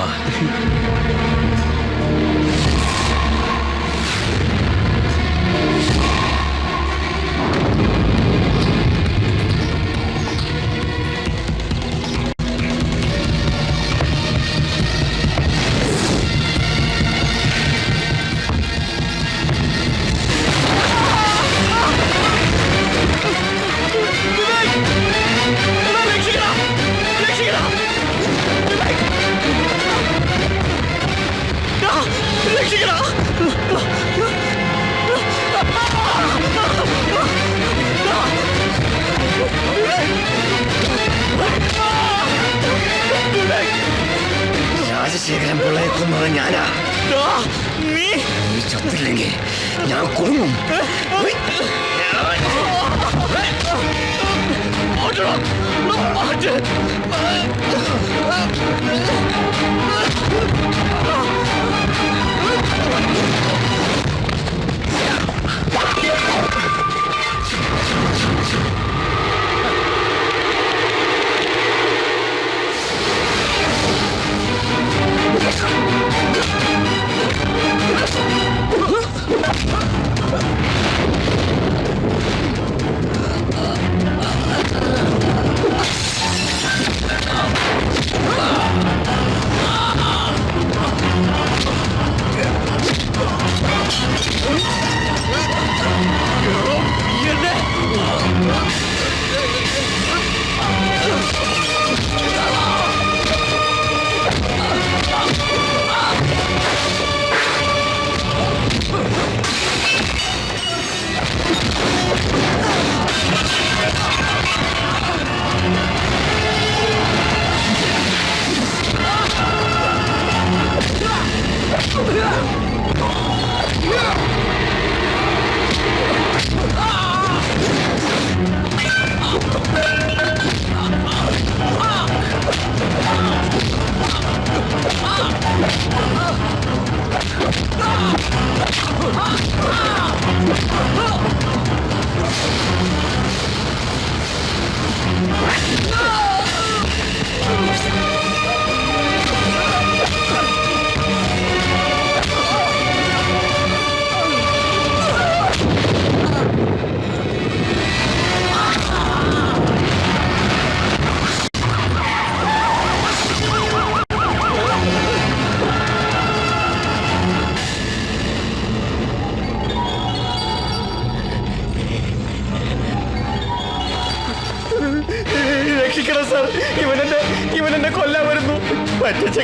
രാജശേഖരൻ പിള്ളയെ കൊന്നത് ഞാനാ. നീ ചത്തില്ലെങ്കിൽ ഞാൻ കുടുങ്ങും.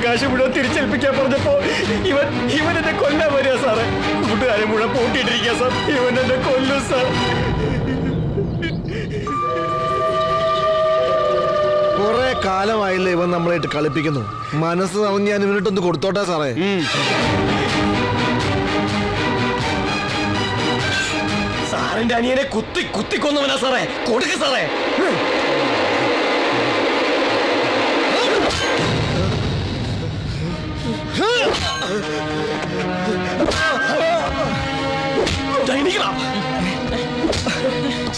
കാശ് മുഴുവൻ തിരിച്ചേൽപ്പിക്കാൻ പറഞ്ഞപ്പോ ഇവൻ എന്നെ കൊല്ലാൻ വരിക സാറേ. കൂട്ടുകാരെ മുഴുവൻ പൂട്ടിയിട്ടിരിക്കുക സാർ. ഇവൻ എന്നെ കൊല്ലും സാർ. കുറെ കാലമായില്ലേ ഇവൻ നമ്മളായിട്ട് കളിപ്പിക്കുന്നു. മനസ്സ് അറിഞ്ഞ് ഞാൻ ഇവനിട്ടൊന്ന് കൊടുത്തോട്ടെ സാറേ. സാറിന്റെ അനിയനെ കുത്തി കൊന്നവനാ സാറേ. കൊടുക്ക സാറേ.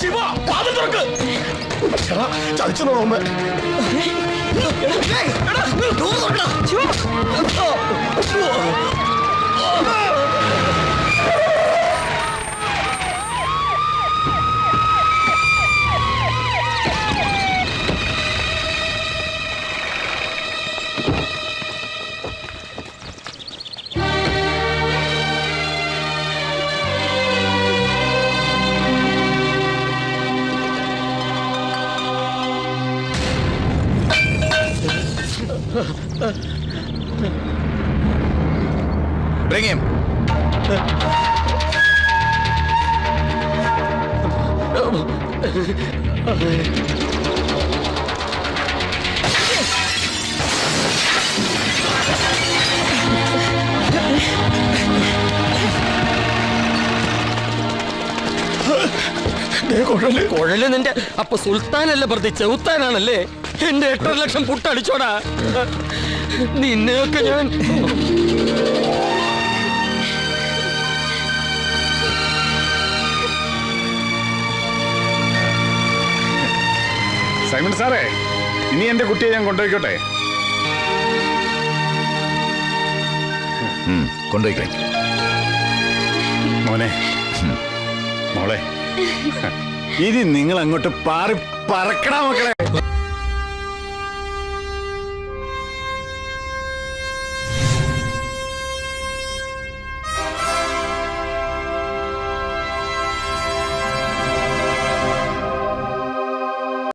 ശിവ, വാതിൽ തുറക്ക്. ചതിച്ചു നോമ്പ്. Bring him. കുഴല് നിന്റെ അപ്പൊ സുൽത്താനല്ല പ്രതി ചെറുത്താനാണല്ലേ? എന്റെ 8.5 ലക്ഷം പുട്ടടിച്ചോടാ. നിന്നെയൊക്കെ ഞാൻ സൈമൺ സാറേ, ഇനി എന്റെ കുട്ടിയെ ഞാൻ കൊണ്ടുപോയിക്കോട്ടെ? കൊണ്ടുപോയിക്കോ മോനെ, മോളെ, ഇനി നിങ്ങൾ അങ്ങോട്ട് പറക്കടാ മക്കളെ.